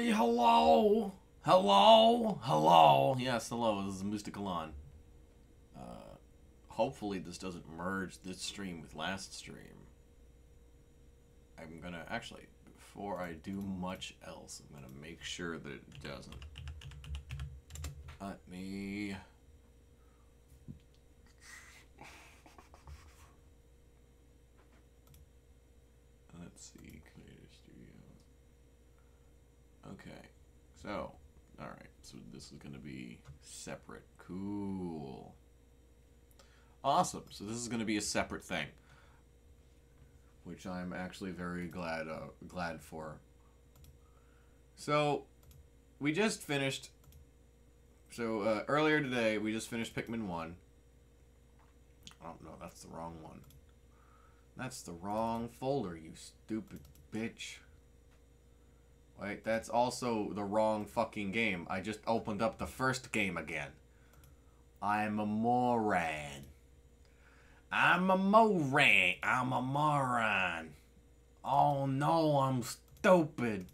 Everybody, hello! Hello! Hello! Yes, hello, this is Mystical. Hopefully this doesn't merge this stream with last stream. I'm gonna, actually, before I do much else, I'm gonna make sure that it doesn't. Let me... Let's see, Creator Studio. Okay, so, alright, so this is gonna be separate. Cool. Awesome, so this is gonna be a separate thing. Which I'm actually very glad for. So, we just finished... So, earlier today, we just finished Pikmin 1. Oh, no, that's the wrong one. That's the wrong folder, you stupid bitch. Wait, that's also the wrong fucking game. I just opened up the first game again. I'm a moron. I'm a moron. I'm a moron. Oh no, I'm stupid.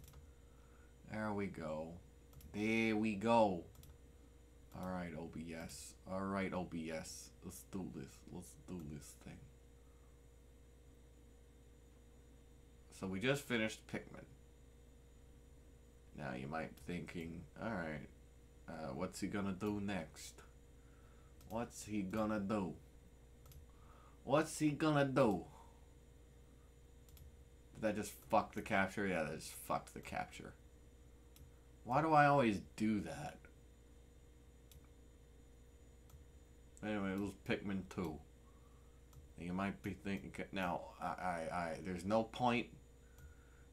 There we go. There we go. Alright, OBS. Alright, OBS. Let's do this. Let's do this thing. So we just finished Pikmin. Now you might be thinking, alright, what's he gonna do next? What's he gonna do? What's he gonna do? Did that just fuck the capture? Yeah, that just fucked the capture. Why do I always do that? Anyway, it was Pikmin 2. And you might be thinking, now, there's no point.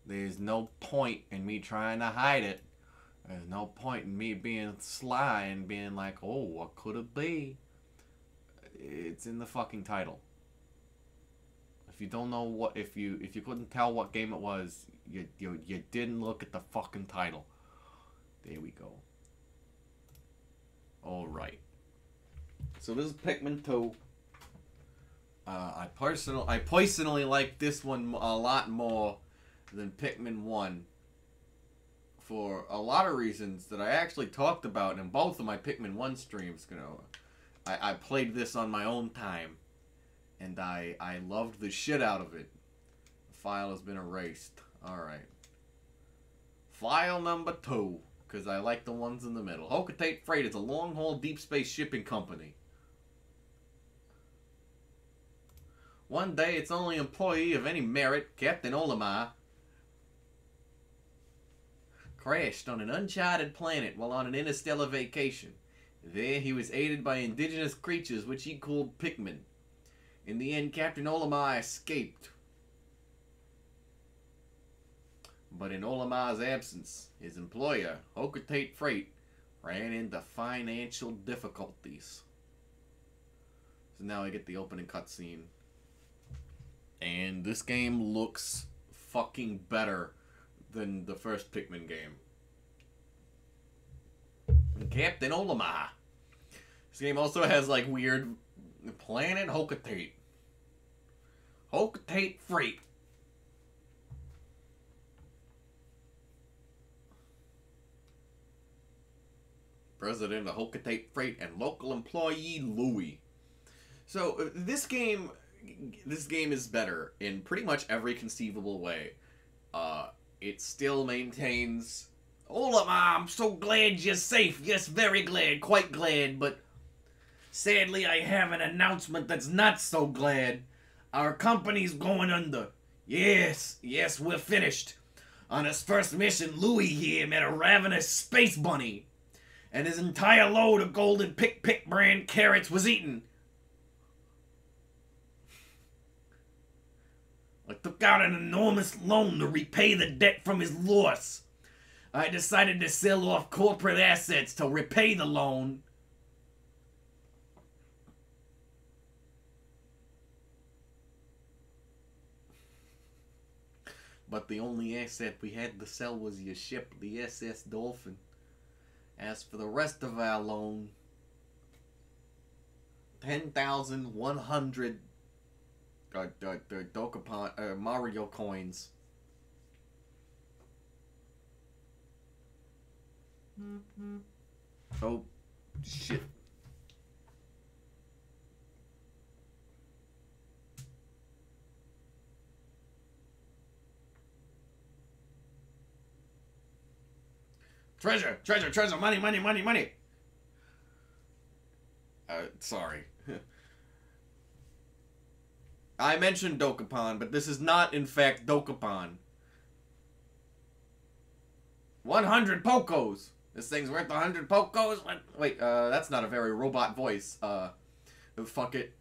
There's no point in me trying to hide it. There's no point in me being sly and being like, oh, what could it be? It's in the fucking title. If you don't know what, if you couldn't tell what game it was, you didn't look at the fucking title. There we go. All right. So this is Pikmin 2. I personally like this one a lot more than Pikmin 1 for a lot of reasons that I actually talked about in both of my Pikmin 1 streams. You know, I played this on my own time, and I loved the shit out of it. The file has been erased. Alright. File number 2, because I like the ones in the middle. Hocotate Freight is a long-haul deep space shipping company. One day, its only employee of any merit, Captain Olimar, crashed on an uncharted planet while on an interstellar vacation. There, he was aided by indigenous creatures which he called Pikmin. In the end, Captain Olimar escaped. But in Olimar's absence, his employer, Hocotate Freight, ran into financial difficulties. So now I get the opening cutscene. And this game looks fucking better than the first Pikmin game. And Captain Olimar. This game also has like weird Planet Hocotate. Hocotate Freight. President of Hocotate Freight and local employee Louie. So this game is better in pretty much every conceivable way. It still maintains, Olimar, I'm so glad you're safe. Yes, very glad, quite glad, but sadly I have an announcement that's not so glad. Our company's going under. Yes, we're finished. On his first mission, Louie here met a ravenous space bunny, and his entire load of golden Pick brand carrots was eaten. I took out an enormous loan to repay the debt from his loss. I decided to sell off corporate assets to repay the loan. But the only asset we had to sell was your ship, the SS Dolphin. As for the rest of our loan, 10,100 Dokapon Mario coins. Oh, shit. Treasure, treasure, treasure, money, money, money, money. Sorry. I mentioned Dokapon, but this is not, in fact, Dokapon. 100 Pokos! This thing's worth 100 Pokos? Wait, that's not a very robot voice. Fuck it.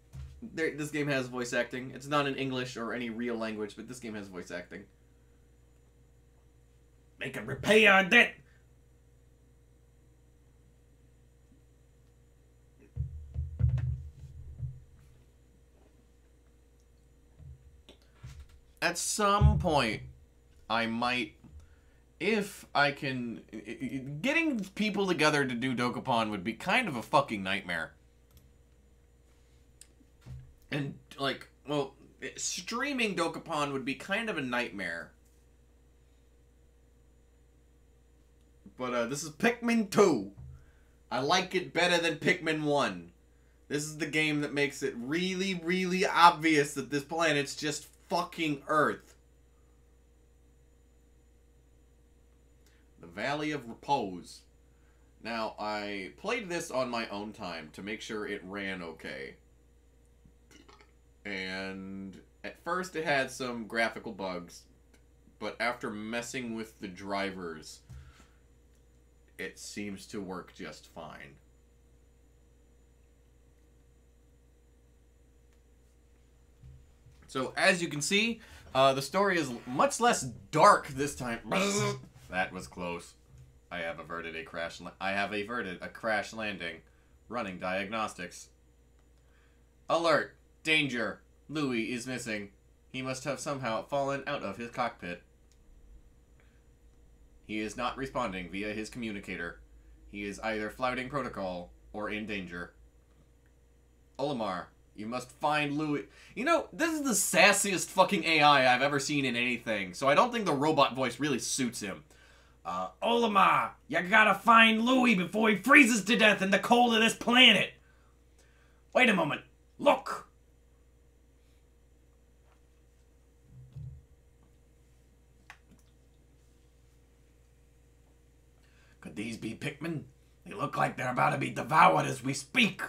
This game has voice acting. It's not in English or any real language, but this game has voice acting. Make it repay our debt! At some point, I might, if I can, getting people together to do Dokapon would be kind of a fucking nightmare. And, like, well, streaming Dokapon would be kind of a nightmare. But, this is Pikmin 2. I like it better than Pikmin 1. This is the game that makes it really, really obvious that this planet's just fucking Earth. The Valley of Repose. Now, I played this on my own time to make sure it ran okay. And at first it had some graphical bugs, but after messing with the drivers, it seems to work just fine. So, as you can see, the story is much less dark this time. That was close. I have averted a crash. I have averted a crash landing. Running diagnostics. Alert! Danger! Louis is missing. He must have somehow fallen out of his cockpit. He is not responding via his communicator. He is either flouting protocol or in danger. Olimar, you must find Louis. You know, this is the sassiest fucking AI I've ever seen in anything, so I don't think the robot voice really suits him. Olimar, you gotta find Louis before he freezes to death in the cold of this planet. Wait a moment. Look. Could these be Pikmin? They look like they're about to be devoured as we speak.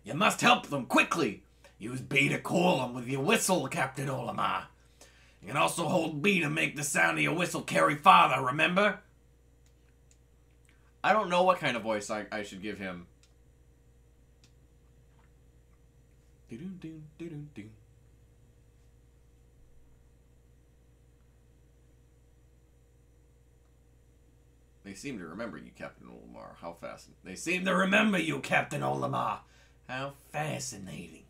You must help them, quickly! Use B to call them with your whistle, Captain Olimar. You can also hold B to make the sound of your whistle carry farther, remember? I don't know what kind of voice I should give him. They seem to remember you, Captain Olimar. How fascinating. They seem to remember you, Captain Olimar. How fascinating.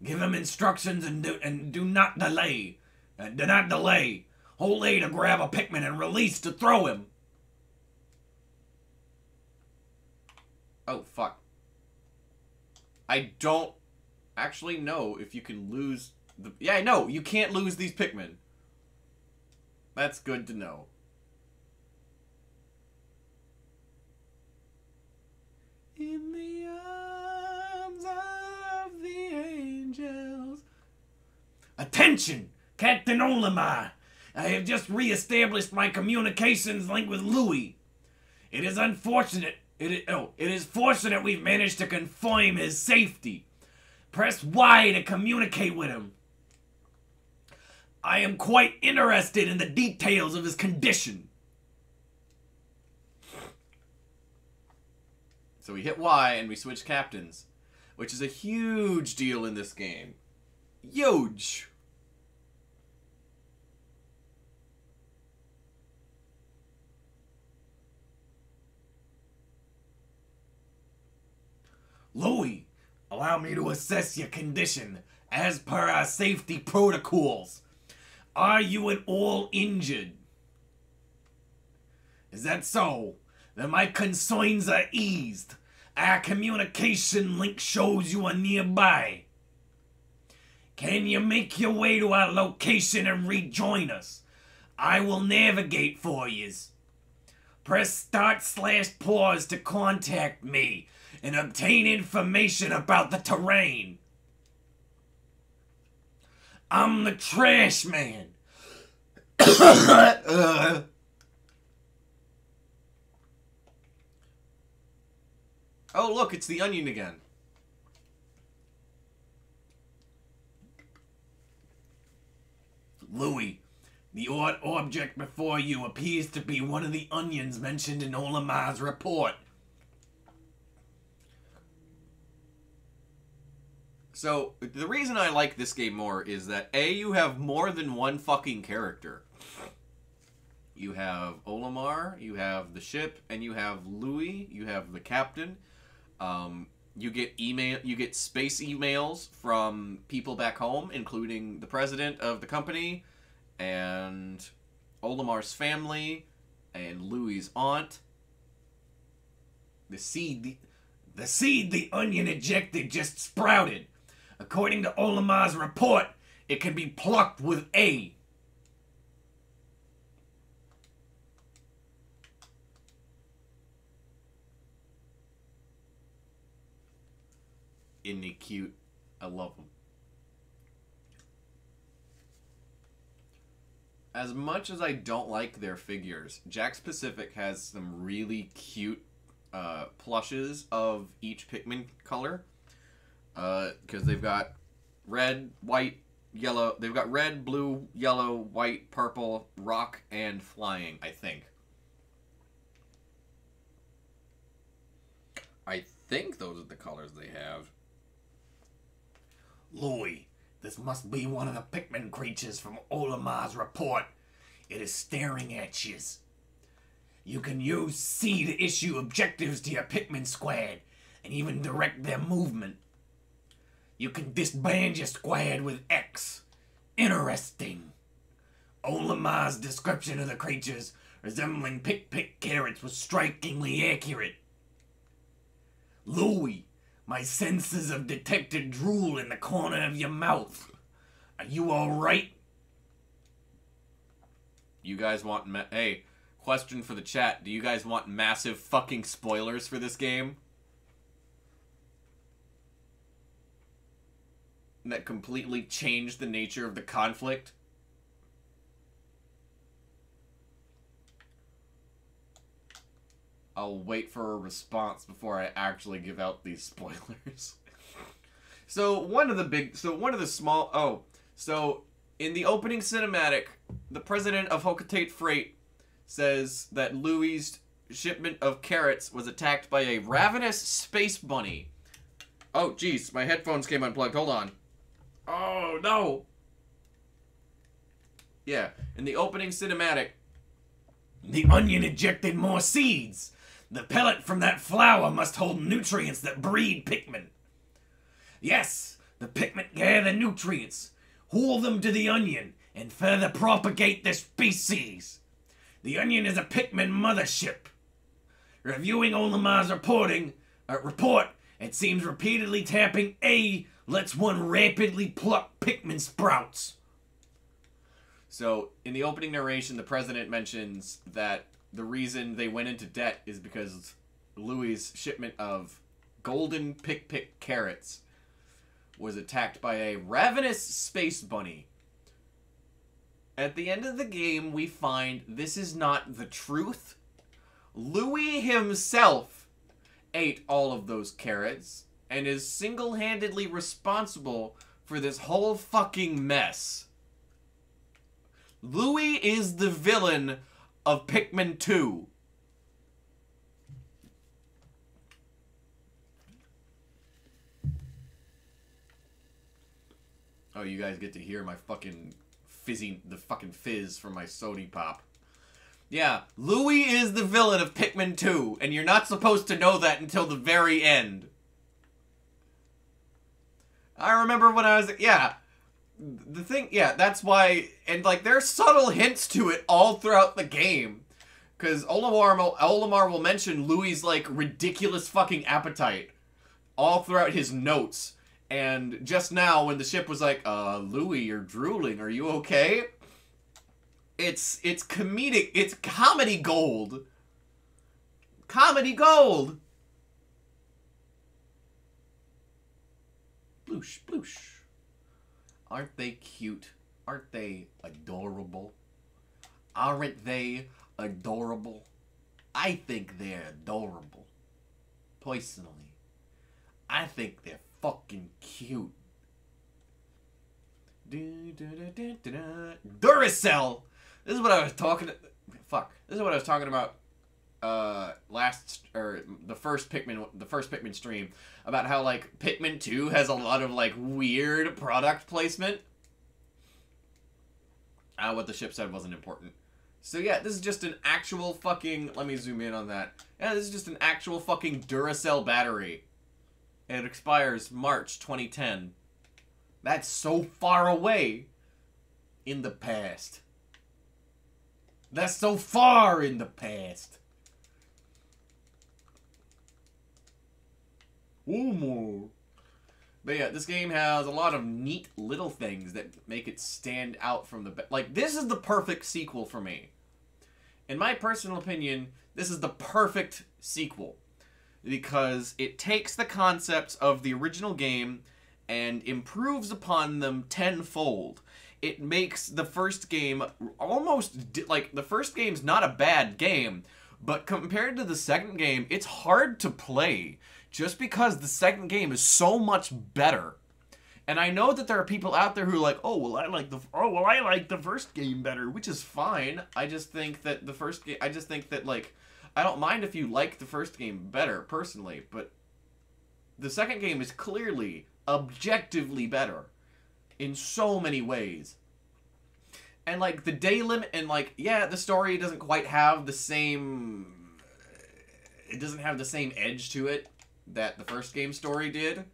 Give him instructions and do not delay. Do not delay. Hold A to grab a Pikmin and release to throw him. Oh, fuck. I don't actually know if you can lose the... Yeah, no, you can't lose these Pikmin. That's good to know. In the arms of the angels. Attention, Captain Olimar. I have just re-established my communications link with Louis. It is unfortunate. It is fortunate we've managed to confirm his safety. Press Y to communicate with him. I am quite interested in the details of his condition. So we hit Y and we switch captains, which is a huge deal in this game. Huge! Louis, allow me to assess your condition as per our safety protocols. Are you at all injured? Is that so? Then my concerns are eased. Our communication link shows you are nearby. Can you make your way to our location and rejoin us? I will navigate for yous. Press start/pause to contact me and obtain information about the terrain. I'm the trash man. Oh, look, it's the onion again. Louis, the object before you appears to be one of the onions mentioned in Olimar's report. So, the reason I like this game more is that, A, you have more than one fucking character. You have Olimar, you have the ship, and you have Louis, you have the captain. You get space emails from people back home, including the president of the company, and Olimar's family, and Louis' aunt. The seed the onion ejected just sprouted. According to Olimar's report, it can be plucked with A. Isn't he cute? I love him. As much as I don't like their figures, Jakks Pacific has some really cute plushes of each Pikmin color. Because they've got red, white, yellow. They've got red, blue, yellow, white, purple, rock, and flying, I think. I think those are the colors they have. Louis, this must be one of the Pikmin creatures from Olimar's report. It is staring at you. You can use C to issue objectives to your Pikmin squad and even direct their movement. You can disband your squad with X. Interesting. Olimar's description of the creatures resembling pick carrots was strikingly accurate. Louis, my senses have detected drool in the corner of your mouth. Are you alright? You guys want... Hey, question for the chat. Do you guys want massive fucking spoilers for this game? That completely changed the nature of the conflict? I'll wait for a response before I actually give out these spoilers. So in the opening cinematic, the president of Hocotate Freight says that Louis' shipment of carrots was attacked by a ravenous space bunny. Oh, jeez, my headphones came unplugged. Hold on. Oh, no. Yeah, in the opening cinematic, the onion ejected more seeds. The pellet from that flower must hold nutrients that breed Pikmin. Yes, the Pikmin gather nutrients, haul them to the onion, and further propagate their species. The onion is a Pikmin mothership. Reviewing Olimar's report, it seems repeatedly tapping A lets one rapidly pluck Pikmin sprouts. So, in the opening narration, the president mentions that the reason they went into debt is because Louis' shipment of golden pick carrots was attacked by a ravenous space bunny. At the end of the game, we find this is not the truth. Louis himself ate all of those carrots and is single-handedly responsible for this whole fucking mess. Louis is the villain of Pikmin 2. Oh, you guys get to hear my fucking the fucking fizz from my sody pop. Yeah, Louis is the villain of Pikmin 2, and you're not supposed to know that until the very end. I remember when I was... Yeah. The thing... Yeah, that's why... And, like, there's subtle hints to it all throughout the game. Because Olimar will mention Louis' like, ridiculous fucking appetite all throughout his notes. And just now, when the ship was like, Louis, you're drooling, are you okay? It's comedic, it's comedy gold. Comedy gold! Bloosh, bloosh. Aren't they cute? Aren't they adorable? Aren't they adorable? I think they're adorable. Personally. I think they're fucking cute. Duracell! This is what I was talking... Fuck. This is what I was talking about the first Pikmin stream, about how like Pikmin 2 has a lot of like weird product placement. What the ship said wasn't important. So yeah, this is just an actual fucking, let me zoom in on that. Yeah, this is just an actual fucking Duracell battery. And it expires March 2010. That's so far away in the past. That's so far in the past. More. But yeah, this game has a lot of neat little things that make it stand out from the... Like, this is the perfect sequel for me. In my personal opinion, this is the perfect sequel. Because it takes the concepts of the original game and improves upon them tenfold. It makes the first game almost... Like, the first game's not a bad game, but compared to the second game, it's hard to play. Just because the second game is so much better. And I know that there are people out there who are like, oh, well, I like the first game better, which is fine. I just think that the first game, like, I don't mind if you like the first game better, personally, but the second game is clearly, objectively better in so many ways. And, like, the day limit, and, like, yeah, the story doesn't quite have the same, it doesn't have the same edge to it that the first game story did.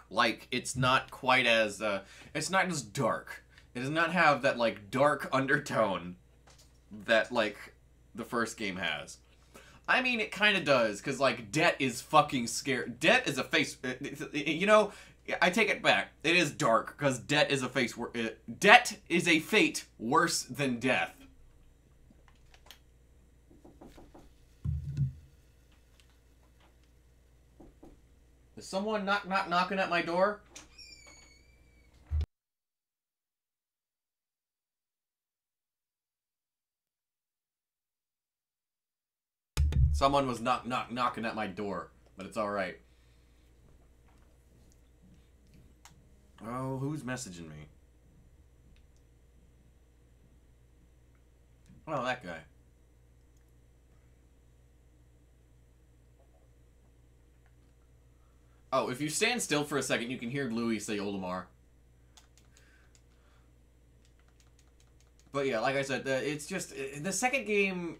Like, it's not quite as, it's not as dark. It does not have that, like, dark undertone that, like, the first game has. I mean, it kind of does, because, like, debt is fucking scary. Debt is a face, you know, I take it back. It is dark, because debt is a debt is a fate worse than death. Is someone knocking at my door? Someone was knocking at my door, but it's all right. Oh, who's messaging me? Oh, that guy. Oh, if you stand still for a second, you can hear Louis say Olimar. But yeah, like I said, it's just the second game.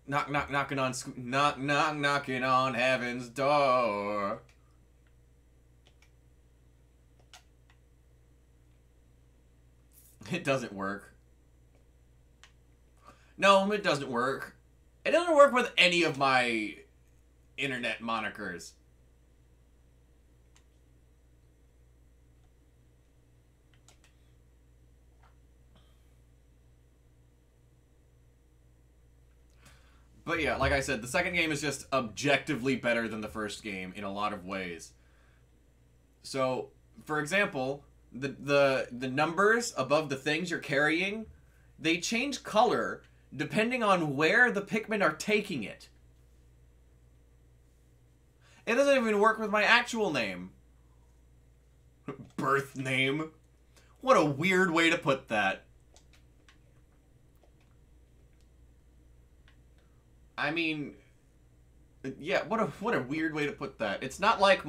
Knocking on heaven's door. It doesn't work. No, it doesn't work. It doesn't work with any of my internet monikers. But yeah, like I said, the second game is just objectively better than the first game in a lot of ways. So, for example, the numbers above the things you're carrying, they change color depending on where the Pikmin are taking it. It doesn't even work with my actual name. Birth name. What a weird way to put that. I mean, yeah, what a weird way to put that. It's not like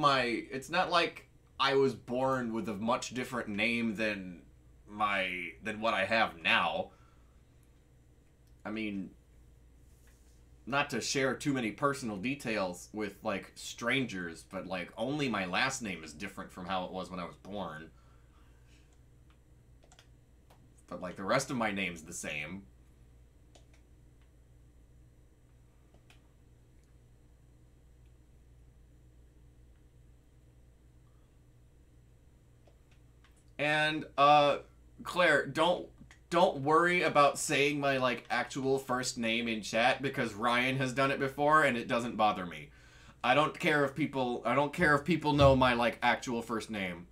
I was born with a much different name than what I have now. I mean, not to share too many personal details with, like, strangers, but, like, only my last name is different from how it was when I was born. But, like, the rest of my name's the same. And, Claire, don't don't worry about saying my, like, actual first name in chat, because Ryan has done it before, and it doesn't bother me. I don't care if people know my, like, actual first name.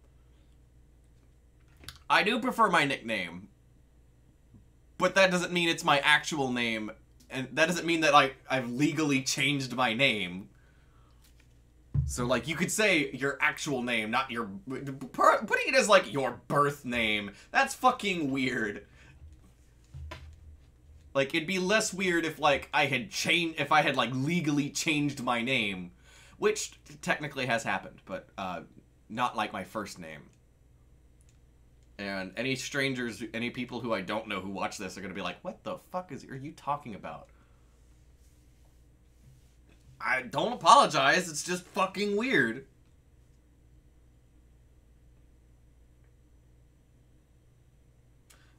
I do prefer my nickname, but that doesn't mean it's my actual name, and that doesn't mean that, like, I've legally changed my name. So, like, you could say your actual name, not your... Putting it as, like, your birth name, that's fucking weird. Like, it'd be less weird if, like, I had, like, legally changed my name. Which technically has happened, but, not like my first name. And any strangers, any people who I don't know who watch this are gonna be like, what the fuck are you talking about? I don't apologize, it's just fucking weird.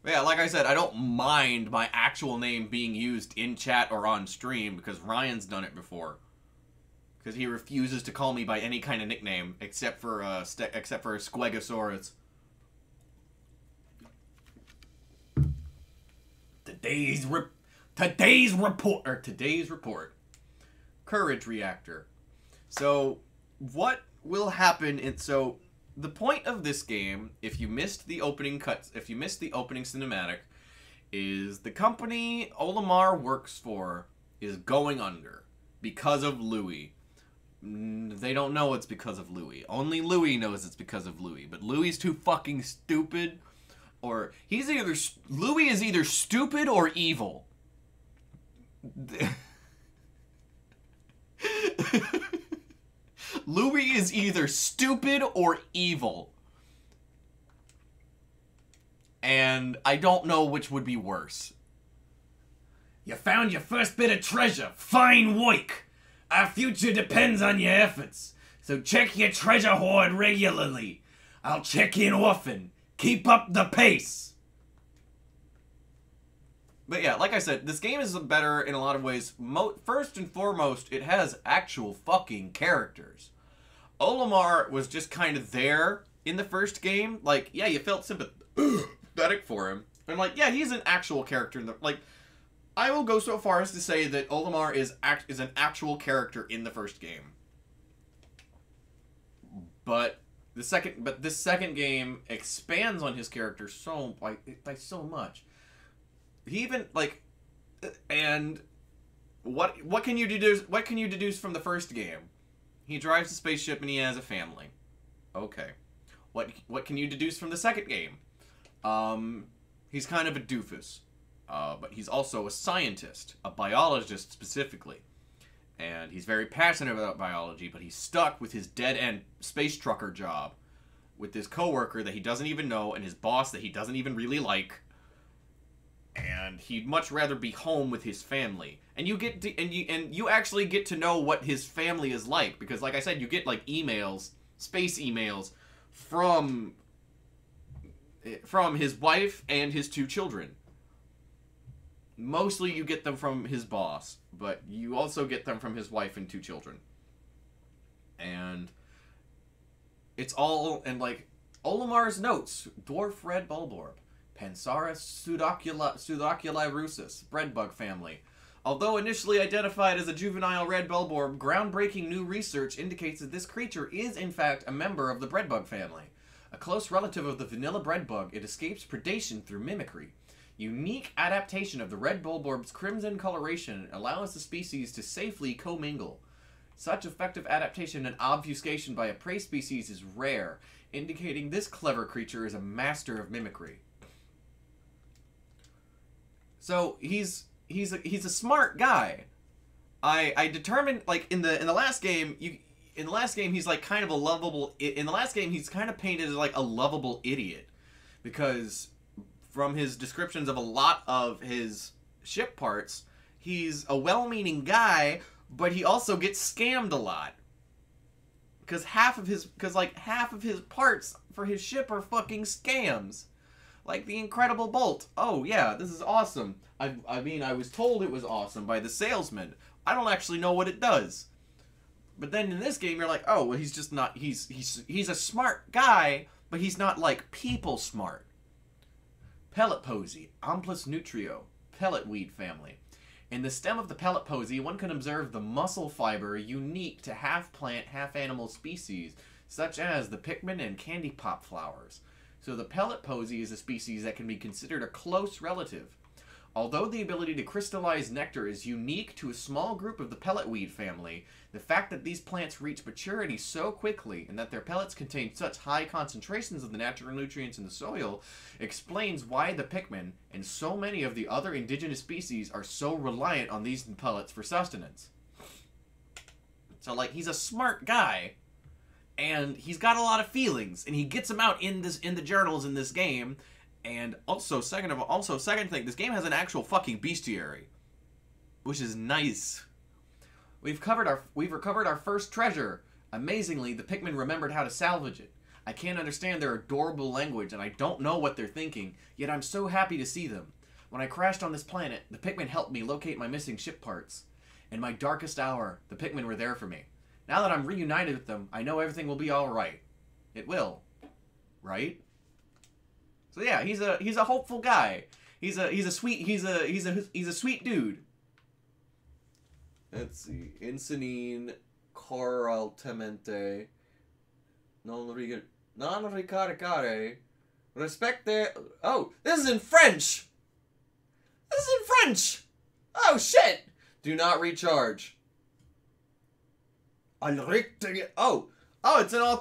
But yeah, like I said, I don't mind my actual name being used in chat or on stream, because Ryan's done it before. Because he refuses to call me by any kind of nickname, except for Squegosaurus. Today's report. Courage reactor. So, what will happen so the point of this game, if you missed the opening cinematic, is the company Olimar works for is going under because of Louis. They don't know it's because of Louis. Only Louis knows it's because of Louis, but Louis too fucking stupid, or Louis is either stupid or evil. Louis is either stupid or evil. And I don't know which would be worse. You found your first bit of treasure. Fine work. Our future depends on your efforts. So check your treasure hoard regularly. I'll check in often. Keep up the pace. But yeah, like I said, this game is better in a lot of ways. First and foremost, it has actual fucking characters. Olimar was just kind of there in the first game. Like, yeah, you felt sympathetic for him. And like, yeah, he's an actual character in the... Like, I will go so far as to say that Olimar is an actual character in the first game. But this second game expands on his character by so much. He even, like, and what can you deduce from the first game? He drives a spaceship and he has a family. Okay. What can you deduce from the second game? He's kind of a doofus. But he's also a scientist, a biologist specifically. And he's very passionate about biology, but he's stuck with his dead-end space trucker job with this coworker that he doesn't even know and his boss that he doesn't even really like. And he'd much rather be home with his family. And you actually get to know what his family is like, because like I said, you get like space emails from his wife and his 2 children. Mostly you get them from his boss, but you also get them from his wife and 2 children. And it's all, and like, Olimar's notes, dwarf red bulborb, Pansaris pseudoculi russus, breadbug family. Although initially identified as a juvenile red bulborb, groundbreaking new research indicates that this creature is in fact a member of the breadbug family. A close relative of the vanilla breadbug, it escapes predation through mimicry. Unique adaptation of the red bulborb's crimson coloration allows the species to safely commingle. Such effective adaptation and obfuscation by a prey species is rare, indicating this clever creature is a master of mimicry. So he's a smart guy. I determined, like, in the last game he's like kind of a lovable. In the last game he's kind of painted as like a lovable idiot, because from his descriptions of a lot of his ship parts, he's a well-meaning guy, but he also gets scammed a lot. Because half of his parts for his ship are fucking scams. Like the Incredible Bolt. Oh yeah, this is awesome. I mean, I was told it was awesome by the salesman. I don't actually know what it does. But then in this game, you're like, oh, well, he's just not. He's a smart guy, but he's not like people smart. Pellet posy, Amplus nutrio, pellet weed family. In the stem of the pellet posy, one can observe the muscle fiber unique to half-plant, half-animal species, such as the Pikmin and candy pop flowers. So the pellet posy is a species that can be considered a close relative. Although the ability to crystallize nectar is unique to a small group of the pellet weed family, the fact that these plants reach maturity so quickly and that their pellets contain such high concentrations of the natural nutrients in the soil explains why the Pikmin and so many of the other indigenous species are so reliant on these pellets for sustenance. So, like, he's a smart guy, and he's got a lot of feelings, and he gets them out in the journals in this game. And also, second thing, this game has an actual fucking bestiary, which is nice. We've recovered our first treasure. Amazingly, the Pikmin remembered how to salvage it. I can't understand their adorable language, and I don't know what they're thinking, yet I'm so happy to see them. When I crashed on this planet, the Pikmin helped me locate my missing ship parts. In my darkest hour, the Pikmin were there for me. Now that I'm reunited with them, I know everything will be alright. It will. Right? So yeah, he's a hopeful guy. He's a sweet dude. Let's see. Insinine coraltemente non ricaricare respecte. Oh, this is in French. This is in French. Oh shit. Do not recharge. Oh,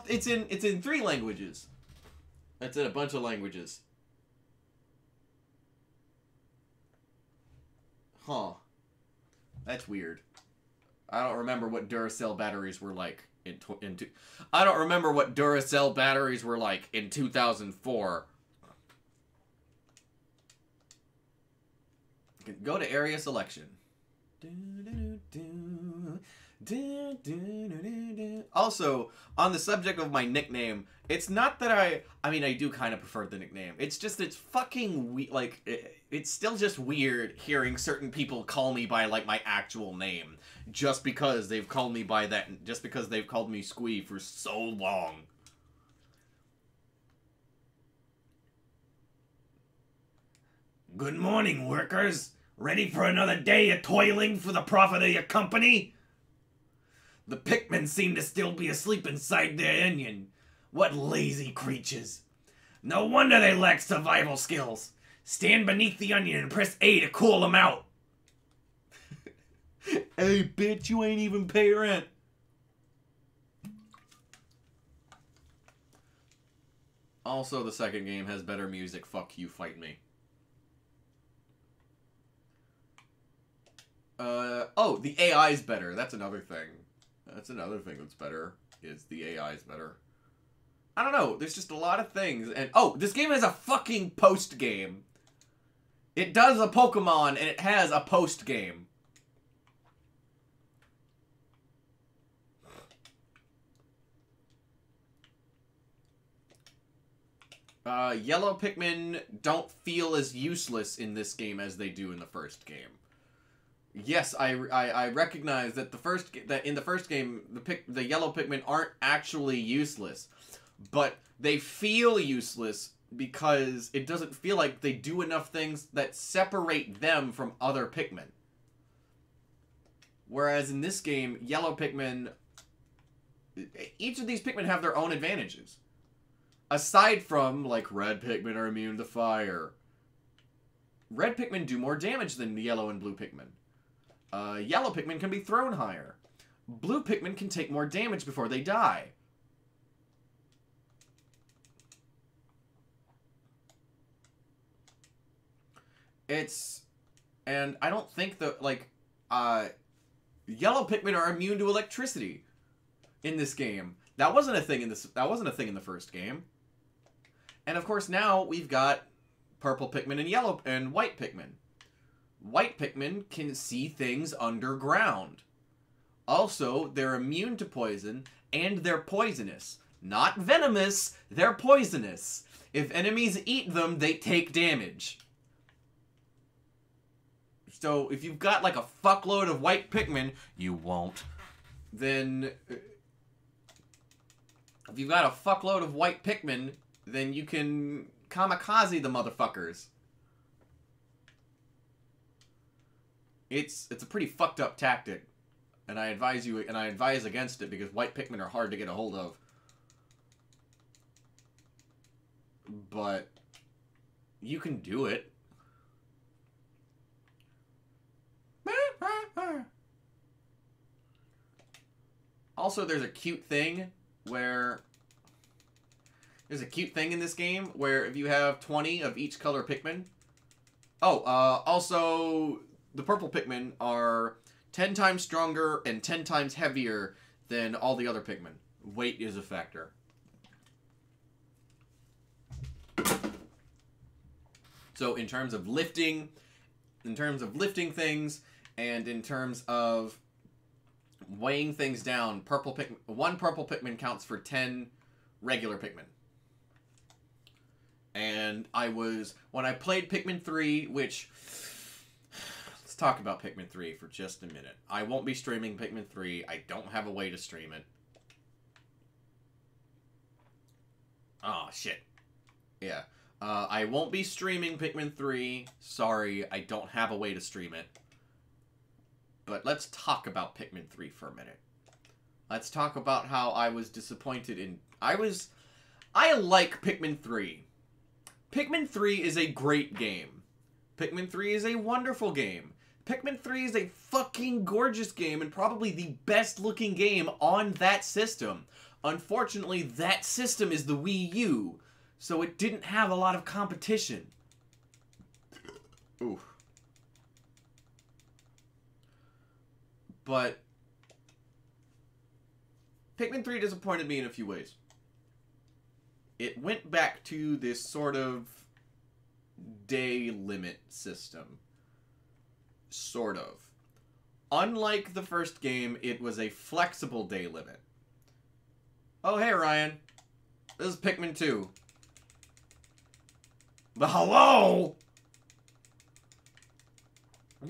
it's in 3 languages. It's in a bunch of languages. Huh. That's weird. I don't remember what Duracell batteries were like I don't remember what Duracell batteries were like in 2004. Go to area selection. Also, on the subject of my nickname, it's not that I mean, I do kind of prefer the nickname. It's just, it's fucking it's still just weird hearing certain people call me by, like, my actual name. Just because they've called me by that, just because they've called me Squee for so long. Good morning, workers. Ready for another day of toiling for the profit of your company? The Pikmin seem to still be asleep inside their onion. What lazy creatures. No wonder they lack survival skills. Stand beneath the onion and press A to cool them out. Hey, bitch, you ain't even pay rent. Also, the second game has better music. Fuck you, fight me. Oh, the AI's better. That's another thing. That's another thing that's better, is the AI's better. I don't know, there's just a lot of things, and oh, this game has a fucking post-game. It does a Pokemon, and it has a post-game. Yellow Pikmin don't feel as useless in this game as they do in the first game. Yes, I recognize that in the first game the yellow Pikmin aren't actually useless, but they feel useless because it doesn't feel like they do enough things that separate them from other Pikmin. Whereas in this game, yellow Pikmin, each of these Pikmin have their own advantages. Aside from, like, red Pikmin are immune to fire. Red Pikmin do more damage than the yellow and blue Pikmin. Yellow Pikmin can be thrown higher. Blue Pikmin can take more damage before they die. And I don't think that, like, yellow Pikmin are immune to electricity in this game. That wasn't a thing in the first game. And of course now we've got purple Pikmin and white Pikmin. White Pikmin can see things underground. Also, they're immune to poison, and they're poisonous. Not venomous, they're poisonous. If enemies eat them, they take damage. So, if you've got, like, a fuckload of white Pikmin, you won't. Then, if you've got a fuckload of white Pikmin, then you can kamikaze the motherfuckers. It's a pretty fucked up tactic, and I advise against it because white Pikmin are hard to get a hold of. But you can do it. Also, there's a cute thing in this game where if you have 20 of each color Pikmin. Oh, also, the purple Pikmin are 10 times stronger and 10 times heavier than all the other Pikmin. Weight is a factor. So in terms of lifting things, and in terms of weighing things down, one purple Pikmin counts for 10 regular Pikmin. And when I played Pikmin 3, which, let's talk about Pikmin 3 for just a minute. I won't be streaming Pikmin 3. I don't have a way to stream it. Oh, shit. Yeah. I won't be streaming Pikmin 3. Sorry, I don't have a way to stream it. But let's talk about Pikmin 3 for a minute. Let's talk about how I was disappointed in... I like Pikmin 3. Pikmin 3 is a great game. Pikmin 3 is a wonderful game. Pikmin 3 is a fucking gorgeous game and probably the best looking game on that system. Unfortunately, that system is the Wii U, so it didn't have a lot of competition. Ooh. But Pikmin 3 disappointed me in a few ways. It went back to this sort of day limit system. Sort of. Unlike the first game, it was a flexible day limit. Oh, hey, Ryan. This is Pikmin 2. But hello?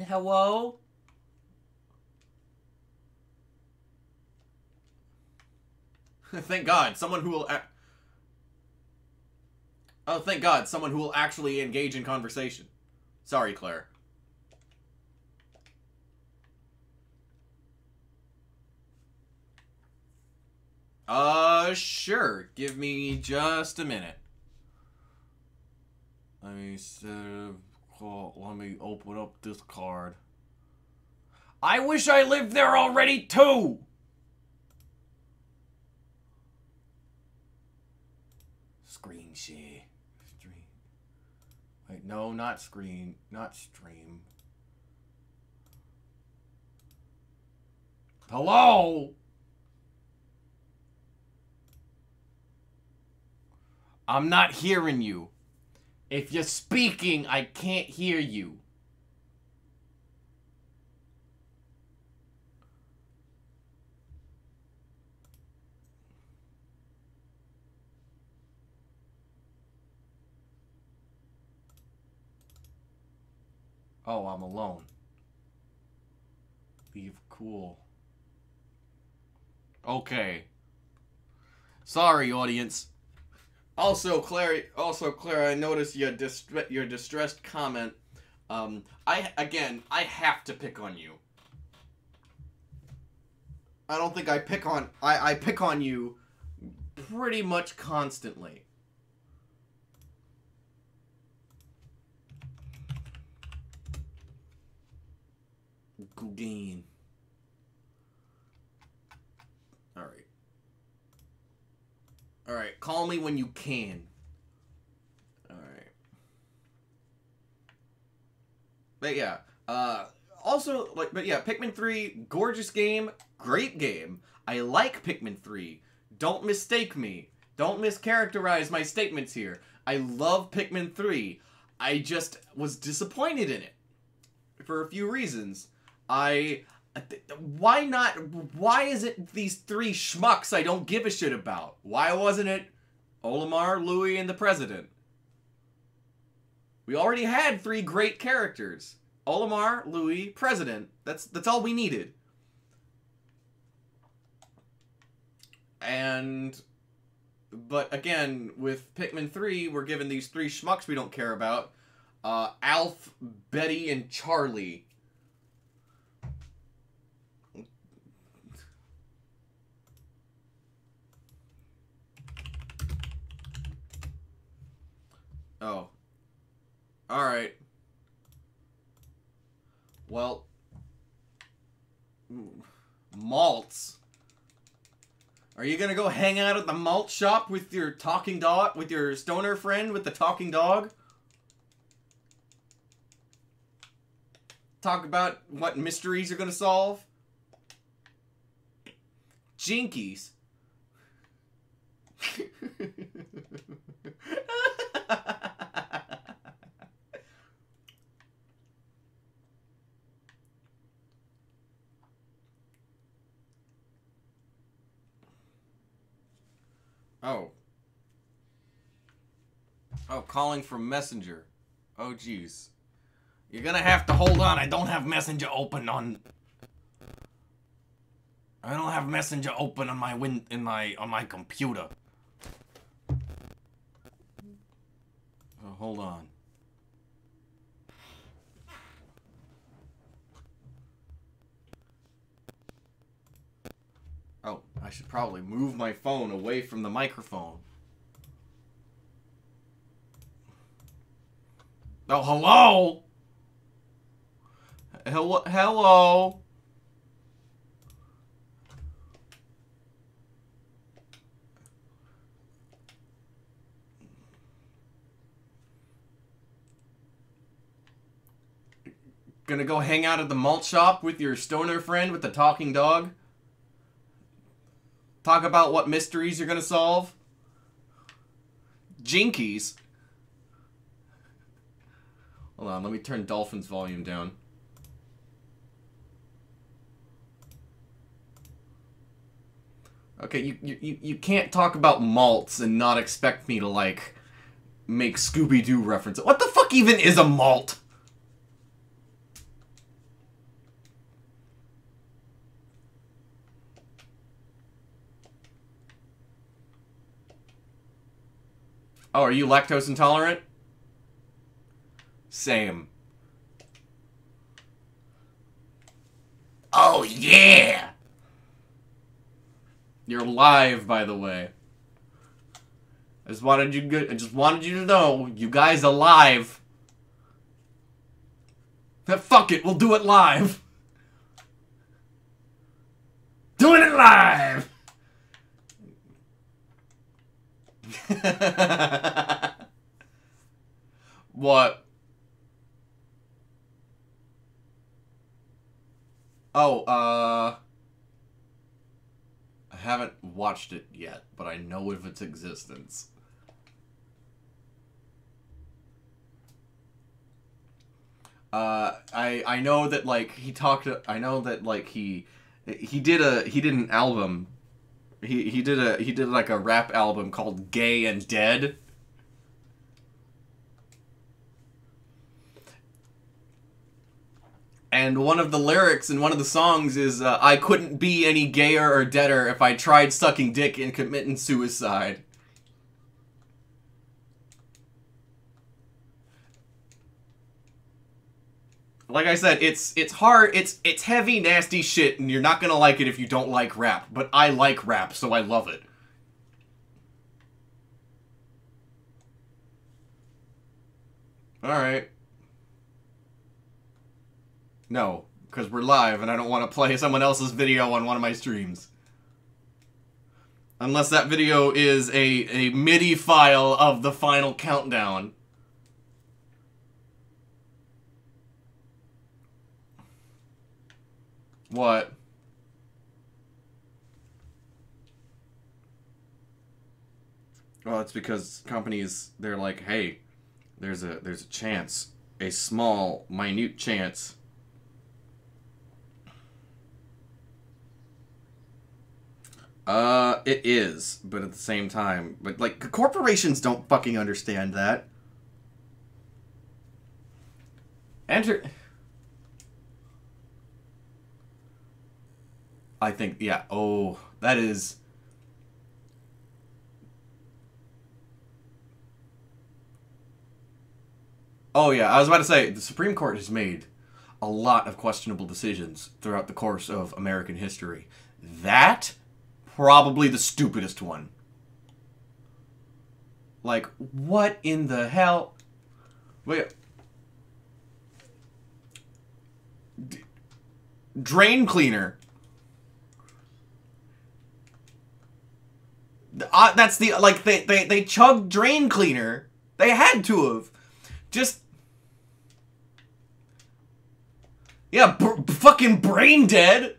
Hello? Thank God, someone who will... Oh, thank God, someone who will actually engage in conversation. Sorry, Claire. Sure. Give me just a minute. Let me open up this card. I wish I lived there already, too! Screen share. Stream. Wait, no, not screen. Not stream. Hello? I'm not hearing you. If you're speaking, I can't hear you. Oh, I'm alone. Leave cool. Okay. Sorry, audience. Also, Claire, I noticed your distressed comment. I have to pick on you. I don't think I pick on you pretty much constantly. Gugane. Alright. Alright, call me when you can. Alright. But yeah, Pikmin 3, gorgeous game, great game. I like Pikmin 3. Don't mistake me. Don't mischaracterize my statements here. I love Pikmin 3. I just was disappointed in it. For a few reasons. Why is it these three schmucks I don't give a shit about? Why wasn't it Olimar, Louie, and the President? We already had three great characters. Olimar, Louie, President. That's all we needed. But again, with Pikmin 3, we're given these three schmucks we don't care about. Alf, Betty, and Charlie. Oh. Alright. Well. Malts. Are you gonna go hang out at the malt shop with your talking dog, with your stoner friend with the talking dog? Talk about what mysteries you're gonna solve? Jinkies. Oh. Oh, calling from Messenger. Oh, jeez. You're gonna have to hold on. I don't have Messenger open on... I don't have Messenger open on my on my computer. Oh, hold on. Oh, I should probably move my phone away from the microphone. Oh, hello? Hello? Gonna go hang out at the malt shop with your stoner friend with the talking dog? Talk about what mysteries you're gonna solve? Jinkies. Hold on, let me turn Dolphin's volume down. Okay, you can't talk about malts and not expect me to, like, make Scooby-Doo references. What the fuck even is a malt? Oh, are you lactose intolerant? Same. Oh, yeah! You're live, by the way. I just wanted you to know, you guys are live. Fuck it, we'll do it live. Doing it live! What? Oh, I haven't watched it yet, but I know of its existence. I know that, like, I know that, like, he did an album. He did like a rap album called Gay and Dead. And one of the lyrics in one of the songs is, I couldn't be any gayer or deader if I tried sucking dick and committing suicide. Like I said, it's hard, it's heavy, nasty shit, and you're not gonna like it if you don't like rap. But I like rap, so I love it. Alright. No, because we're live and I don't want to play someone else's video on one of my streams. Unless that video is a MIDI file of the final countdown. What? Well, it's because companies, they're like, hey, there's a chance, a small, minute chance. It is, but at the same time, but, like, corporations don't fucking understand that. Enter... I think, yeah, oh, that is... Oh, yeah, I was about to say, the Supreme Court has made a lot of questionable decisions throughout the course of American history. That... probably the stupidest one. Like, what in the hell? Wait. Drain cleaner. That's the, like, they chugged drain cleaner. They had to have. Just... Yeah, fucking brain dead.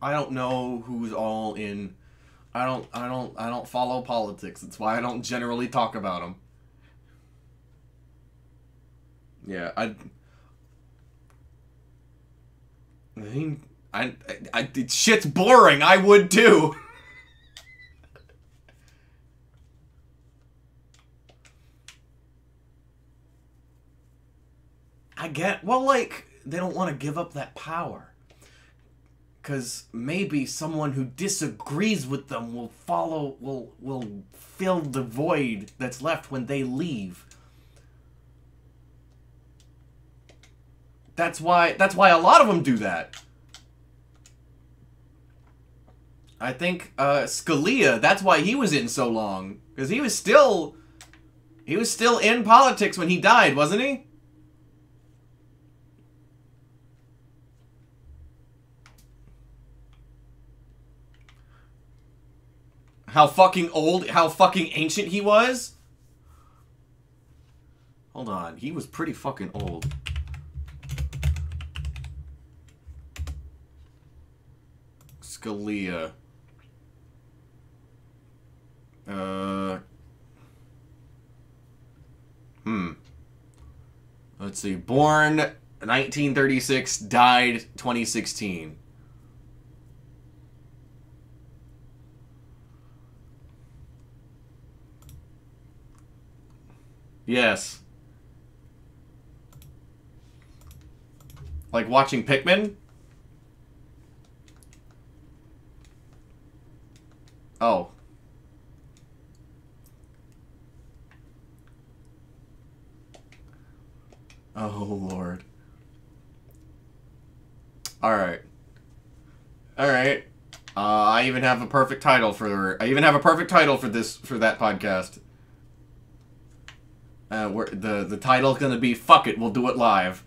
I don't know who's all in. I don't follow politics. That's why I don't generally talk about them. Yeah, shit's boring. I would too. Well, like, they don't want to give up that power. Because maybe someone who disagrees with them will fill the void that's left when they leave. That's why a lot of them do that. I think Scalia, that's why he was in so long. Because he was still in politics when he died, wasn't he? How fucking old, how fucking ancient he was? Hold on, he was pretty fucking old. Scalia. Let's see. Born 1936, died 2016. Yes. Like watching Pikmin? Oh. Oh, Lord. Alright. Alright. I even have a perfect title for that podcast. The title's gonna be "Fuck it, we'll do it live."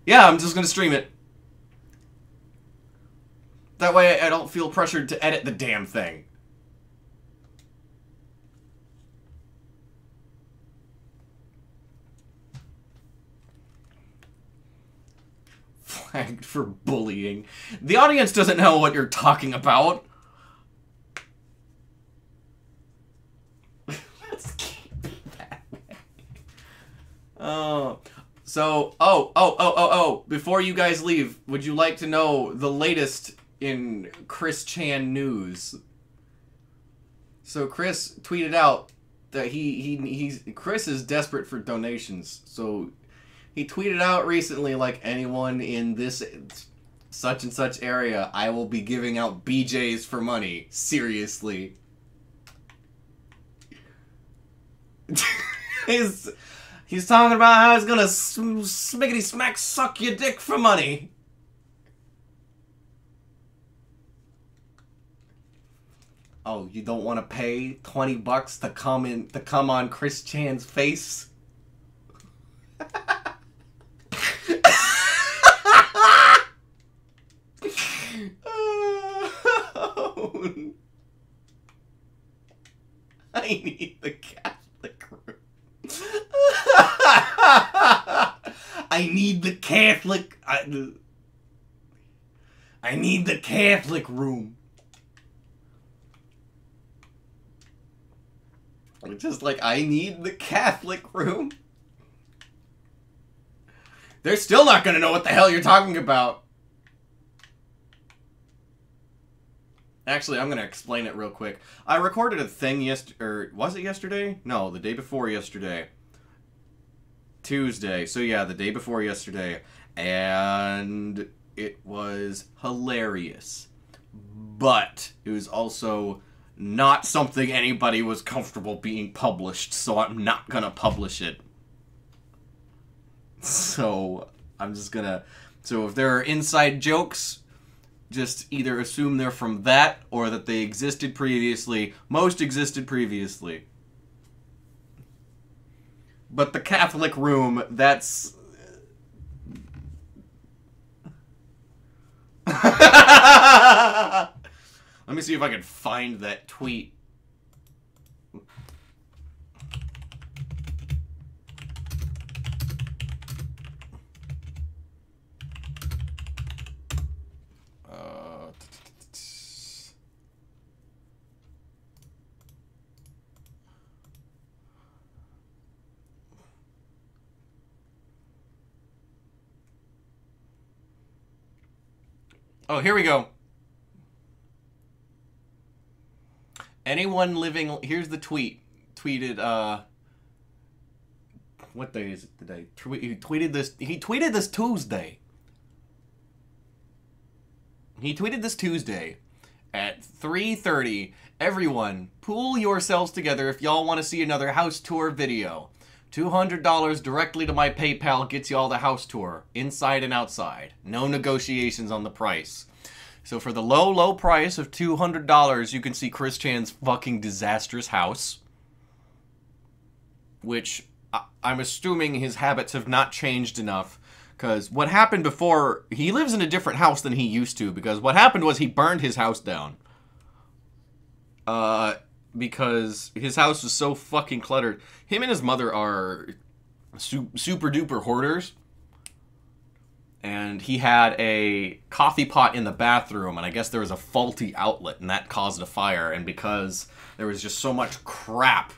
Yeah, I'm just gonna stream it. That way I don't feel pressured to edit the damn thing. Flagged for bullying. The audience doesn't know what you're talking about. Let's keep it that way. Before you guys leave, would you like to know the latest in Chris Chan news? So Chris tweeted out that Chris is desperate for donations. So he tweeted out recently, like, anyone in this such and such area, I will be giving out BJs for money. Seriously. He's talking about how he's gonna smiggity smack suck your dick for money. Oh, you don't want to pay $20 to come on Chris Chan's face? I need the Catholic room. I need the Catholic. I need the Catholic room. Just like, I need the Catholic room. They're still not gonna know what the hell you're talking about. Actually, I'm gonna explain it real quick. I recorded a thing was it yesterday? No, the day before yesterday. Tuesday. So yeah, the day before yesterday. And it was hilarious. But it was also not something anybody was comfortable being published, so I'm not gonna publish it. So, I'm just gonna... So if there are inside jokes, just either assume they're from that, or that they existed previously. Most existed previously. But the Catholic room, that's... Let me see if I can find that tweet. Oh, here we go. Anyone living... Here's the tweet. Tweeted, what day is it today? He tweeted this Tuesday. He tweeted this Tuesday at 3:30. Everyone, pool yourselves together if y'all want to see another house tour video. $200 directly to my PayPal gets y'all the house tour, inside and outside. No negotiations on the price. So for the low, low price of $200, you can see Chris Chan's fucking disastrous house. Which, I'm assuming his habits have not changed enough. Because what happened before, he lives in a different house than he used to. Because what happened was he burned his house down. Because his house was so fucking cluttered. Him and his mother are super duper hoarders. And he had a coffee pot in the bathroom, and I guess there was a faulty outlet, and that caused a fire. And because there was just so much crap,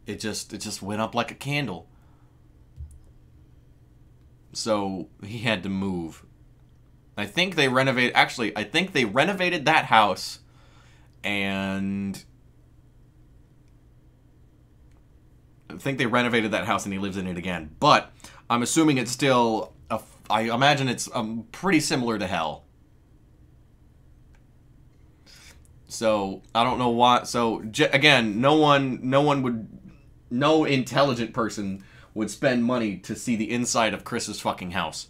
it just went up like a candle. So he had to move. I think they renovated... Actually, I think they renovated that house, and... I think they renovated that house and he lives in it again. But I'm assuming it's still... I imagine it's pretty similar to hell. So, I don't know why... So, again, no intelligent person would spend money to see the inside of Chris's fucking house.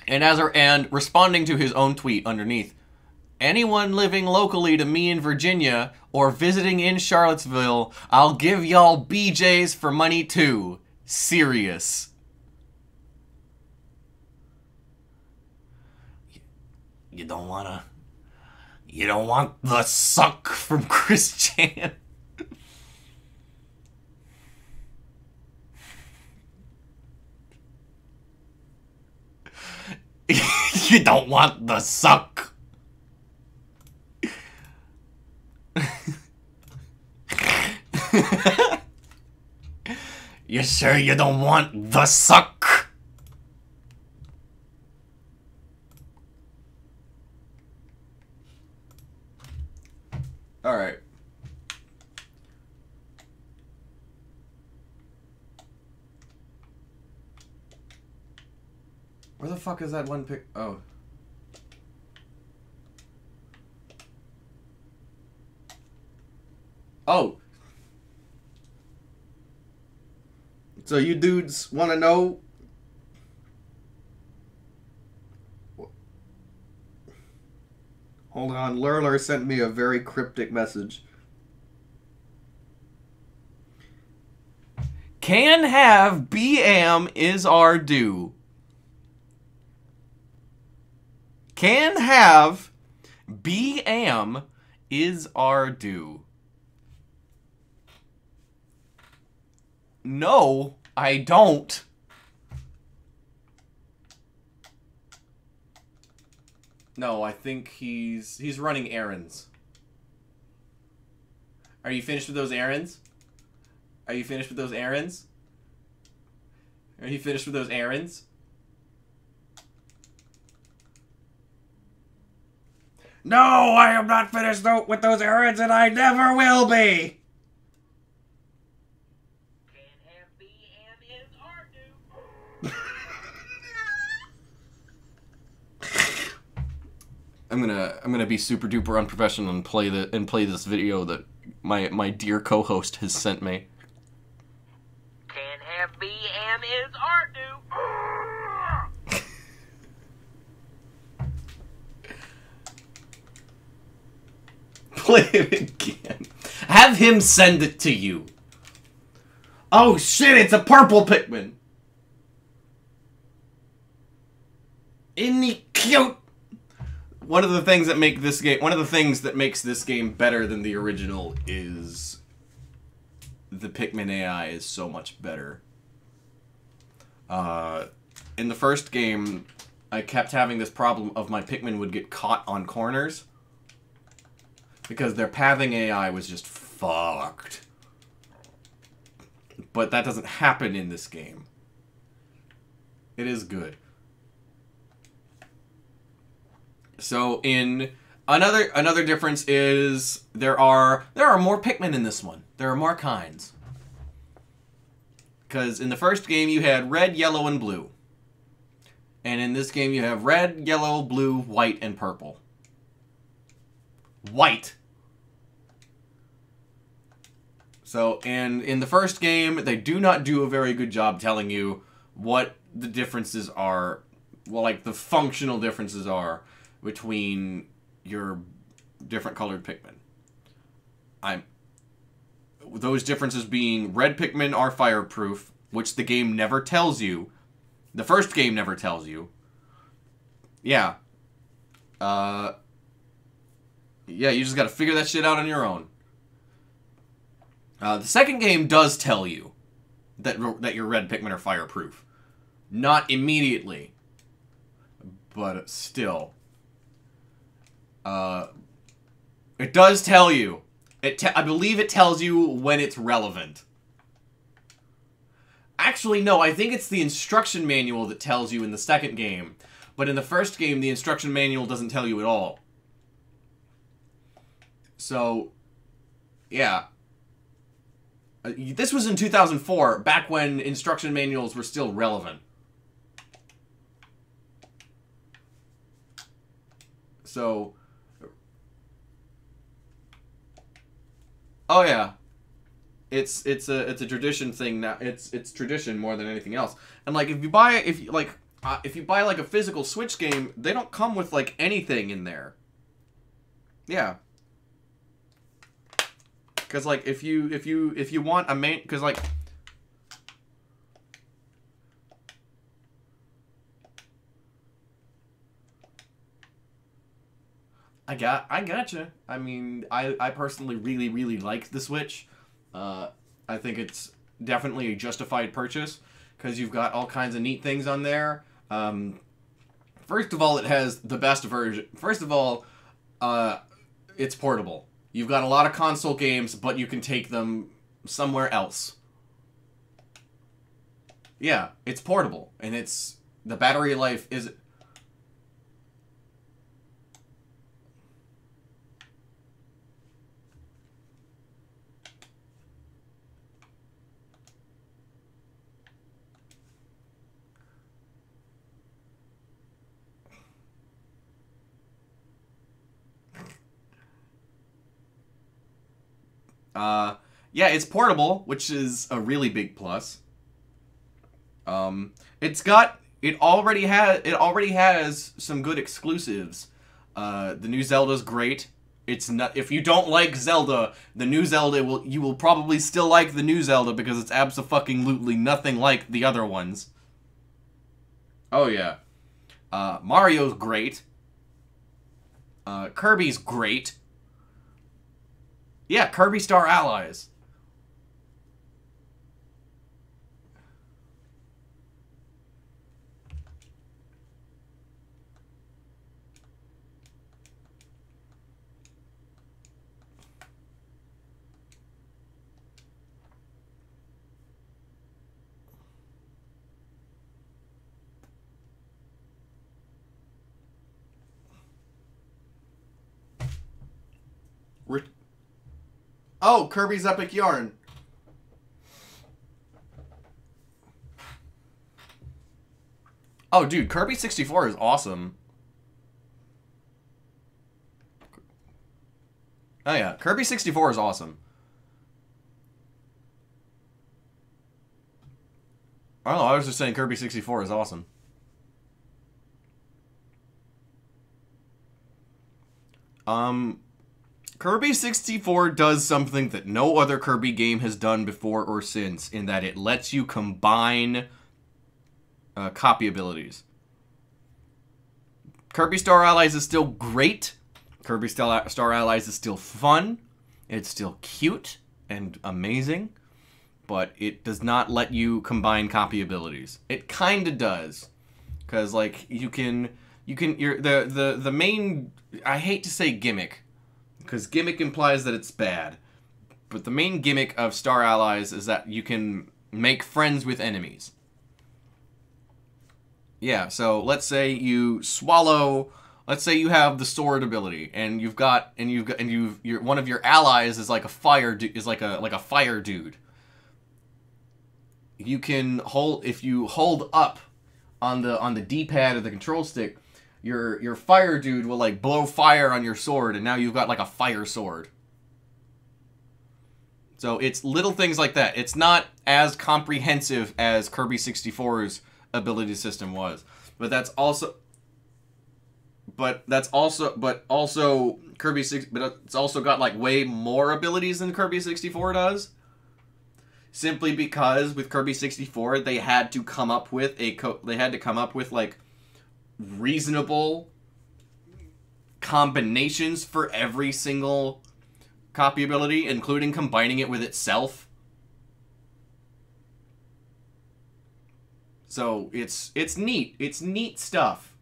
And responding to his own tweet underneath, anyone living locally to me in Virginia or visiting in Charlottesville, I'll give y'all BJs for money too. Serious. You don't want the suck from Chris Chan. You don't want the suck. You sure you don't want the suck? Alright. Where the fuck is that one pic? Oh. Oh. So you dudes want to know? Hold on. Lurler sent me a very cryptic message. Can have BM is our due. Can have BM is our due. No, I don't. No, I think he's running errands. Are you finished with those errands? Are you finished with those errands? Are you finished with those errands? No, I am not finished with those errands, and I never will be. Can't have BM is our due. I'm gonna be super duper unprofessional and play this video that my dear co-host has sent me. Can't have B and is art do. Play it again. Have him send it to you. Oh shit! It's a purple Pikmin. Isn't he cute? One of the things that makes this game better than the original is the Pikmin AI is so much better. In the first game, I kept having this problem of my Pikmin would get caught on corners because their pathing AI was just fucked. But that doesn't happen in this game. It is good. So in another difference is there are more Pikmin in this one. There are more kinds. Because in the first game you had red, yellow, and blue. And in this game you have red, yellow, blue, white, and purple. White. So, and in the first game, they do not do a very good job telling you what the differences are, well, like the functional differences are between your different colored Pikmin. Those differences being red Pikmin are fireproof, which the game never tells you. The first game never tells you. Yeah. Yeah, you just gotta figure that shit out on your own. The second game does tell you that your red Pikmin are fireproof. Not immediately. But still. It does tell you. I believe it tells you when it's relevant. Actually, no, I think it's the instruction manual that tells you in the second game. But in the first game, the instruction manual doesn't tell you at all. So, yeah. This was in 2004, back when instruction manuals were still relevant. So... Oh yeah, it's a tradition thing now. It's tradition more than anything else. And like if you buy like a physical Switch game, they don't come with like anything in there. Yeah. Because like if you want a main, because like I gotcha. I mean, I personally really like the Switch. I think it's definitely a justified purchase because you've got all kinds of neat things on there. First of all, it has the best version. First of all, it's portable. You've got a lot of console games, but you can take them somewhere else. Yeah, it's portable, and the battery life is... Yeah, it's portable, which is a really big plus. It already has some good exclusives. The new Zelda's great. It's not, if you don't like Zelda, the new Zelda you will probably still like the new Zelda because it's abso-fucking-lutely nothing like the other ones. Oh yeah. Mario's great. Kirby's great. Yeah, Kirby Star Allies. Oh, Kirby's Epic Yarn. Oh, dude, Kirby 64 is awesome. Oh yeah, Kirby 64 is awesome. Oh, I was just saying Kirby 64 is awesome. Kirby 64 does something that no other Kirby game has done before or since, in that it lets you combine copy abilities. Kirby Star Allies is still great. Kirby Star Allies is still fun. It's still cute and amazing. But it does not let you combine copy abilities. It kind of does. Because, like, the main, I hate to say gimmick, because gimmick implies that it's bad. But the main gimmick of Star Allies is that you can make friends with enemies. Yeah, so let's say you swallow. Let's say you have the sword ability, and one of your allies is like a fire fire dude. You can hold, if you hold up on the D-pad of the control stick, your fire dude will like blow fire on your sword, and now you've got like a fire sword. So it's little things like that. It's not as comprehensive as Kirby 64's ability system was, but it's also got like way more abilities than Kirby 64 does. Simply because with Kirby 64 they had to come up with like reasonable combinations for every single copy ability, including combining it with itself. So it's neat. It's neat stuff.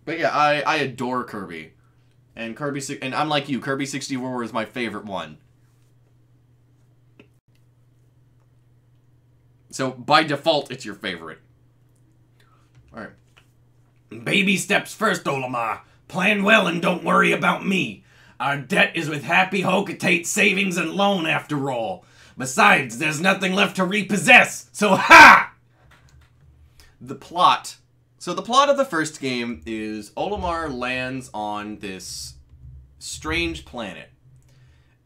But yeah, I adore Kirby. And I'm like you, Kirby 64 is my favorite one. So by default, it's your favorite. Alright. Baby steps first, Olimar. Plan well and don't worry about me. Our debt is with Happy Hocotate Savings and Loan, after all. Besides, there's nothing left to repossess, so ha! The plot. So the plot of the first game is Olimar lands on this strange planet.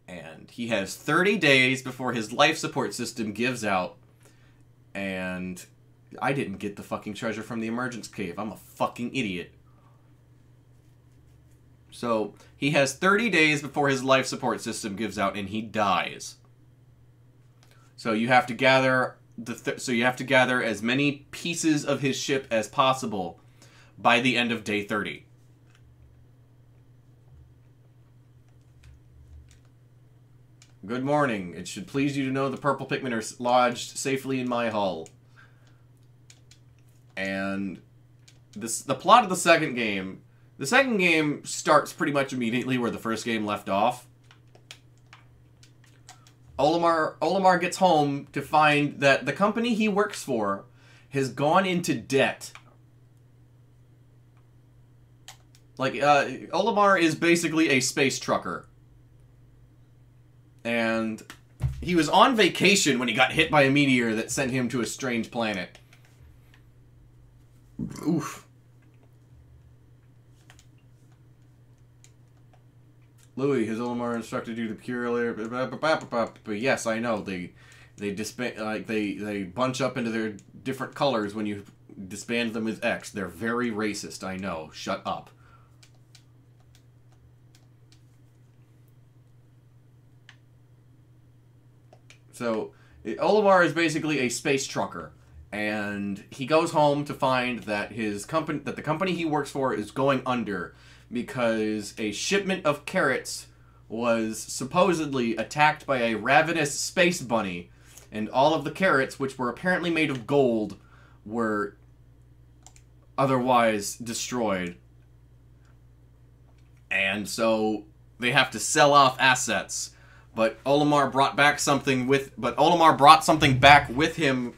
And he has 30 days before his life support system gives out. And I didn't get the fucking treasure from the emergence cave. I'm a fucking idiot. So he has 30 days before his life support system gives out, and he dies. So you have to gather as many pieces of his ship as possible by the end of day 30. Good morning. It should please you to know the purple Pikmin are lodged safely in my hull. And the plot of the second game. The second game starts pretty much immediately where the first game left off. Olimar gets home to find that the company he works for has gone into debt. Like, Olimar is basically a space trucker. And he was on vacation when he got hit by a meteor that sent him to a strange planet. Oof. Louis, has Olimar instructed you to cure earlier? But yes, I know. They bunch up into their different colors when you disband them with X. They're very racist, I know. Shut up. So, Olimar is basically a space trucker, and he goes home to find that the company he works for is going under because a shipment of carrots was supposedly attacked by a ravenous space bunny, and all of the carrots, which were apparently made of gold, were otherwise destroyed. And so they have to sell off assets. But Olimar brought something back with him.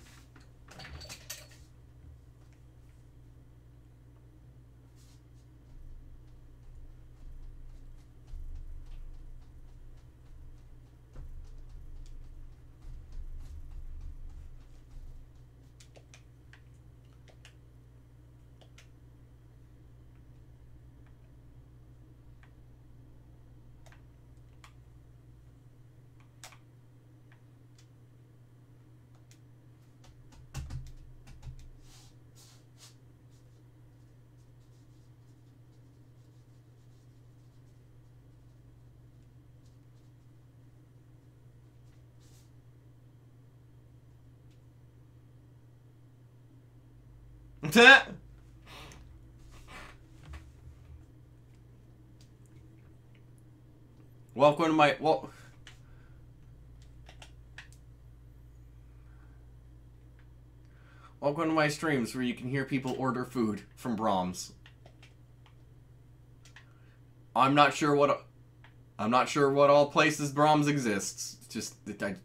Welcome to my welcome to my streams where you can hear people order food from Brahms. I'm not sure what all places Brahms exists. Just that I.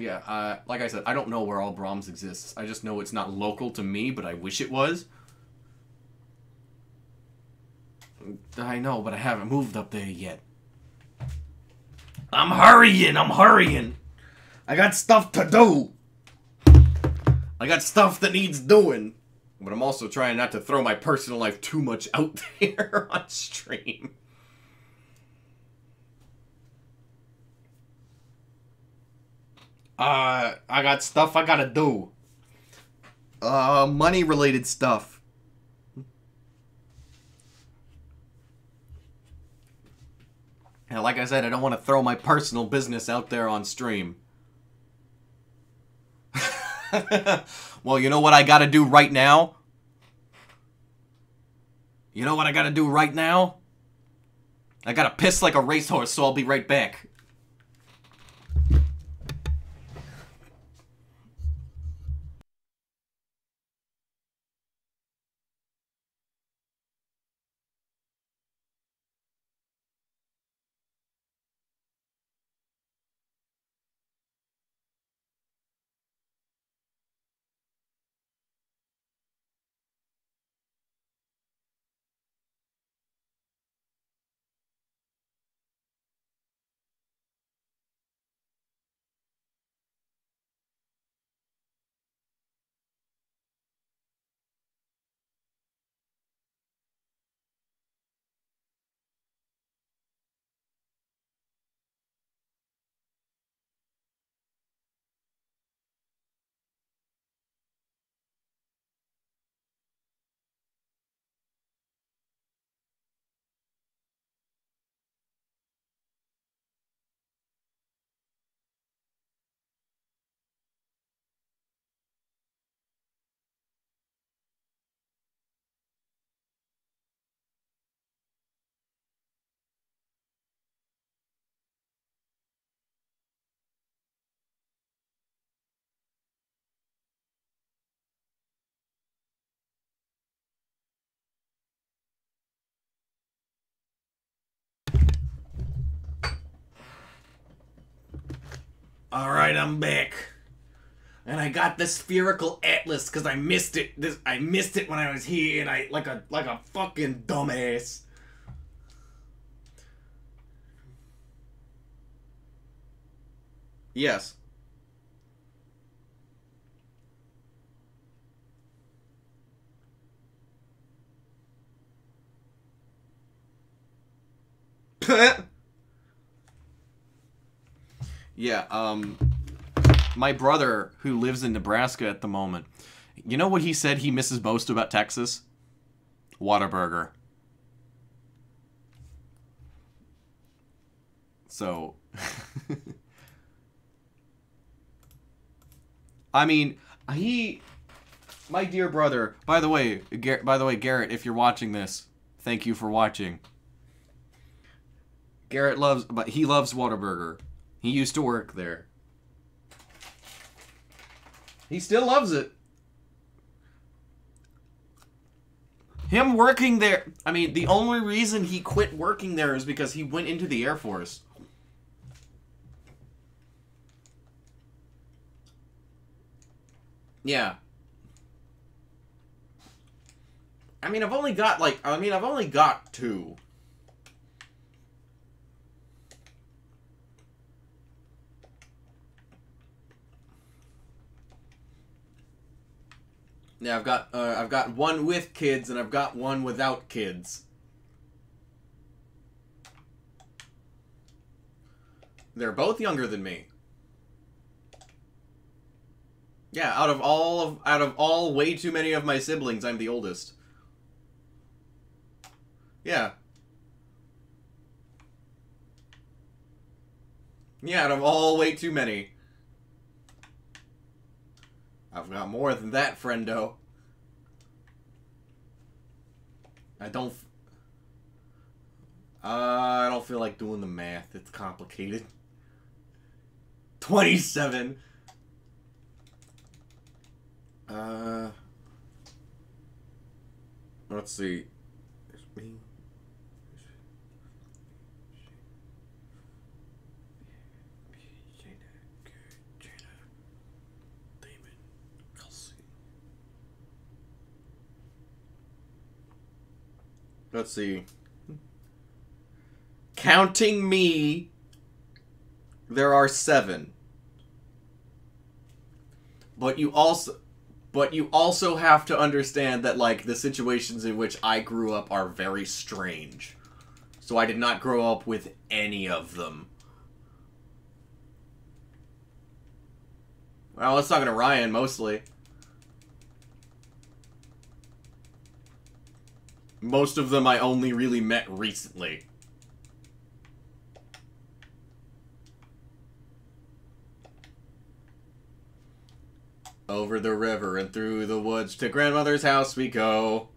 Yeah, like I said, I don't know where all Brahms exists. I just know it's not local to me, but I wish it was. I know, but I haven't moved up there yet. I'm hurrying. I got stuff to do. I got stuff that needs doing. But I'm also trying not to throw my personal life too much out there on stream. I got stuff I gotta do. Money-related stuff. And like I said, I don't want to throw my personal business out there on stream. Well, you know what I gotta do right now? You know what I gotta do right now? I gotta piss like a racehorse, so I'll be right back. Alright, I'm back. And I got the spherical atlas because I missed it. I missed it when I was here, and I like a fucking dumbass. Yes. Yeah, my brother, who lives in Nebraska at the moment, you know what he said he misses most about Texas? Whataburger. So, I mean, my dear brother, by the way, Garrett, if you're watching this, thank you for watching. Garrett loves Whataburger. He used to work there. He still loves it. Him working there, I mean, the only reason he quit working there is because he went into the Air Force. Yeah. I mean, I've only got two. Yeah, I've got one with kids and I've got one without kids. They're both younger than me. Yeah, out of all way too many of my siblings, I'm the oldest. Yeah. Yeah, out of all way too many. I've got more than that, friendo. I don't feel like doing the math. It's complicated. 27. Let's see. Let's see. Counting me, there are 7. But you also have to understand that, like, the situations in which I grew up are very strange. So I did not grow up with any of them. Well, let's talk to Ryan, mostly. Most of them I only really met recently. Over the river and through the woods to grandmother's house we go.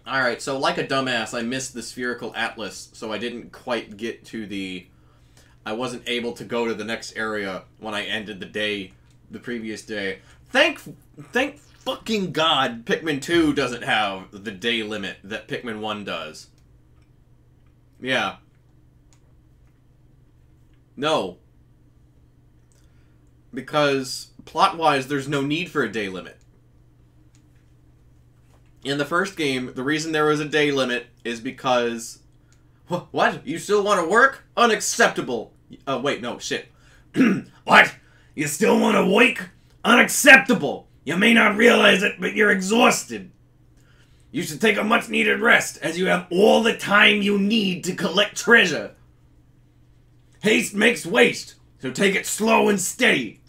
Alright, so like a dumbass, I missed the spherical atlas, so I didn't quite get to the... I wasn't able to go to the next area when I ended the day, the previous day. Thank fucking God Pikmin 2 doesn't have the day limit that Pikmin 1 does. Yeah. No. Because, plot-wise, there's no need for a day limit. In the first game, the reason there was a day limit is because... What? You still want to work? Unacceptable. Wait, no, shit. What? You still want to wake? Unacceptable. You may not realize it, but you're exhausted. You should take a much-needed rest, as you have all the time you need to collect treasure. Haste makes waste, so take it slow and steady.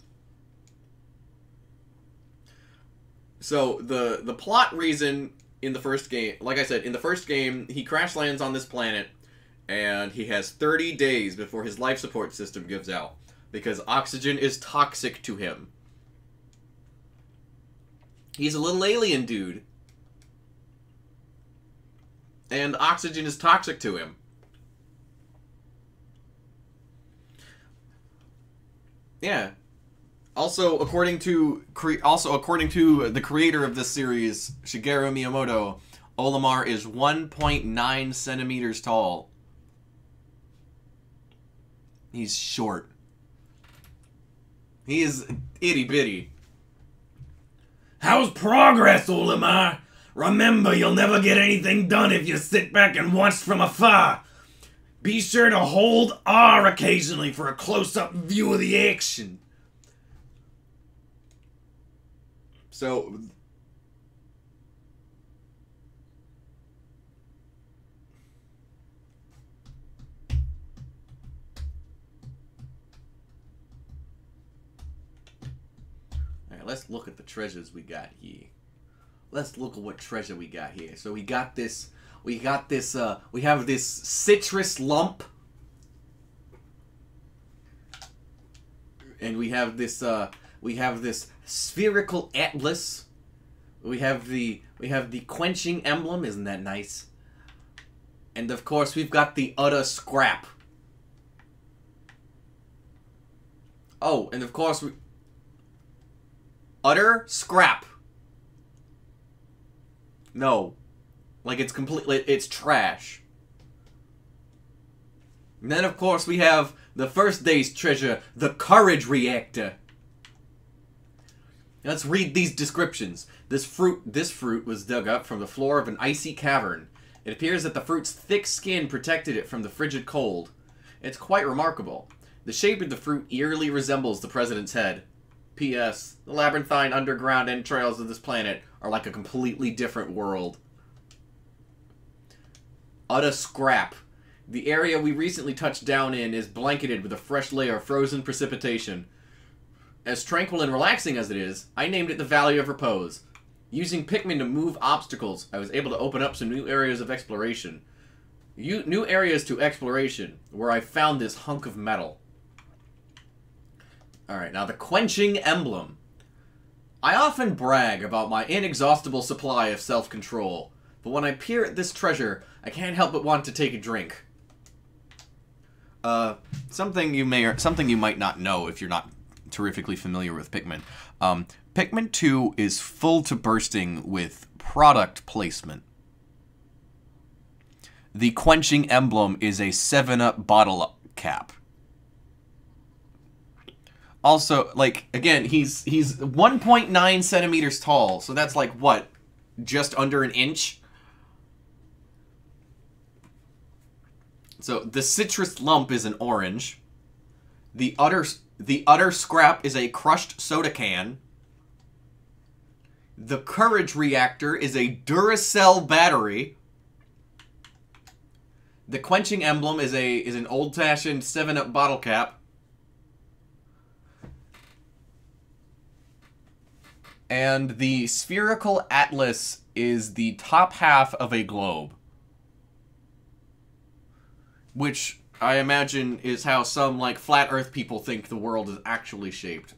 So, the plot reason in the first game... Like I said, in the first game, he crash lands on this planet... And he has 30 days before his life support system gives out. Because oxygen is toxic to him. He's a little alien dude. And oxygen is toxic to him. Yeah. Also, according to the creator of this series, Shigeru Miyamoto, Olimar is 1.9 centimeters tall. He's short. He is itty-bitty. How's progress, Olimar? Remember, you'll never get anything done if you sit back and watch from afar. Be sure to hold R occasionally for a close-up view of the action. So... Let's look at the treasures we got here. Let's look at what treasure we got here. So we have this citrus lump. And we have this spherical atlas. We have the quenching emblem, isn't that nice? And of course we've got the utter scrap. Oh, and of course we... Utter scrap. No. Like, it's completely... It's trash. And then, of course, we have the first day's treasure, the courage reactor. Let's read these descriptions. This fruit was dug up from the floor of an icy cavern. It appears that the fruit's thick skin protected it from the frigid cold. It's quite remarkable. The shape of the fruit eerily resembles the president's head. P.S. The labyrinthine underground entrails of this planet are like a completely different world. Utter scrap. The area we recently touched down in is blanketed with a fresh layer of frozen precipitation. As tranquil and relaxing as it is, I named it the Valley of Repose. Using Pikmin to move obstacles, I was able to open up some new areas of exploration. New areas to exploration, where I found this hunk of metal. Alright, now the Quenching Emblem. I often brag about my inexhaustible supply of self-control, but when I peer at this treasure, I can't help but want to take a drink. Something you might not know if you're not terrifically familiar with Pikmin. Pikmin 2 is full to bursting with product placement. The Quenching Emblem is a 7-Up bottle cap. Also, like, again, he's 1.9 centimeters tall, so that's like, what, just under an inch? So, the citrus lump is an orange. The utter scrap is a crushed soda can. The courage reactor is a Duracell battery. The Quenching Emblem is an old-fashioned 7-Up bottle cap. And the spherical atlas is the top half of a globe. Which I imagine is how some, like, flat earth people think the world is actually shaped.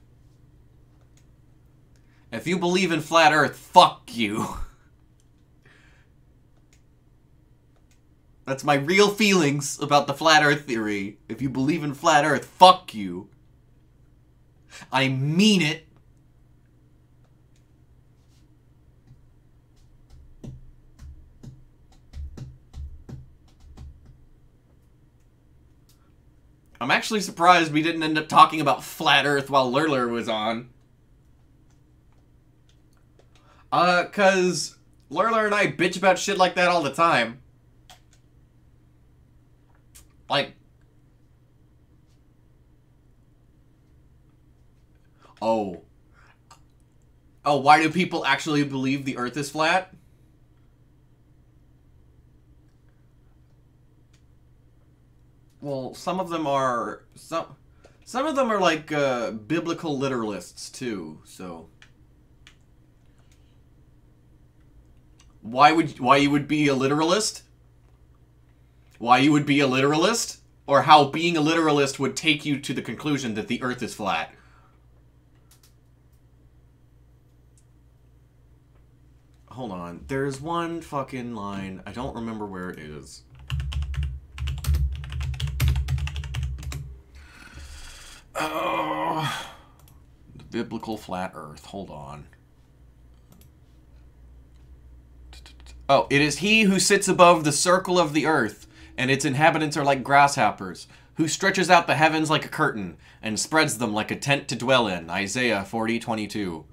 If you believe in flat earth, fuck you. That's my real feelings about the flat earth theory. If you believe in flat earth, fuck you. I mean it. I'm actually surprised we didn't end up talking about flat earth while Lurler was on. Cause Lurler and I bitch about shit like that all the time. Like... Oh. Oh, why do people actually believe the earth is flat? Well, some of them are... Some of them are like, biblical literalists, too, so... Why you would be a literalist? Why you would be a literalist? Or how being a literalist would take you to the conclusion that the earth is flat? Hold on. There's one fucking line. I don't remember where it is. Oh, the biblical flat earth. Hold on. Oh, it is he who sits above the circle of the earth, and its inhabitants are like grasshoppers, who stretches out the heavens like a curtain, and spreads them like a tent to dwell in. Isaiah 40:22.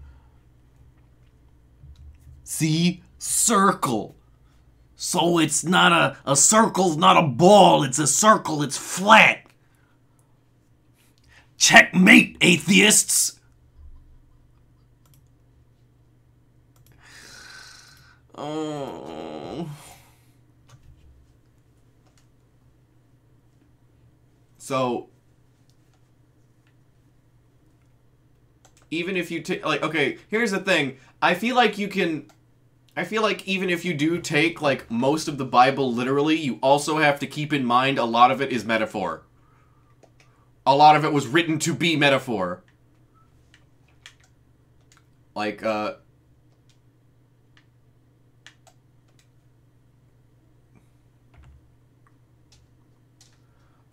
See? Circle. So it's not a circle's not a ball, it's a circle, it's flat. Checkmate, atheists! Oh. So, even if you take, like, okay, here's the thing. I feel like even if you do take, like, most of the Bible literally, you also have to keep in mind a lot of it is metaphor. A lot of it was written to be metaphor. Like, oh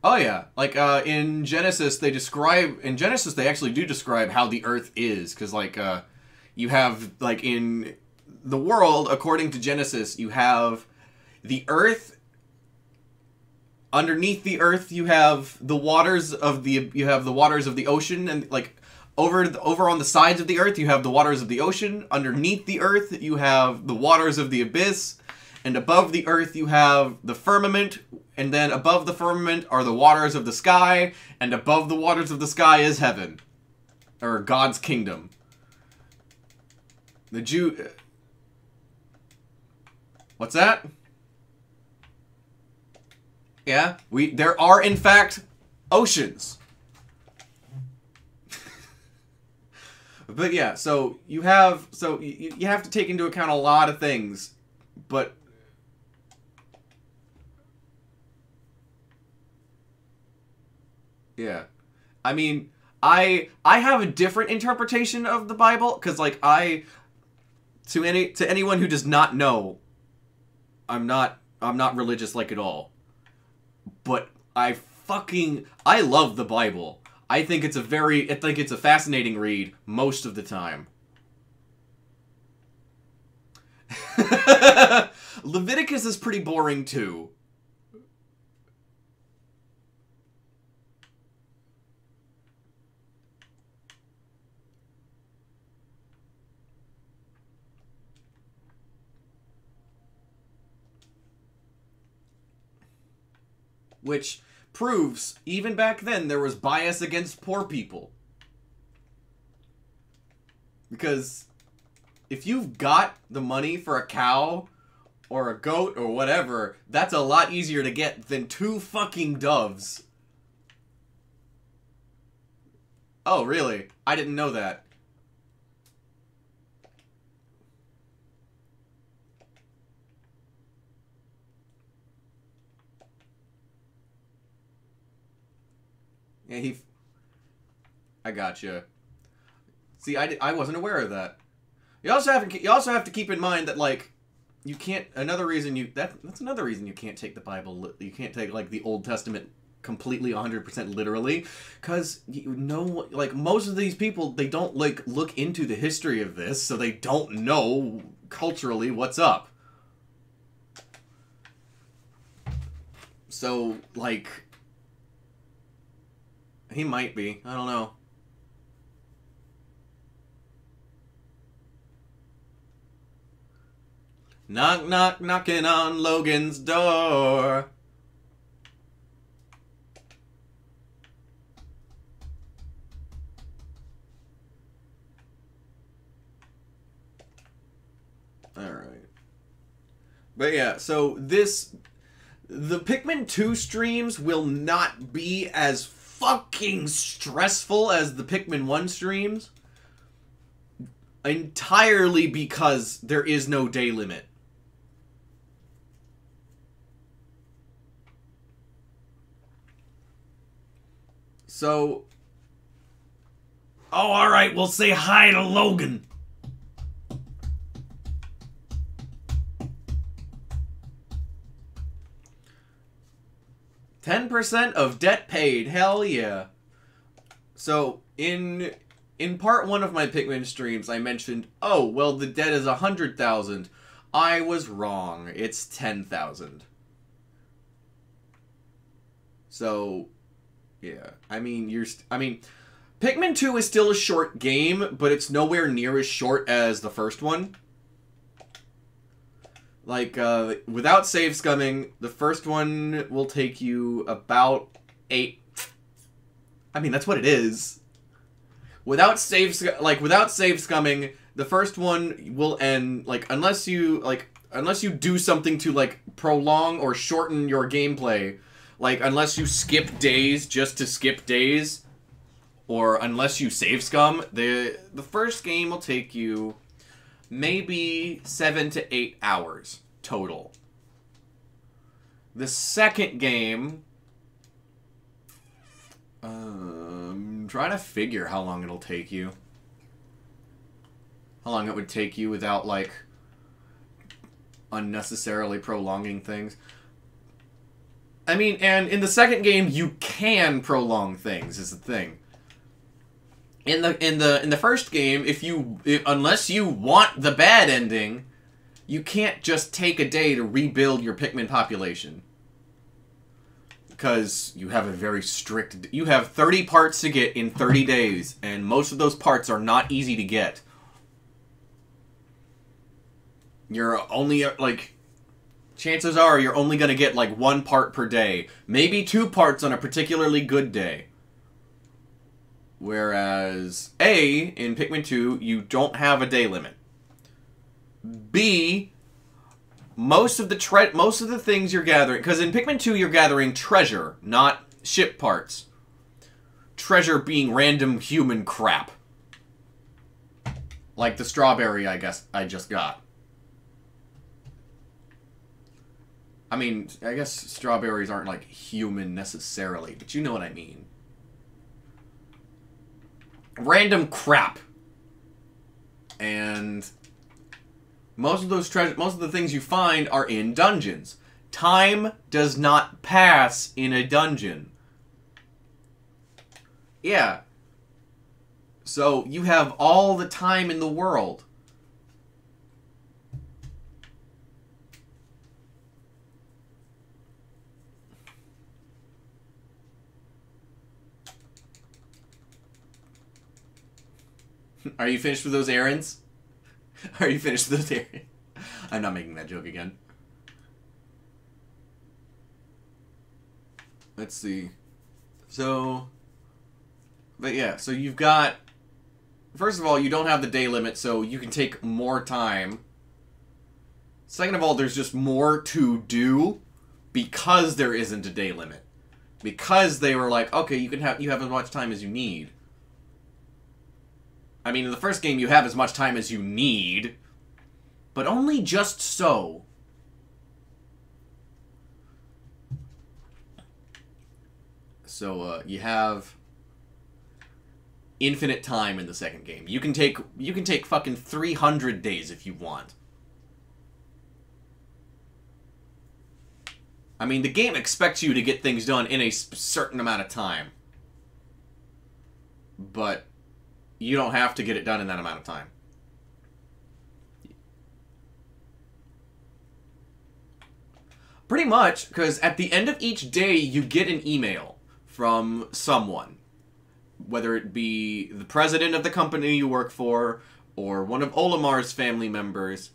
yeah, like, in Genesis they actually do describe how the earth is, because, like, you have, like, in the world, according to Genesis, you have the earth. Underneath the earth, you have the waters of the ocean, and, like, over on the sides of the earth, you have the waters of the ocean. Underneath the earth, you have the waters of the abyss, and above the earth, you have the firmament, and then above the firmament are the waters of the sky, and above the waters of the sky is heaven, or God's kingdom. What's that? Yeah, there are in fact oceans. But yeah, so you have to take into account a lot of things, but yeah, I mean, I have a different interpretation of the Bible because like to anyone who does not know, I'm not religious like at all, but I love the Bible. I think it's a fascinating read most of the time. Leviticus is pretty boring too. Which proves, even back then, there was bias against poor people. Because if you've got the money for a cow or a goat or whatever, that's a lot easier to get than 2 fucking doves. Oh, really? I didn't know that. Yeah, I gotcha. See, I wasn't aware of that. You also have to keep in mind that like you can't. That's another reason you can't take the Bible. You can't take like the Old Testament completely 100% literally, because like most of these people, they don't like look into the history of this, so they don't know culturally what's up. So like. He might be. I don't know. Knock, knock, knocking on Logan's door. Alright. But yeah, so the Pikmin 2 streams will not be as fucking stressful as the Pikmin 1 streams, entirely because there is no day limit. So, oh, alright, we'll say hi to Logan. %10 of debt paid. Hell yeah. So, in part 1 of my Pikmin streams, I mentioned, oh, well, the debt is 100,000. I was wrong. It's 10,000. So, yeah. I mean, Pikmin 2 is still a short game, but it's nowhere near as short as the first one. Like, without save scumming, the first one will take you about 8... I mean, that's what it is. Without save scumming, the first one will end, like, unless you do something to, like, prolong or shorten your gameplay. Like, unless you skip days just to skip days, or unless you save scum, the first game will take you maybe 7 to 8 hours total. The second game, I'm trying to figure how long it'll take you. How long it would take you without, like, unnecessarily prolonging things. I mean, and in the second game, you can prolong things, is the thing. In the first game, unless you want the bad ending, you can't just take a day to rebuild your Pikmin population. Because you have a very strict... You have 30 parts to get in 30 days, and most of those parts are not easy to get. You're only, like... Chances are you're only going to get, like, 1 part per day. Maybe 2 parts on a particularly good day. Whereas, A, in Pikmin 2, you don't have a day limit. B, most of the things you're gathering, because in Pikmin 2 you're gathering treasure, not ship parts. Treasure being random human crap. Like the strawberry I just got. I mean, I guess strawberries aren't like human necessarily, but you know what I mean. Random crap. And most of the things you find are in dungeons. Time does not pass in a dungeon. Yeah. So you have all the time in the world. Are you finished with those errands? Are you finished with those errands? I'm not making that joke again. Let's see. So... But yeah, so you've got... First of all, you don't have the day limit, so you can take more time. Second of all, there's just more to do because there isn't a day limit. Because they were like, okay, you have as much time as you need. I mean, in the first game, you have as much time as you need, but only just so. So, you have infinite time in the second game. You can take fucking 300 days if you want. I mean, the game expects you to get things done in a certain amount of time. But you don't have to get it done in that amount of time. Pretty much, because at the end of each day, you get an email from someone. Whether it be the president of the company you work for, or one of Olimar's family members.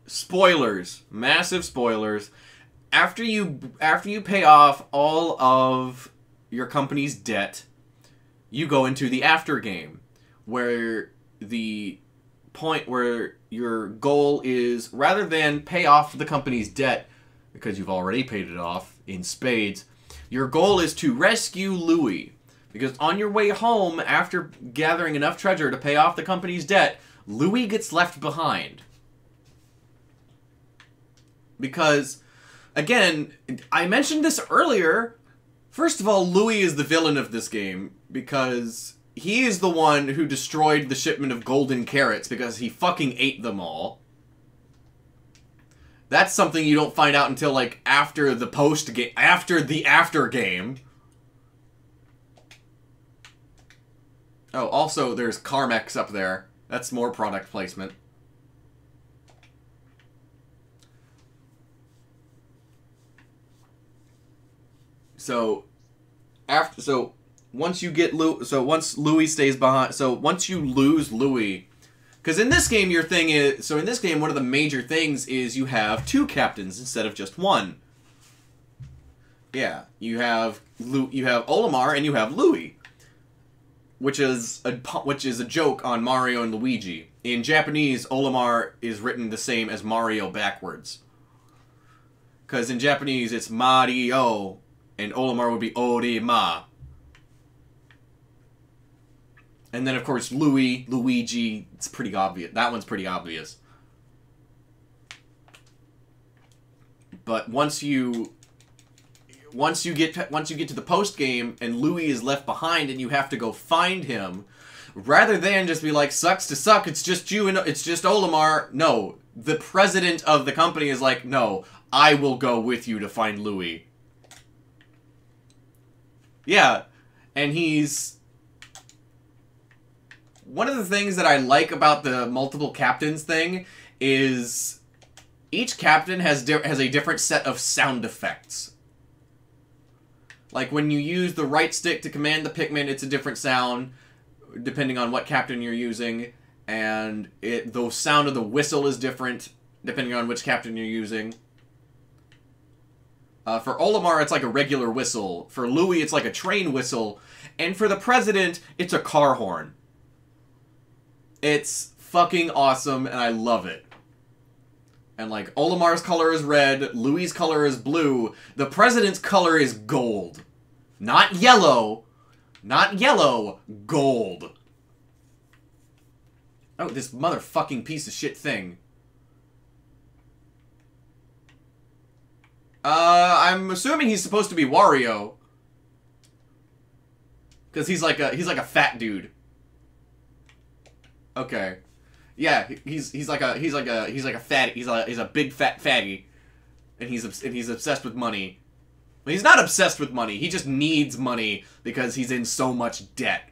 Spoilers. Massive spoilers. After you pay off all of your company's debt, you go into the after game, where the point where your goal is, rather than pay off the company's debt, because you've already paid it off in spades, your goal is to rescue Louis. Because on your way home, after gathering enough treasure to pay off the company's debt, Louis gets left behind. Because, again, I mentioned this earlier. First of all, Louis is the villain of this game, because he is the one who destroyed the shipment of golden carrots because he fucking ate them all. That's something you don't find out until, like, after the post-game, after the after-game. Oh, also, there's Carmex up there. That's more product placement. So, once you get once Louis stays behind, so once you lose Louis, because in this game your thing is, so in this game one of the major things is you have 2 captains instead of just 1. Yeah, you have Olimar and you have Louis, which is a joke on Mario and Luigi. In Japanese, Olimar is written the same as Mario backwards. Because in Japanese it's Mario, and Olimar would be Orima. And then, of course, Luigi, it's pretty obvious. That one's pretty obvious. But once you get to the post game and Louis is left behind and you have to go find him, rather than just be like, sucks to suck, it's just you and it's just Olimar. No, the president of the company is like, no, I will go with you to find Louis. Yeah, and he's... One of the things that I like about the multiple captains thing is each captain has a different set of sound effects. Like when you use the right stick to command the Pikmin, it's a different sound depending on what captain you're using, and the sound of the whistle is different depending on which captain you're using. For Olimar, it's like a regular whistle. For Louis, it's like a train whistle. And for the president, it's a car horn. It's fucking awesome, and I love it. And, like, Olimar's color is red, Louis' color is blue, the president's color is gold. Not yellow. Not yellow. Gold. Oh, this motherfucking piece of shit thing. I'm assuming he's supposed to be Wario. Because he's like a fat dude. Okay. Yeah, he's like a fatty. He's a big fat fatty, and he's obsessed with money. Well, he's not obsessed with money. He just needs money because he's in so much debt.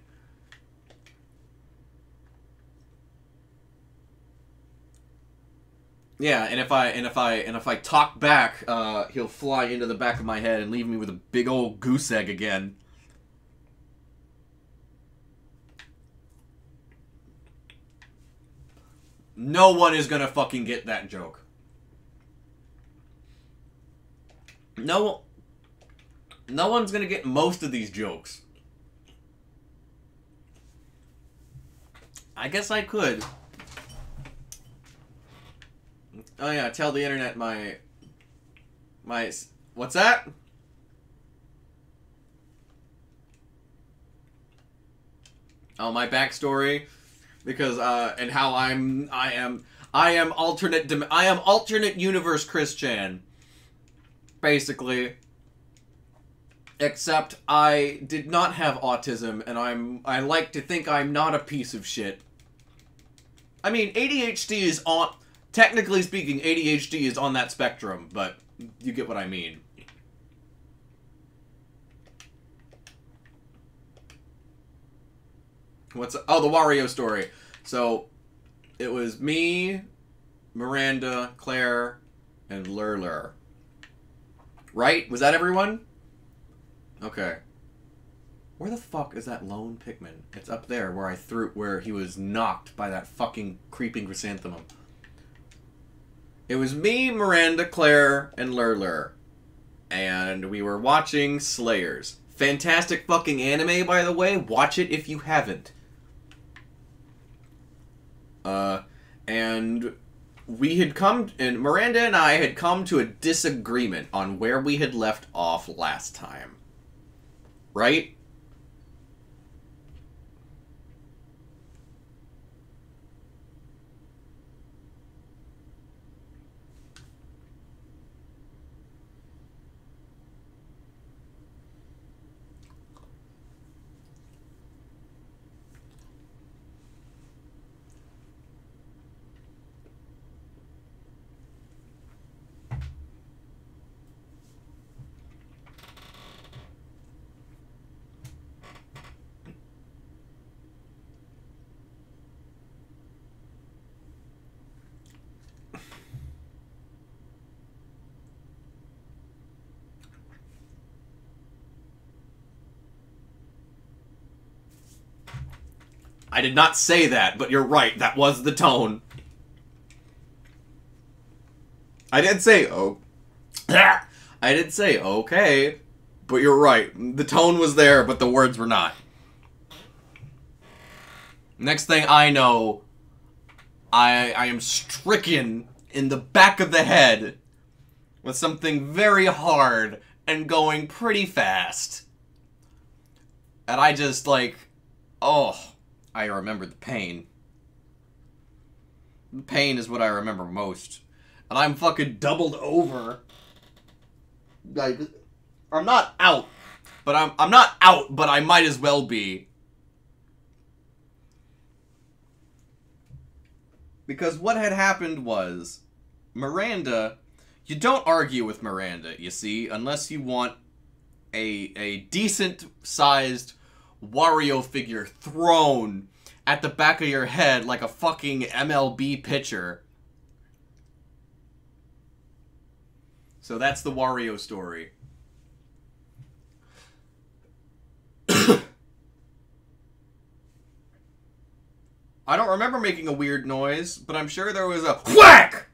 Yeah, and if I talk back, he'll fly into the back of my head and leave me with a big old goose egg again. No one is gonna fucking get that joke. No one's gonna get most of these jokes. I guess I could. Oh yeah, tell the internet my... What's that? Oh, my backstory? Because, and how I am alternate universe Christian. Basically. Except I did not have autism, and I like to think I'm not a piece of shit. I mean, ADHD is on... Technically speaking, ADHD is on that spectrum, but you get what I mean. Oh, the Wario story. So, it was me, Miranda, Claire, and Lurler. Right? Was that everyone? Okay. Where the fuck is that lone Pikmin? It's up there where he was knocked by that fucking creeping chrysanthemum. It was me, Miranda, Claire, and Lurler. And we were watching Slayers. Fantastic fucking anime, by the way. Watch it if you haven't. And Miranda and I had come to a disagreement on where we had left off last time. Right? I did not say that, but you're right. That was the tone. I did say, oh. I did say, okay. But you're right. The tone was there, but the words were not. Next thing I know, I am stricken in the back of the head with something very hard and going pretty fast. And I just, like, oh, I remember the pain. The pain is what I remember most. And I'm fucking doubled over. Like, I'm not out. But I'm not out, but I might as well be. Because what had happened was, Miranda, you don't argue with Miranda, you see, unless you want a decent-sized Wario figure thrown at the back of your head like a fucking MLB pitcher. So that's the Wario story. I don't remember making a weird noise, but I'm sure there was a whack!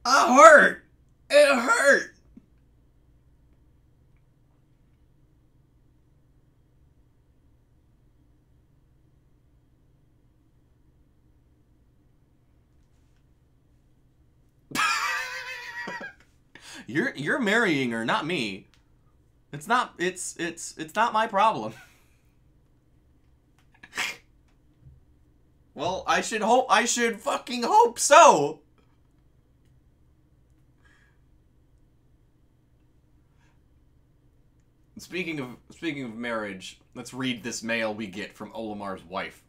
I hurt. It hurt. You're marrying her, not me. It's not my problem. Well, I should fucking hope so. Speaking of marriage, let's read this mail we get from Olimar's wife.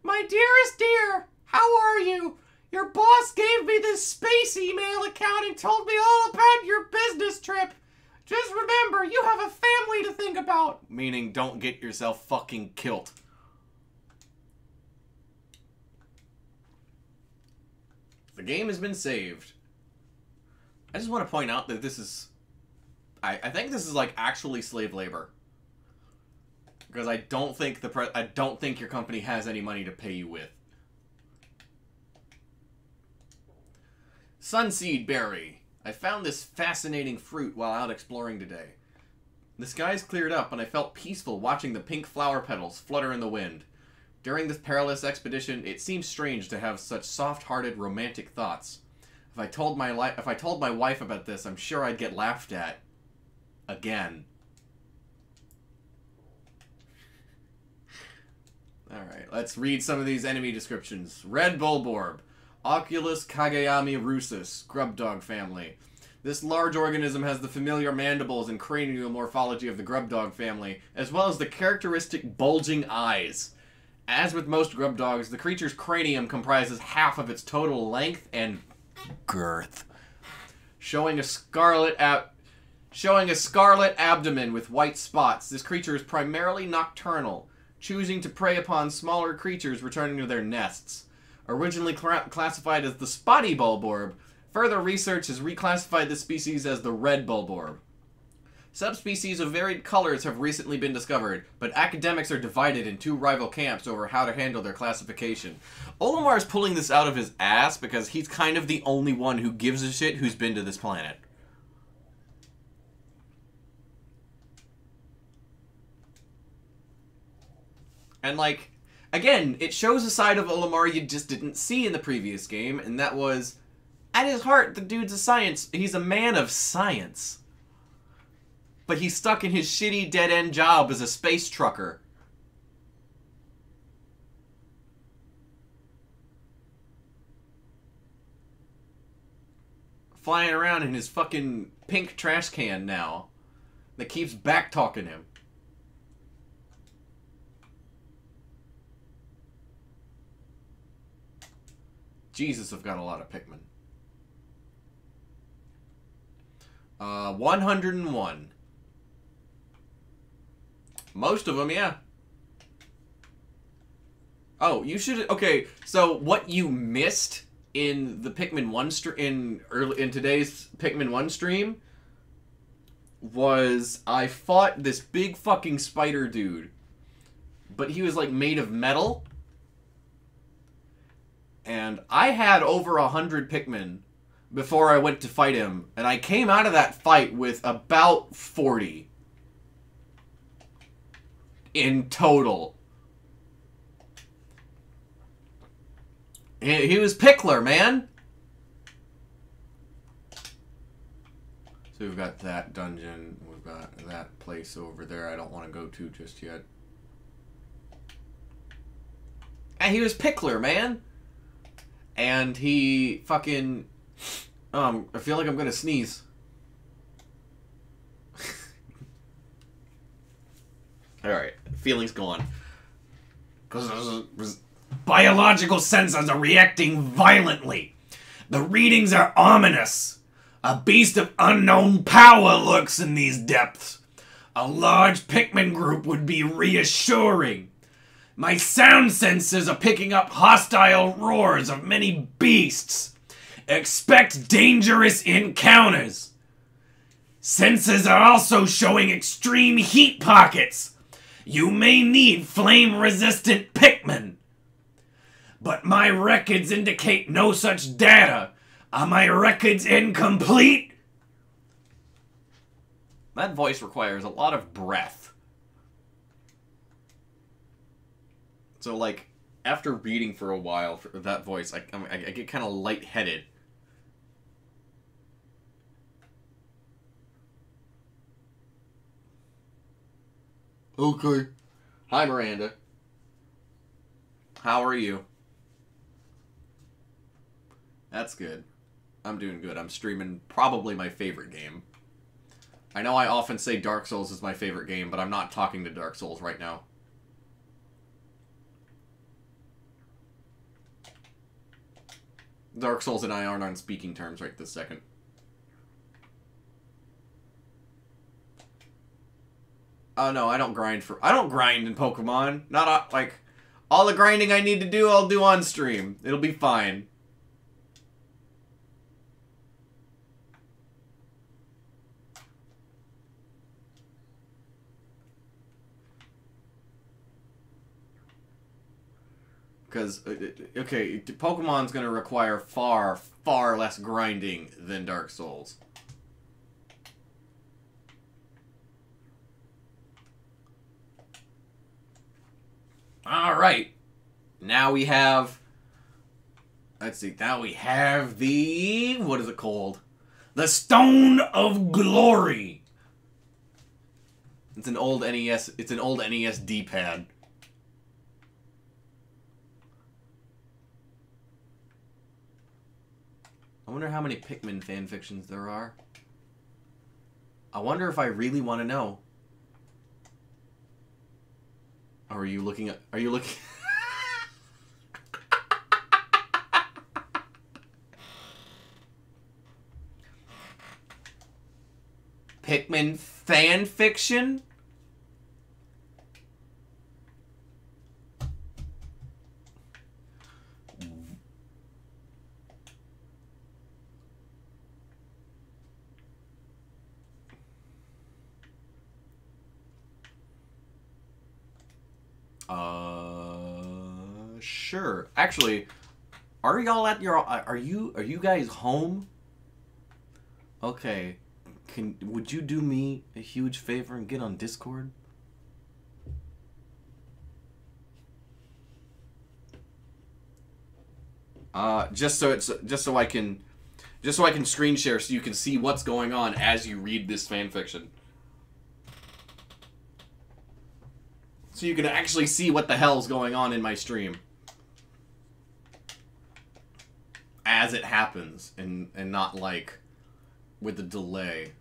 My dearest dear, how are you? Your boss gave me this space email account and told me all about your business trip. Just remember, you have a family to think about. Meaning, don't get yourself fucking killed. The game has been saved. I just want to point out that this is... I think this is like actually slave labor. Because I don't think your company has any money to pay you with. Sunseed berry. I found this fascinating fruit while out exploring today. The skies cleared up and I felt peaceful watching the pink flower petals flutter in the wind. During this perilous expedition, it seemed strange to have such soft-hearted, romantic thoughts. If I told my wife about this, I'm sure I'd get laughed at. Again. Alright, let's read some of these enemy descriptions. Red Bulborb. Oculus Kageyami Rusus, grub dog family. This large organism has the familiar mandibles and cranial morphology of the grub dog family, as well as the characteristic bulging eyes. As with most grub dogs, the creature's cranium comprises half of its total length and girth, showing a scarlet abdomen with white spots. This creature is primarily nocturnal, choosing to prey upon smaller creatures returning to their nests. Originally classified as the spotty bulborb, further research has reclassified this species as the red bulborb. Subspecies of varied colors have recently been discovered, but academics are divided in two rival camps over how to handle their classification. Olimar is pulling this out of his ass because he's kind of the only one who gives a shit who's been to this planet. And, like, again, it shows a side of Olimar you just didn't see in the previous game, and that was, at his heart, the dude's he's a man of science. But he's stuck in his shitty dead-end job as a space trucker. Flying around in his fucking pink trash can now that keeps back-talking him. Jesus, I've got a lot of Pikmin. 101. Most of them, yeah. Oh, you should... Okay, so what you missed in the Pikmin 1 in today's Pikmin 1 stream was I fought this big fucking spider dude. But he was, like, made of metal. And I had over 100 Pikmin before I went to fight him. And I came out of that fight with about 40. In total. He was Pickler, man! So we've got that dungeon. We've got that place over there I don't want to go to just yet. And he was Pickler, man! And he fucking... I feel like I'm gonna sneeze. Alright, feeling's gone. Biological sensors are reacting violently. The readings are ominous. A beast of unknown power lurks in these depths. A large Pikmin group would be reassuring. My sound sensors are picking up hostile roars of many beasts. Expect dangerous encounters. Sensors are also showing extreme heat pockets. You may need flame-resistant Pikmin. But my records indicate no such data. Are my records incomplete? That voice requires a lot of breath. So, like, after reading for a while for that voice, I get kind of lightheaded. Okay. Hi, Miranda. How are you? That's good. I'm doing good. I'm streaming probably my favorite game. I know I often say Dark Souls is my favorite game, but I'm not talking to Dark Souls right now. Dark Souls and I aren't on speaking terms right this second. Oh no, I don't grind in Pokemon. Not like all the grinding I need to do, I'll do on stream. It'll be fine. Because, okay, Pokemon's going to require far, far less grinding than Dark Souls. Alright. Now we have... Let's see. Now we have the... What is it called? The Stone of Glory. It's an old NES... It's an old NES D-pad. I wonder how many Pikmin fanfictions there are. I wonder if I really want to know. Are you looking at... Are you looking... Pikmin fanfiction? Sure. Actually, are y'all at your... Are you guys home? Okay. Would you do me a huge favor and get on Discord? Just so I can screen share so you can see what's going on as you read this fanfiction. So you can actually see what the hell's going on in my stream. As it happens, and not like with a delay.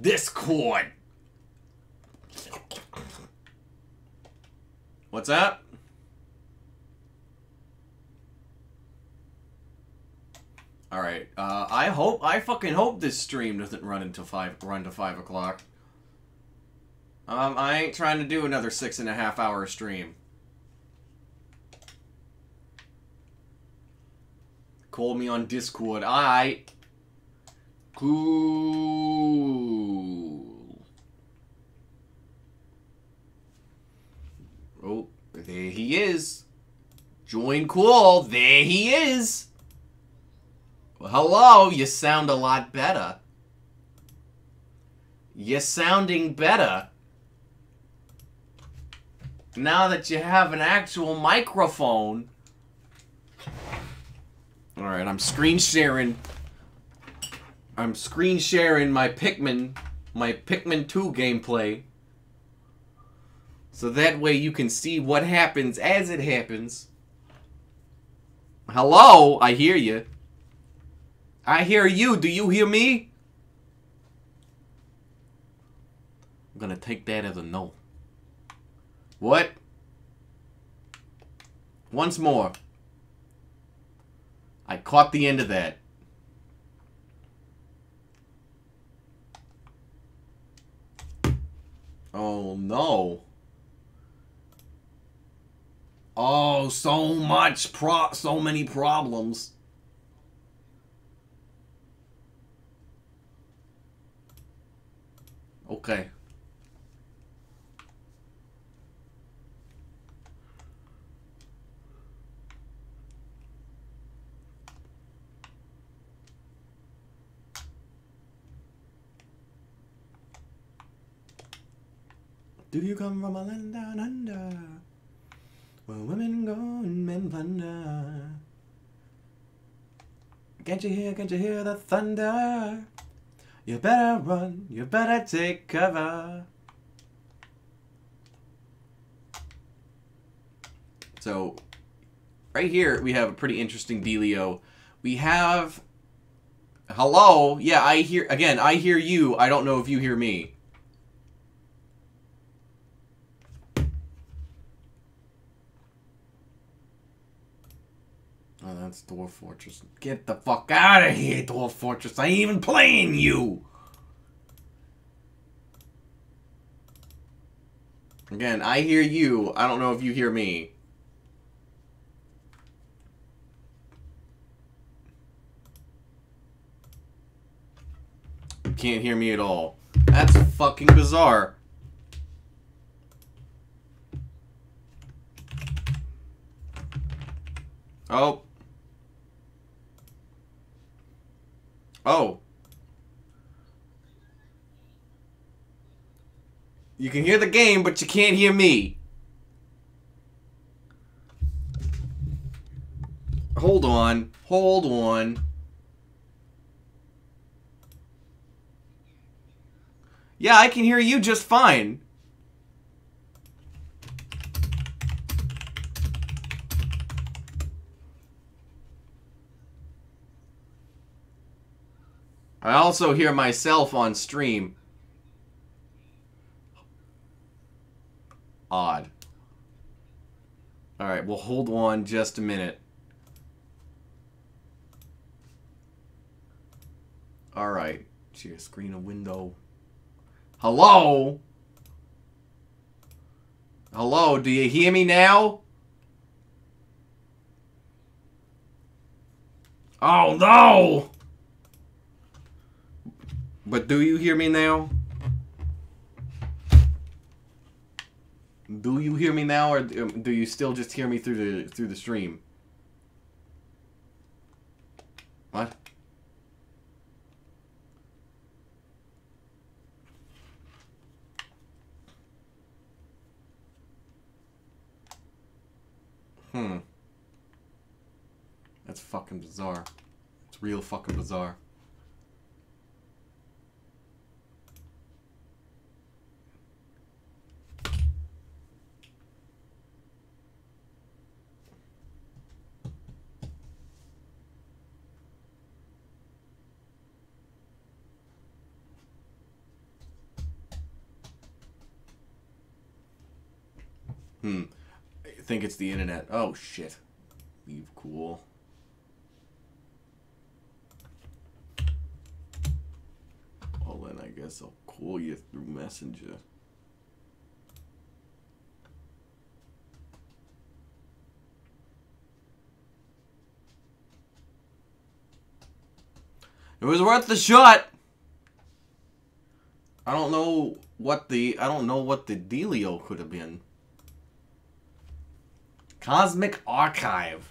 Discord. What's that? All right. I fucking hope this stream doesn't run to 5 o'clock. I ain't trying to do another 6.5 hour stream. Call me on Discord. Aight. Cool. Oh, there he is. Join call. There he is. Well, hello. You sound a lot better. You're sounding better. Now that you have an actual microphone. Alright, I'm screen sharing my Pikmin 2 gameplay. So that way you can see what happens as it happens. Hello, I hear you. I hear you. Do you hear me? I'm gonna take that as a no. What? Once more. I caught the end of that. Oh no. Oh, so many problems. Okay. Do you come from a land down under, where women go and men plunder? Can't you hear the thunder? You better run, you better take cover. So, right here, we have a pretty interesting dealio. We have... Hello? Yeah, I hear... Again, I hear you. I don't know if you hear me. Oh, that's Dwarf Fortress. Get the fuck out of here, Dwarf Fortress. I ain't even playing you. Again, I hear you. I don't know if you hear me. You can't hear me at all. That's fucking bizarre. Oh. Oh. You can hear the game, but you can't hear me. Hold on. Hold on. Yeah, I can hear you just fine. I also hear myself on stream. Odd. Alright, well, hold on just a minute. Alright. Share screen, a window. Hello? Hello, do you hear me now? Oh, no! But do you hear me now? Do you hear me now, or do you still just hear me through the stream? What? That's fucking bizarre. It's real fucking bizarre. I think it's the internet. Oh, shit. Leave cool. Well, then I guess I'll call you through Messenger. It was worth the shot. I don't know what the dealio could have been. Cosmic Archive.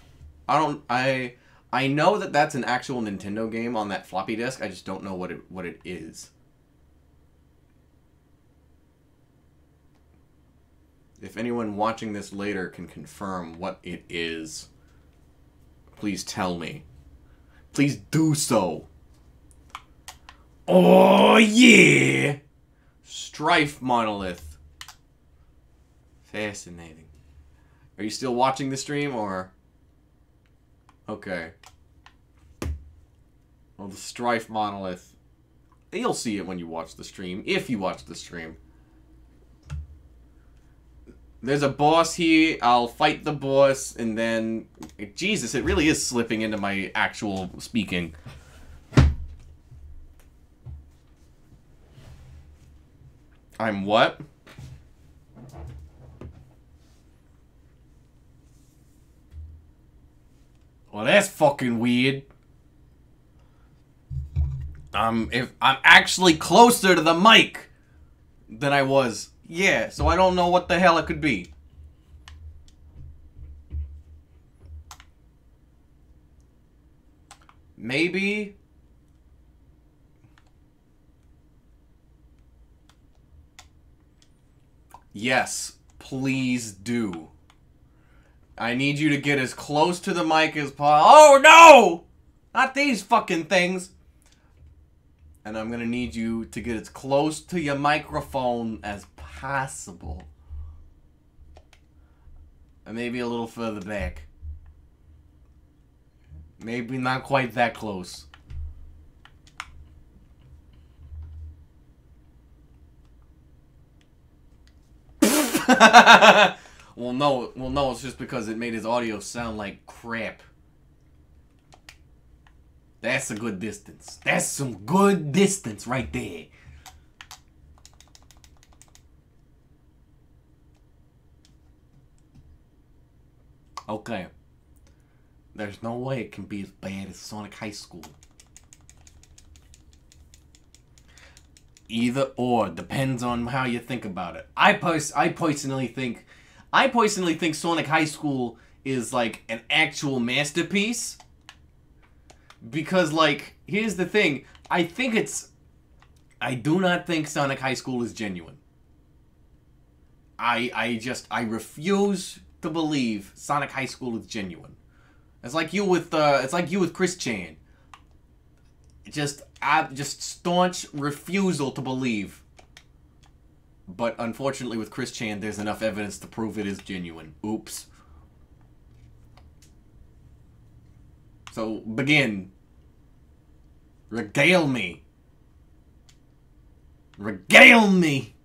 I know that that's an actual Nintendo game on that floppy disk. I just don't know what it is. If anyone watching this later can confirm what it is, please tell me. Please do so. Oh yeah! Strife Monolith. Fascinating. Are you still watching the stream, or? Okay. Well, the Strife Monolith. You'll see it when you watch the stream, if you watch the stream. There's a boss here. I'll fight the boss, and then... Jesus, it really is slipping into my actual speaking. I'm what? Well, that's fucking weird. If I'm actually closer to the mic than I was. Yeah, so I don't know what the hell it could be. Maybe. Yes, please do. I need you to get as close to the mic as possible. Oh no! Not these fucking things. And I'm gonna need you to get as close to your microphone as possible. And maybe a little further back. Maybe not quite that close. Well, no, it's just because it made his audio sound like crap. That's a good distance. That's some good distance right there. Okay. There's no way it can be as bad as Sonic High School. Either or, depends on how you think about it. I personally think Sonic High School is like an actual masterpiece. Because, like, here's the thing. I do not think Sonic High School is genuine. I refuse to believe Sonic High School is genuine. It's like you with Chris Chan. Just staunch refusal to believe. But unfortunately with Chris Chan, there's enough evidence to prove it is genuine. Oops. So, begin. Regale me. Regale me.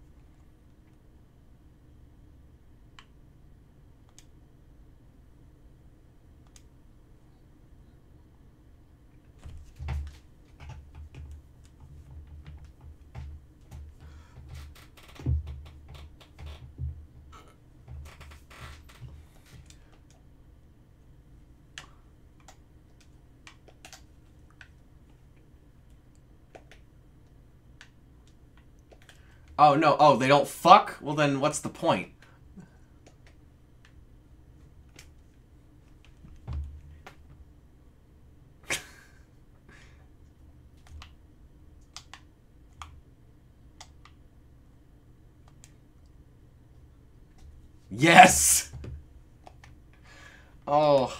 Oh, no. Oh, they don't fuck? Well, then what's the point? Yes! Oh.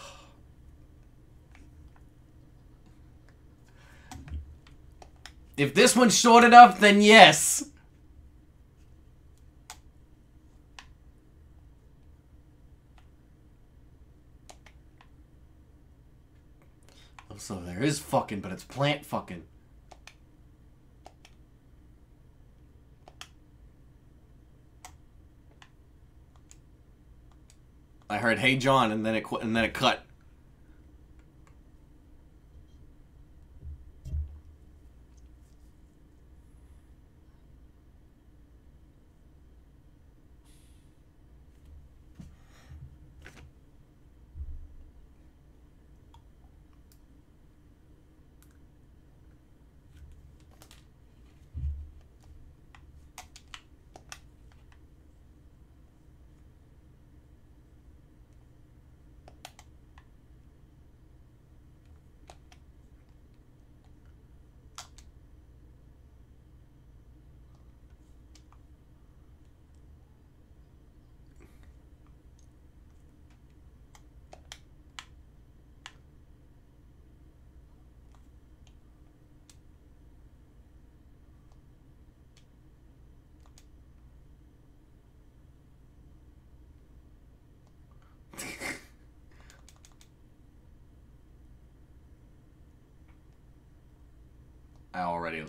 If this one's short enough, then yes. So there is fucking, but it's plant fucking. I heard "Hey John" and then it cut. I already.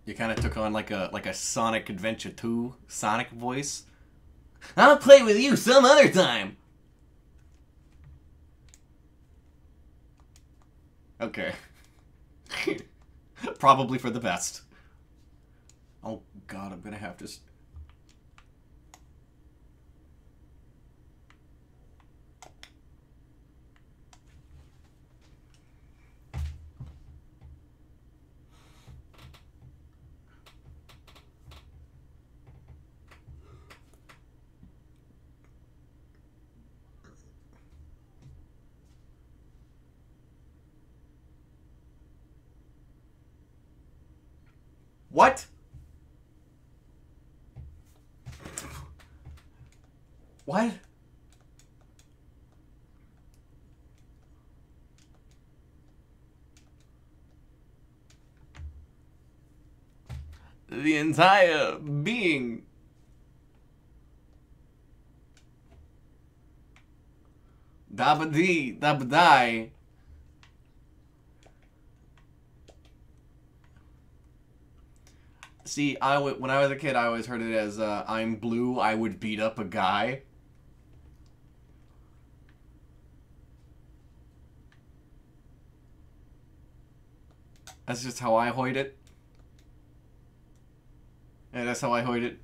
You kind of took on like a Sonic Adventure 2 Sonic voice. I'll play with you some other time. Okay. Probably for the best. Oh god, I'm gonna have to... What? What? The entire being. Dabba-dee, dabba-die. See, when I was a kid, I always heard it as, I'm blue, I would beat up a guy. That's just how I heard it. And that's how I heard it.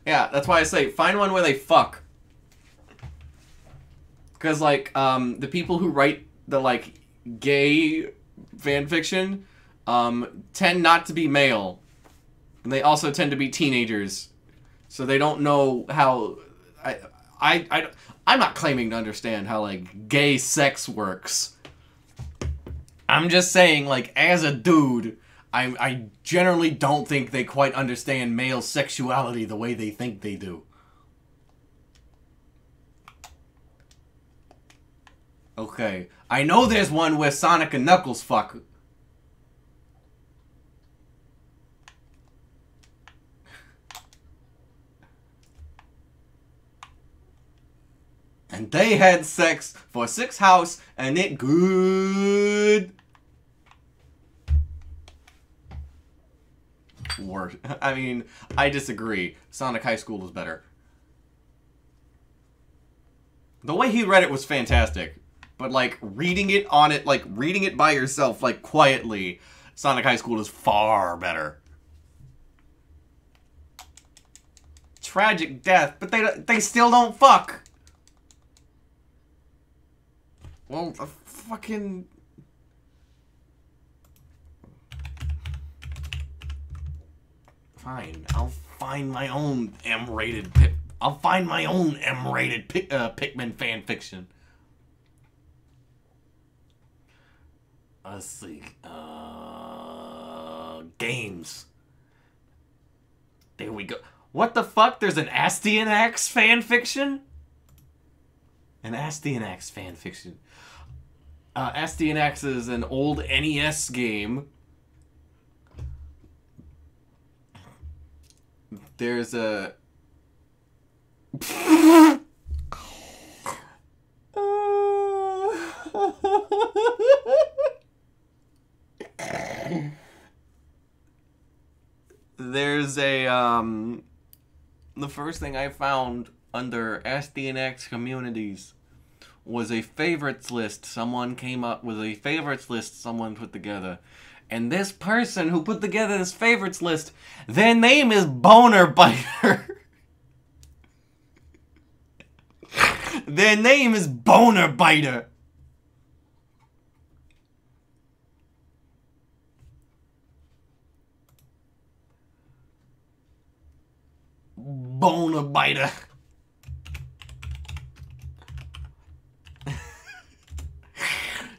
Yeah, that's why I say, find one where they fuck. Because, like, the people who write the, like, gay fanfiction, tend not to be male. And they also tend to be teenagers. So they don't know how... I'm not claiming to understand how, like, gay sex works. I'm just saying, like, as a dude, I generally don't think they quite understand male sexuality the way they think they do. Okay. I know there's one where Sonic and Knuckles fuck. And they had sex for 6 hours, and it good. Worse. I mean, I disagree. Sonic High School is better. The way he read it was fantastic. But, like, reading it by yourself, like, quietly, Sonic High School is far better. Tragic death, but they still don't fuck. Well, fucking... Fine, I'll find my own M-rated Pikmin fanfiction. Let's see. Games. There we go. What the fuck? There's an Astyanax fanfiction? An Astyanax fanfiction. Astyanax is an old NES game. There's a... There's a, the first thing I found under Astyanax communities was a favorites list. Someone came up with a favorites list someone put together. And this person who put together this favorites list, their name is Boner Biter. Their name is Boner Biter. Boner Biter.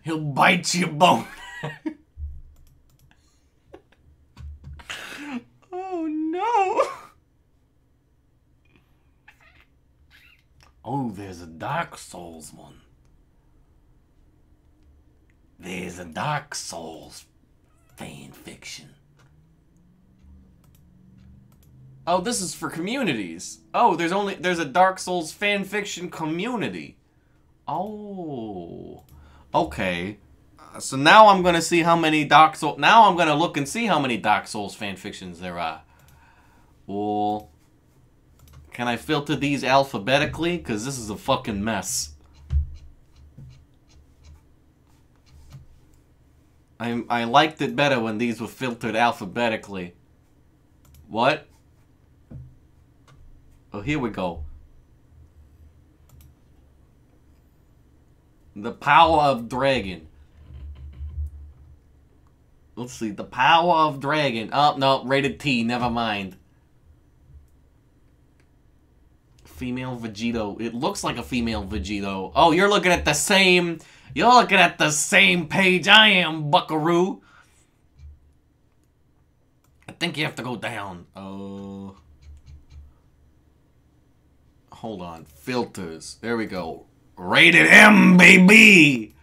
He'll bite your bone. Oh no. Oh, there's a Dark Souls one. There's a Dark Souls fan fiction. Oh, this is for communities. Oh, there's a Dark Souls fan fiction community. Oh. Okay. So now I'm gonna see how many Dark Souls. Now I'm gonna look and see how many Dark Souls fanfictions there are. Well, can I filter these alphabetically? Cause this is a fucking mess. I liked it better when these were filtered alphabetically. What? Oh, here we go. The Power of Dragon. Let's see. The Power of Dragon. Oh, no. Rated T. Never mind. Female Vegito. It looks like a female Vegito. Oh, you're looking at the same... You're looking at the same page I am, buckaroo. I think you have to go down. Hold on. Filters. There we go. Rated M, baby!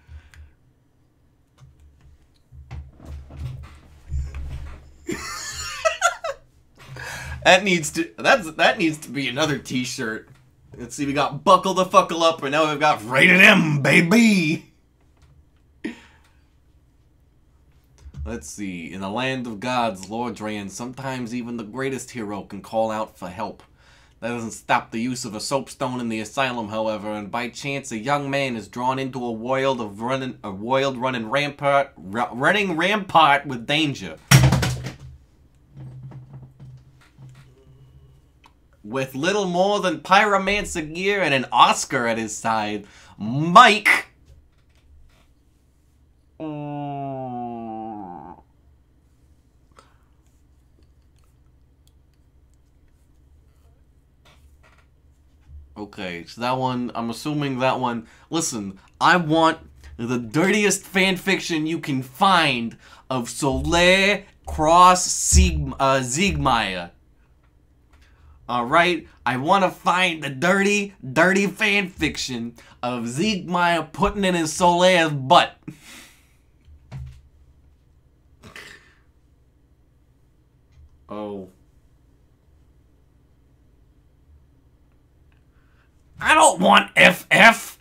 That needs to be another t-shirt. Let's see, we got Buckle the Fuckle Up, and now we've got Rated M, baby! Let's see. In the land of gods, Lord Drayan, sometimes even the greatest hero can call out for help. That doesn't stop the use of a soapstone in the asylum, however, and by chance a young man is drawn into a wild running rampart with danger. With little more than pyromancer gear and an Oscar at his side, Mike. Okay, so that one, I'm assuming that one... Listen, I want the dirtiest fanfiction you can find of Soler cross Siegmeyer. Alright? I want to find the dirty fanfiction of Siegmeyer putting it in Soler's butt. Oh. I don't want FF.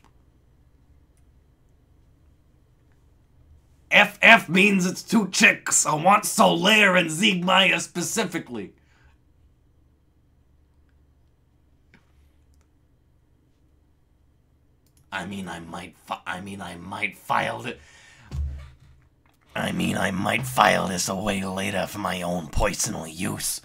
FF means it's two chicks. I want Soler and Siegmeyer specifically. I mean, I might file this away later for my own personal use.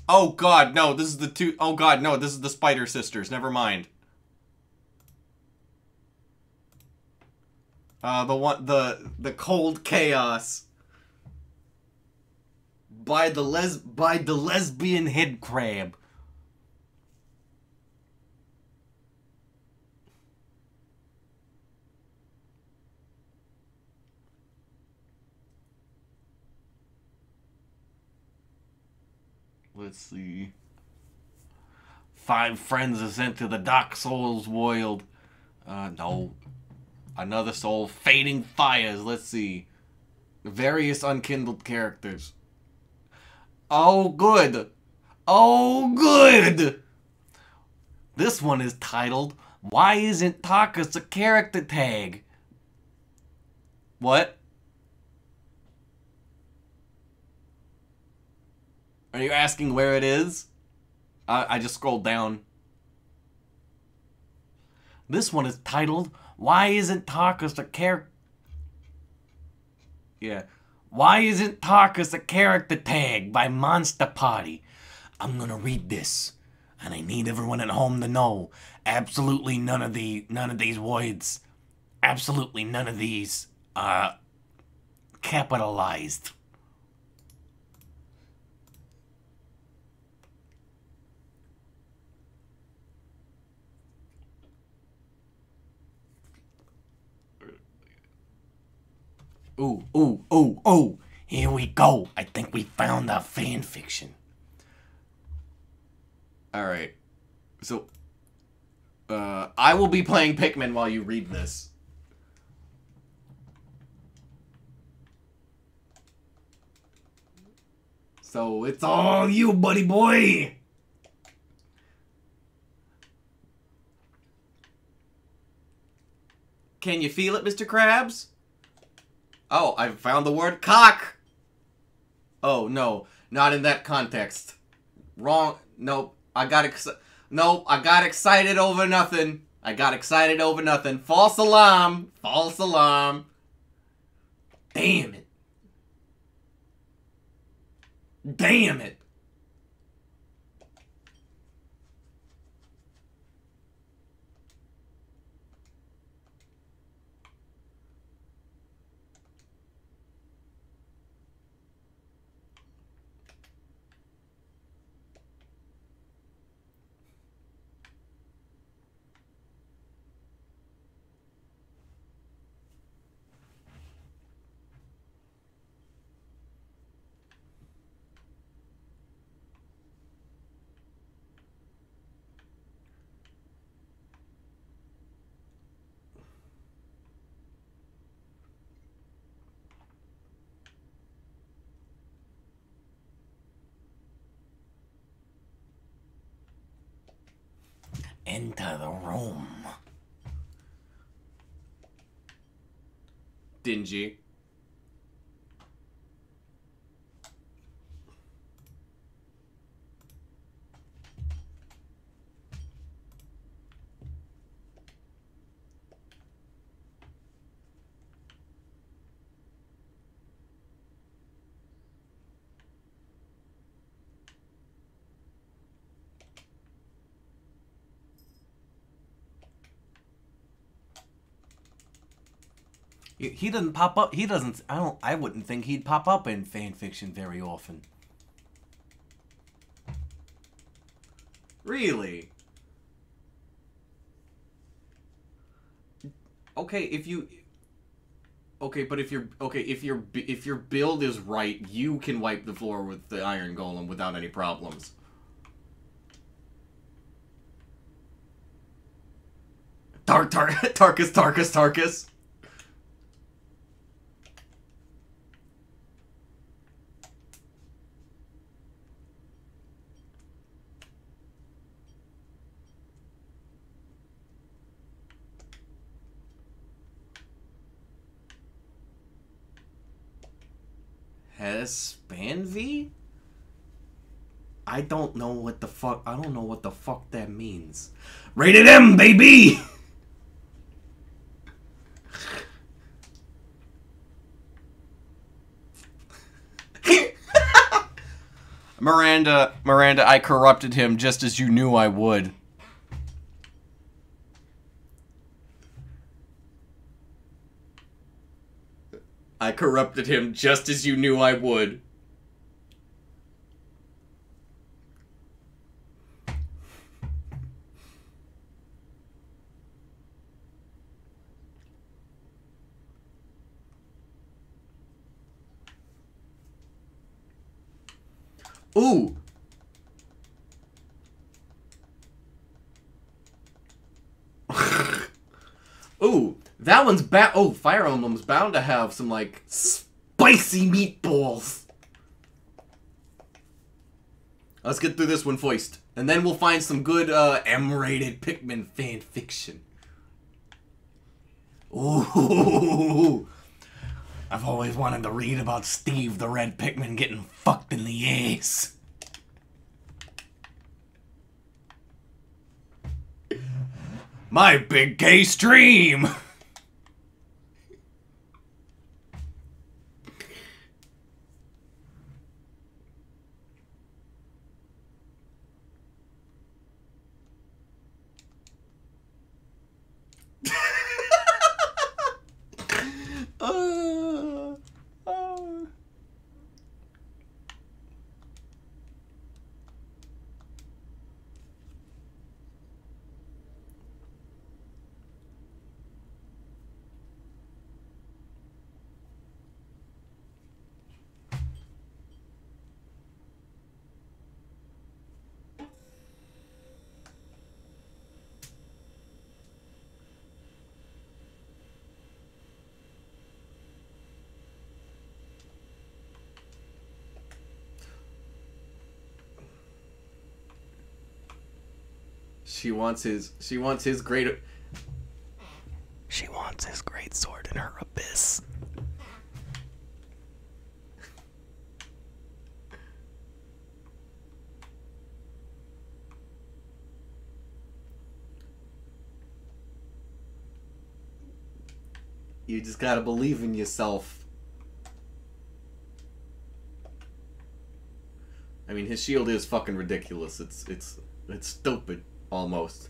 Oh god, no, this is the two... Oh god, no, this is the Spider Sisters. Never mind. The Cold Chaos. By the lesbian head crab. Let's see. 5 friends are sent to the Dark Souls world. No. Another soul. Fading fires. Let's see. Various unkindled characters. Oh, good. Oh, good. This one is titled, Why Isn't Takas a Character Tag? What? Are you asking where it is? I just scrolled down. This one is titled, Why Isn't Takas a Character... Yeah. Why Isn't Takas a Character Tag by Monster Party? I'm gonna read this, and I need everyone at home to know absolutely none of these words, absolutely none of these are capitalized. Ooh, ooh, ooh, ooh. Here we go. I think we found our fan fiction. Alright. So, I will be playing Pikmin while you read this. So it's all you, buddy boy. Can you feel it, Mr. Krabs? Oh, I found the word cock. Oh, no. Not in that context. Wrong. Nope. I got excited over nothing. False alarm. False alarm. Damn it. Damn it. Enter the room. Dingy. He doesn't pop up. He doesn't. I wouldn't think he'd pop up in fan fiction very often. Really? Okay, if you. Okay, but if your build is right, you can wipe the floor with the Iron Golem without any problems. Tarkus. Hespanvi? I don't know what the fuck that means. Rated M, baby! Miranda, I corrupted him just as you knew I would. I corrupted him just as you knew I would. Ooh! Ooh! That one's oh, Fire Emblem's bound to have some, like, spicy meatballs. Let's get through this one first. And then we'll find some good, M-rated Pikmin fan fiction. Ooh! I've always wanted to read about Steve the Red Pikmin getting fucked in the ass. My big gay stream! She wants his great. She wants his great sword in her abyss. You just gotta believe in yourself. I mean, his shield is fucking ridiculous. It's stupid almost.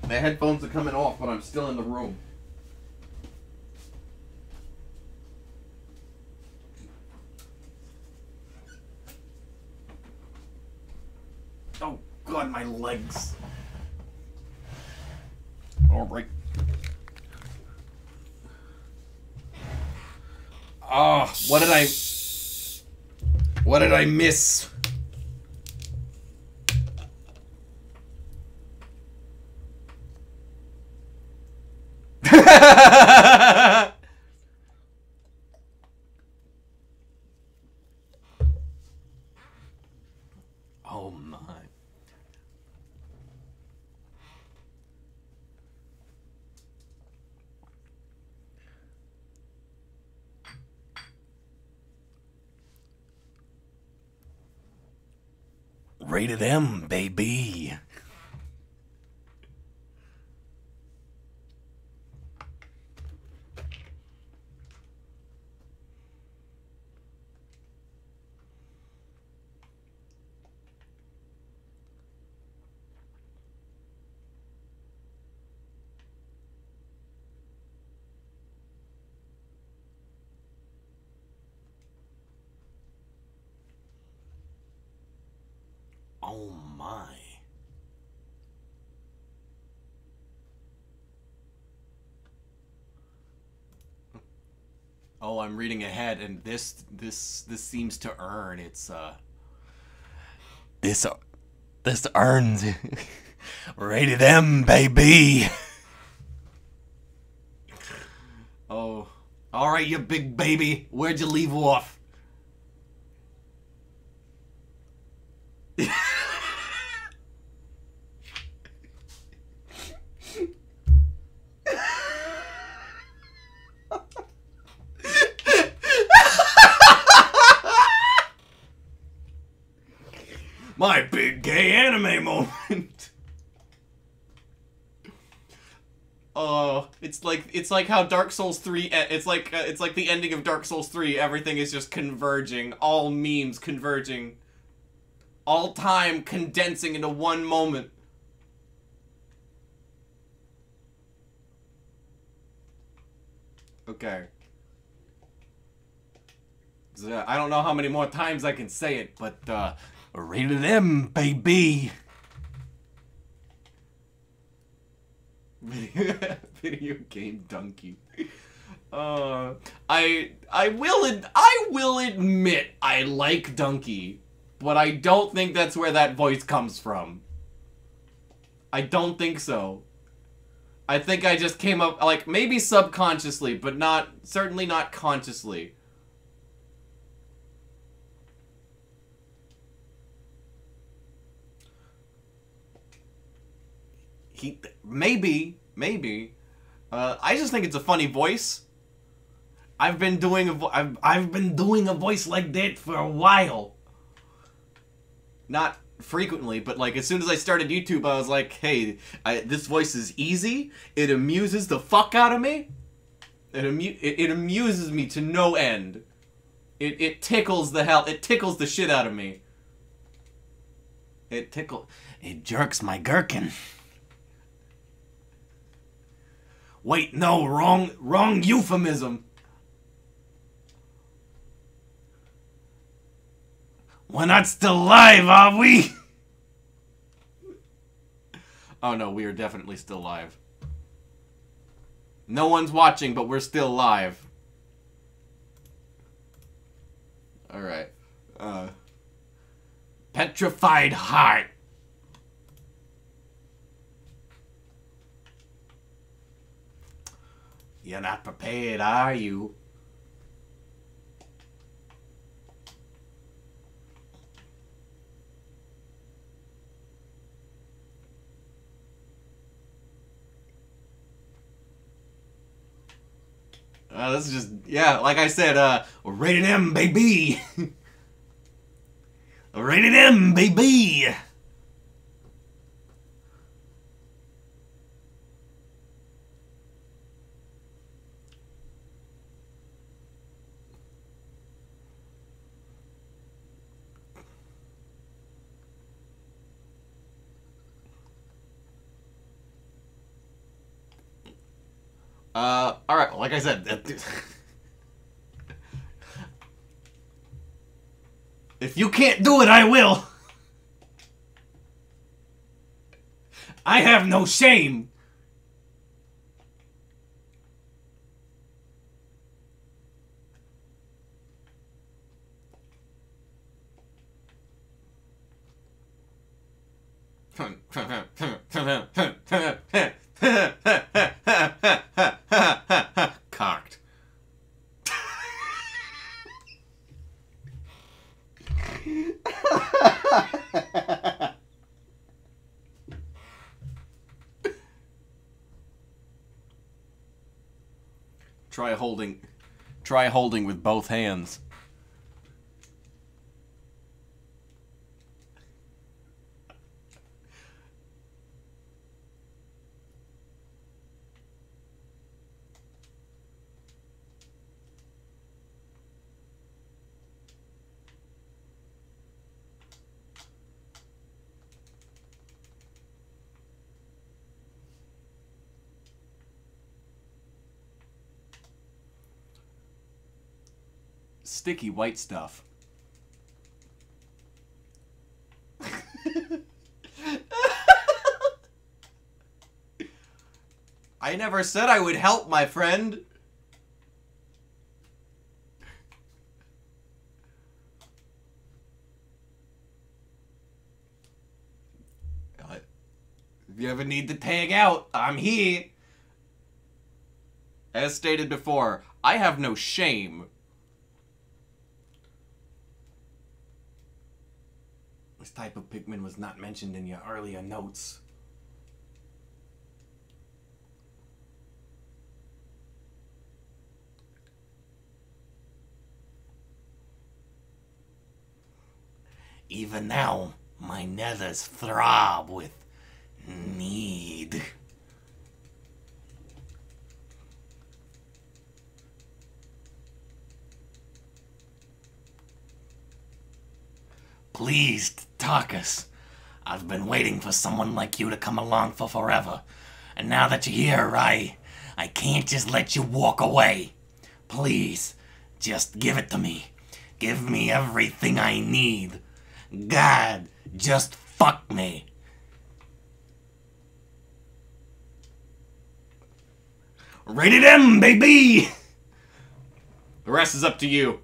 My headphones are coming off, but I'm still in the room. Oh God, my legs. All right. Oh, what did I miss? Oh my. Rated M, baby. Oh my. Oh, I'm reading ahead, and this seems to earn its This earns rated M, baby. Oh, all right, you big baby. Where'd you leave off? My big gay anime moment. Oh, it's like how Dark Souls 3. It's like the ending of Dark Souls 3. Everything is just converging. All memes converging. All time condensing into one moment. Okay. So, I don't know how many more times I can say it, but Rated M, baby. Video game donkey. I will admit I like Donkey, but I don't think that's where that voice comes from. I don't think so. I think I just came up, like, maybe subconsciously, but certainly not consciously. Maybe. I just think it's a funny voice. I've been doing a voice like that for a while. Not frequently, but like as soon as I started YouTube, I was like, hey, this voice is easy. It amuses the fuck out of me. It amuses me to no end. It tickles the shit out of me. It tickles. It jerks my gherkin. Wait, no, wrong euphemism. We're not still live, are we? Oh no, we are definitely still live. No one's watching, but we're still live. Alright. Petrified heart. You're not prepared, are you? This is just, yeah, like I said, Rated M, baby. Rated M, baby. alright, like I said, If you can't do it, I will. I have no shame. cocked. Try holding with both hands. Sticky white stuff. I never said I would help, my friend. If you ever need to tag out, I'm here. As stated before, I have no shame. This type of Pikmin was not mentioned in your earlier notes. Even now, my nethers throb with need. Please, Tarkus. I've been waiting for someone like you to come along for forever. And now that you're here, I can't just let you walk away. Please, just give it to me. Give me everything I need. God, just fuck me. Rated M, baby! The rest is up to you.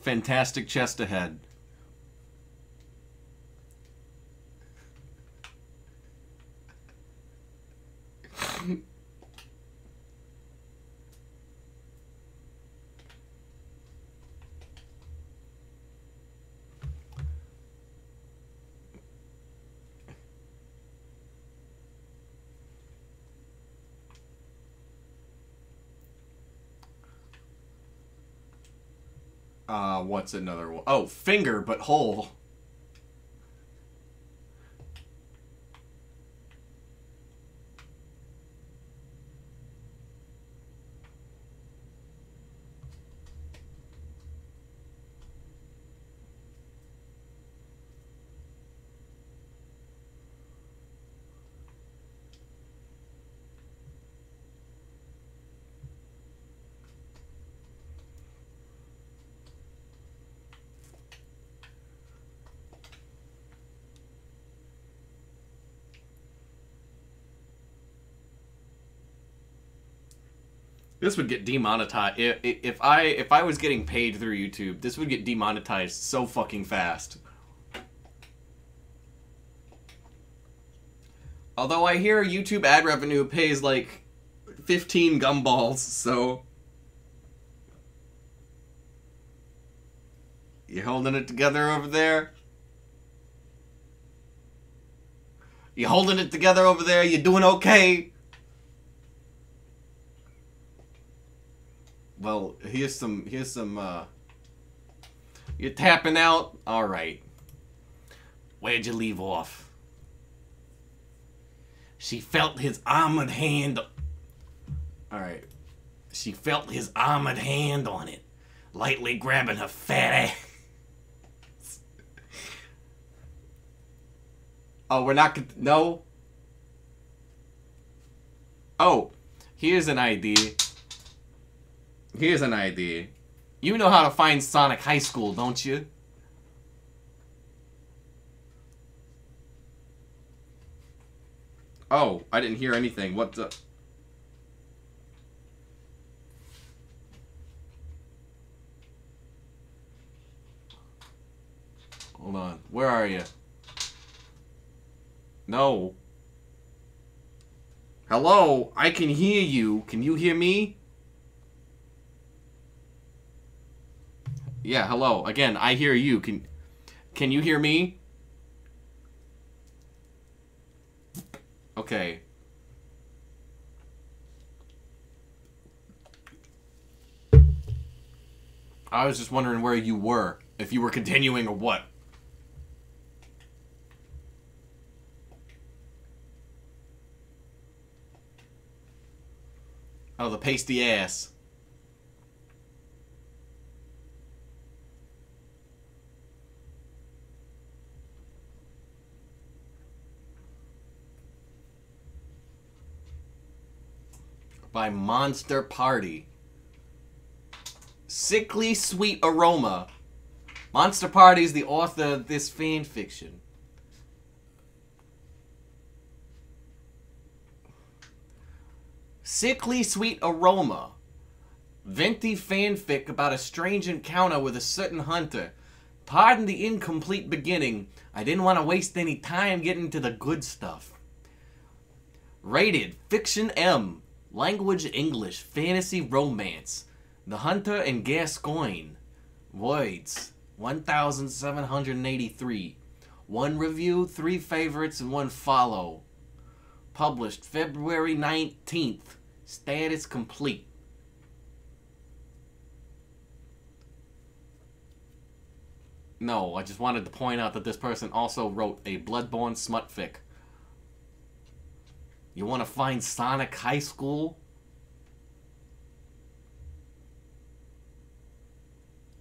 Fantastic chest ahead. What's another one? Oh, finger, but whole. This would get demonetized. If I was getting paid through YouTube, this would get demonetized so fucking fast. Although I hear YouTube ad revenue pays like 15 gumballs, so you holding it together over there? You holding it together over there? You doing okay? Well, here's some, you're tapping out? Alright. Where'd you leave off? She felt his armored hand. Alright. She felt his armored hand on it, lightly grabbing her fat ass. Oh, we're not gonna, no? Oh, here's an idea. Here's an idea. You know how to find Sonic High School, don't you? Oh, I didn't hear anything. What the... Hold on. Where are you? No. Hello? I can hear you. Can you hear me? Yeah, hello. Again, I hear you. Can you hear me? Okay. I was just wondering where you were. If you were continuing or what. Oh, the pasty ass. By Monster Party. Sickly Sweet Aroma. Monster Party is the author of this fan fiction. Sickly Sweet Aroma. Venti fanfic about a strange encounter with a certain hunter. Pardon the incomplete beginning. I didn't want to waste any time getting to the good stuff. Rated Fiction M. Language English. Fantasy Romance. The Hunter and Gascoigne. Voids. 1,783. 1 review, 3 favorites, and 1 follow. Published February 19th. Status complete. No, I just wanted to point out that this person also wrote a Bloodborne smutfic. You want to find Sonic High School?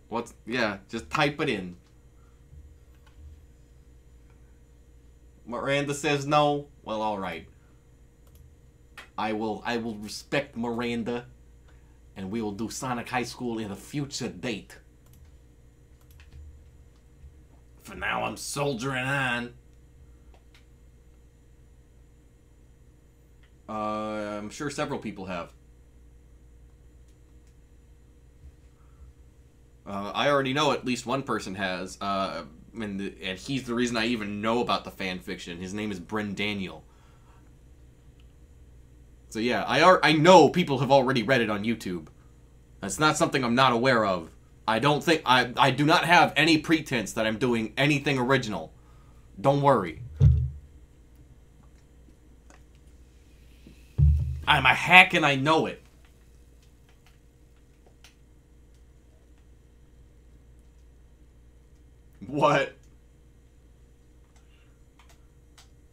What's... Yeah, just type it in. Miranda says no. Well, alright. I will respect Miranda. And we will do Sonic High School in a future date. For now, I'm soldiering on. I'm sure several people have. I already know at least one person has, and he's the reason I even know about the fan fiction. His name is Bryn Daniel. So yeah, I know people have already read it on YouTube. That's not something I'm not aware of. I don't think I do not have any pretense that I'm doing anything original. Don't worry. I'm a hack and I know it. What?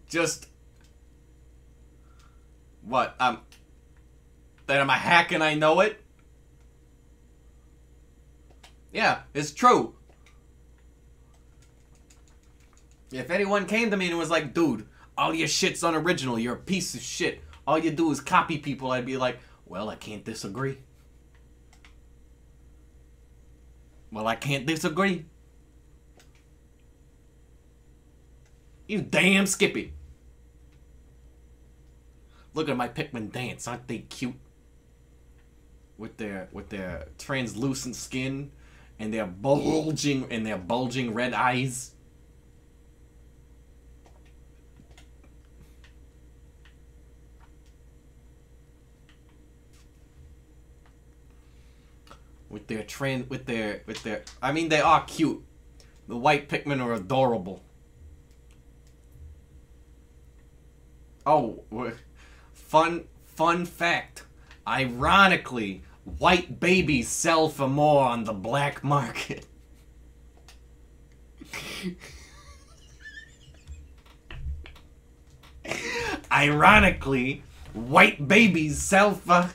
Just... What? That I'm a hack and I know it? Yeah, it's true. If anyone came to me and was like, dude, all your shit's unoriginal, you're a piece of shit, all you do is copy people, I'd be like, well, I can't disagree. Well, I can't disagree. You damn Skippy. Look at my Pikmin dance, aren't they cute? With their translucent skin and their bulging red eyes. With their I mean, they are cute. The white Pikmin are adorable. Oh, fun fact. Ironically, white babies sell for more on the black market. Ironically, white babies sell for...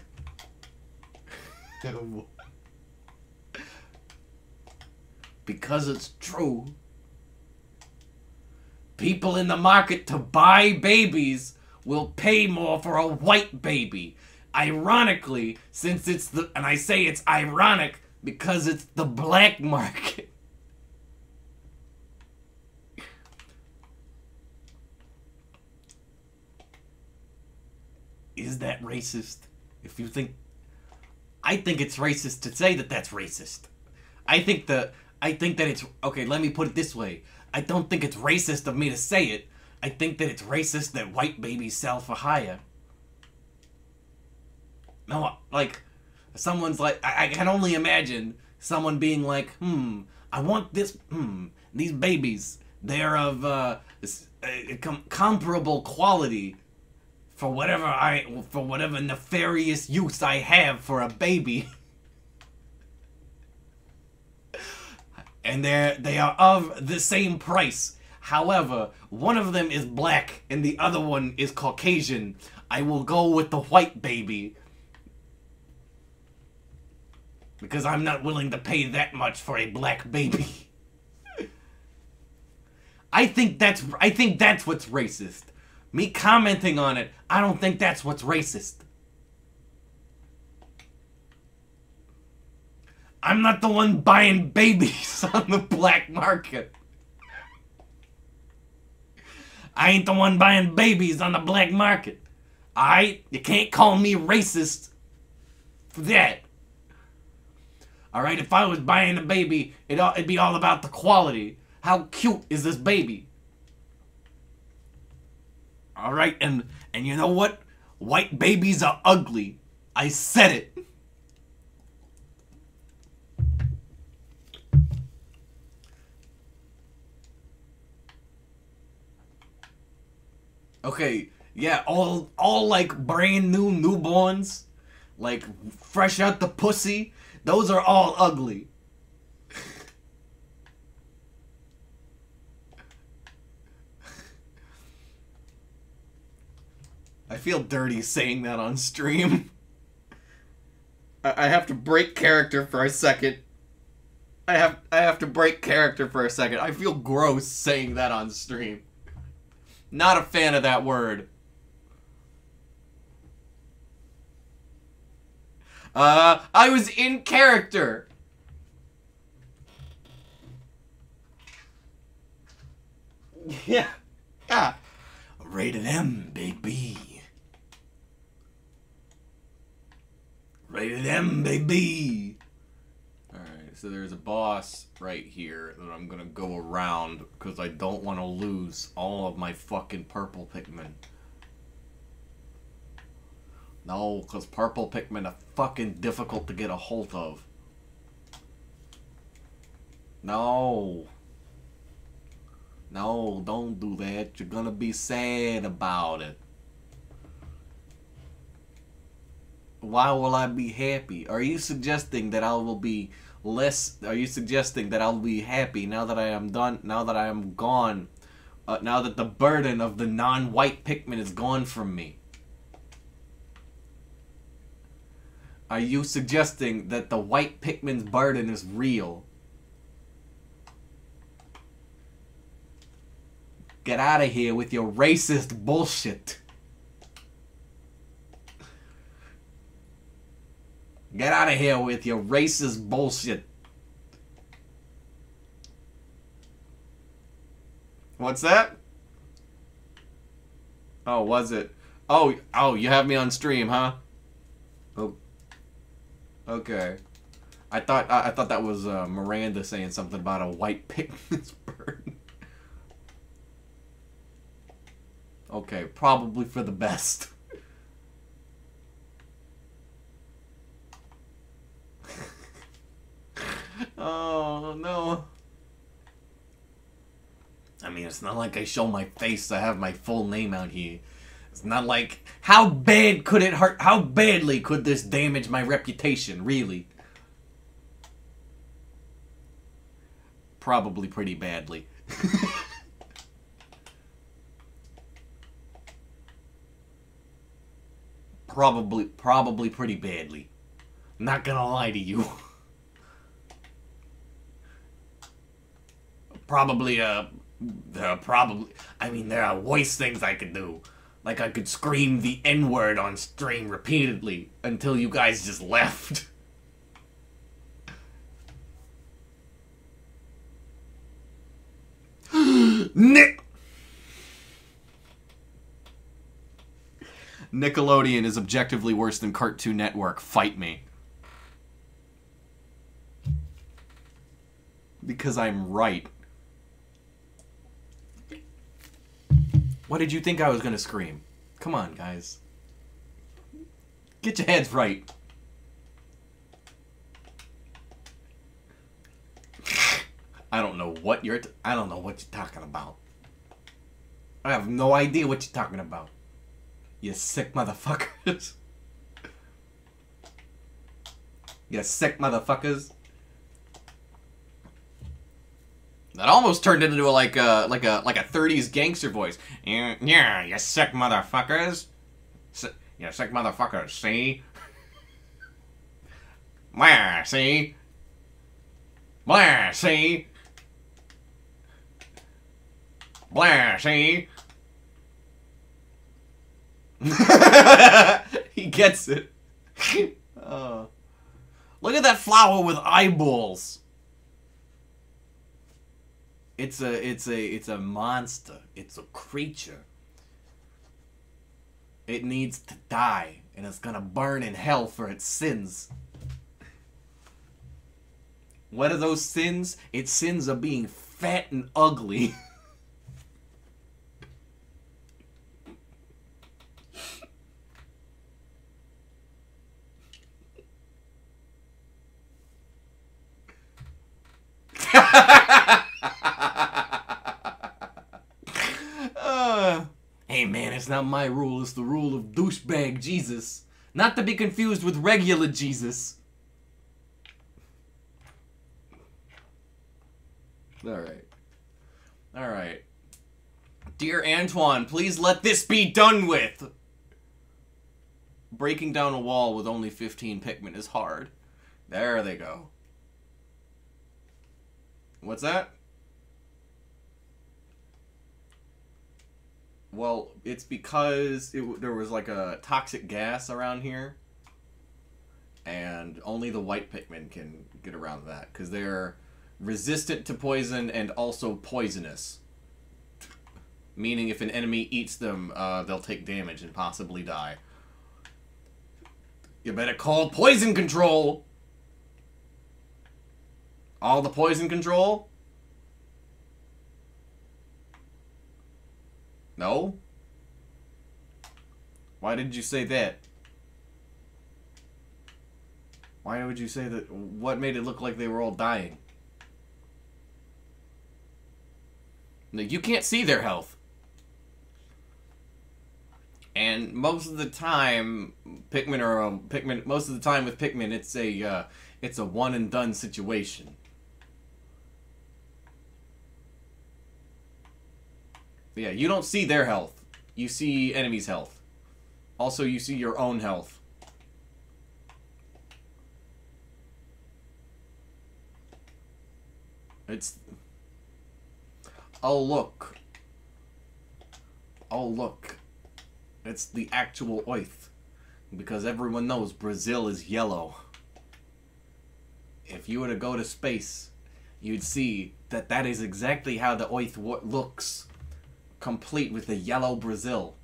Because it's true. People in the market to buy babies will pay more for a white baby. Ironically, since it's the... And I say it's ironic because it's the black market. Is that racist? If you think... I think it's racist to say that that's racist. I think that it's... Okay, let me put it this way. I don't think it's racist of me to say it. I think that it's racist that white babies sell for higher. No, like, someone's like... I can only imagine someone being like, I want this... these babies, they're of comparable quality for whatever nefarious use I have for a baby. And they are of the same price. However, one of them is black and the other one is Caucasian. I will go with the white baby. Because I'm not willing to pay that much for a black baby. I think that's what's racist. Me commenting on it, I don't think that's what's racist. I'm not the one buying babies on the black market. I ain't the one buying babies on the black market. You can't call me racist for that. Alright, if I was buying a baby, it'd be all about the quality. How cute is this baby? Alright, and you know what? White babies are ugly. I said it. Okay, yeah, all like brand new newborns, like fresh out the pussy, those are all ugly. I feel dirty saying that on stream. I have to break character for a second. I have to break character for a second. I feel gross saying that on stream. Not a fan of that word. I was in character. Yeah. Rated M, baby. Rated M, baby. Alright, so there's a boss right here that I'm gonna go around because I don't want to lose all of my fucking purple Pikmin. No, because purple Pikmin are fucking difficult to get a hold of. No. No, don't do that. You're gonna be sad about it. Why will I be happy? Are you suggesting that I will be less? Are you suggesting that I'll be happy now that I am done? Now that I am gone? Now that the burden of the non-white Pikmin is gone from me? Are you suggesting that the white Pikmin's burden is real? Get out of here with your racist bullshit. Get out of here with your racist bullshit. What's that? Oh, was it? Oh, you have me on stream, huh? Oh. Okay. I thought that was Miranda saying something about a white Pikmin's burden. Okay, probably for the best. Oh, no. I mean, it's not like I show my face. I have my full name out here. It's not like... How bad could it hurt? How badly could this damage my reputation, really? Probably pretty badly. Probably pretty badly. Not gonna lie to you. Probably, I mean, there are worse things I could do. Like, I could scream the N-word on stream repeatedly until you guys just left. Nickelodeon is objectively worse than Cartoon Network. Fight me. Because I'm right. What did you think I was gonna scream? Come on, guys. Get your heads right. I don't know what you're talking about. I have no idea what you're talking about. You sick motherfuckers. You sick motherfuckers. That almost turned into like a 30s gangster voice. Yeah, you sick motherfuckers. You sick motherfuckers, see? Blah, see? Blah, see? Blah, see? He gets it. Oh. Look at that flower with eyeballs. It's a monster. It's a creature. It needs to die, and it's gonna burn in hell for its sins. What are those sins? Its sins are being fat and ugly. Hey man, it's not my rule, it's the rule of douchebag Jesus. Not to be confused with regular Jesus. Alright. Alright. Dear Antoine, please let this be done with! Breaking down a wall with only 15 Pikmin is hard. There they go. What's that? Well, it's because there was like a toxic gas around here. And only the white Pikmin can get around that. Because they're resistant to poison and also poisonous. Meaning if an enemy eats them, they'll take damage and possibly die. You better call poison control! All the poison control? No? Why did you say that? Why would you say that? What made it look like they were all dying? You can't see their health. And most of the time, most of the time with Pikmin, it's a one and done situation. Yeah, you don't see their health. You see enemies' health. Also, you see your own health. It's... Oh, look. Oh, look. It's the actual oith. Because everyone knows Brazil is yellow. If you were to go to space, you'd see that that is exactly how the oith looks. Complete with a yellow Brazil.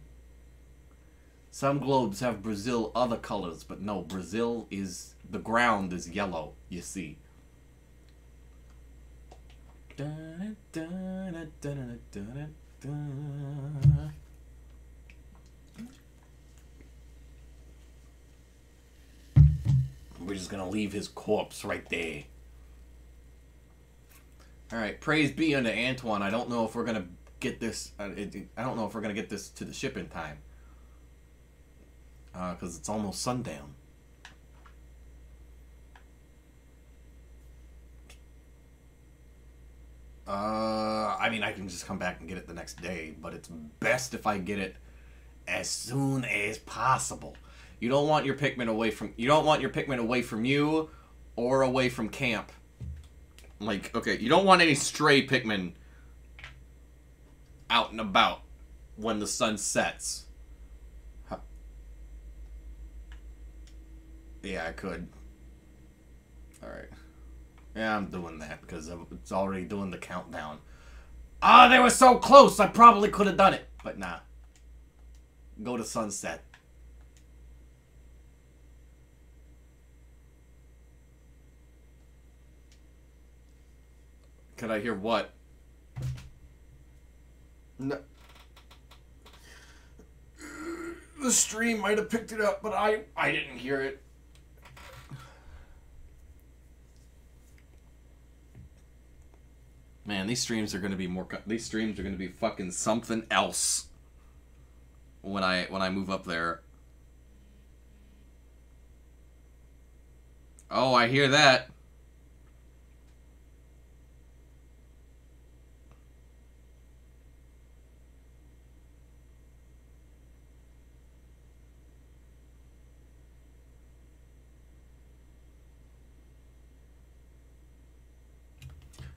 Some globes have Brazil other colors, but no, Brazil is... The ground is yellow, you see. We're just gonna leave his corpse right there. Alright, praise be unto Antoine. I don't know if we're gonna get this... I don't know if we're gonna get this to the ship in time. Because it's almost sundown. I mean, I can just come back and get it the next day, but it's best if I get it as soon as possible. You don't want your Pikmin away from... You don't want your Pikmin away from you or away from camp. Like, okay, you don't want any stray Pikmin out and about when the sun sets. Huh. Yeah, I could. Alright. Yeah, I'm doing that because it's already doing the countdown. Ah, they were so close! I probably could have done it. But nah. Go to sunset. Could I hear what? No. The stream might have picked it up, but I didn't hear it. Man, these streams are gonna be more. These streams are gonna be fucking something else. When I move up there. Oh, I hear that.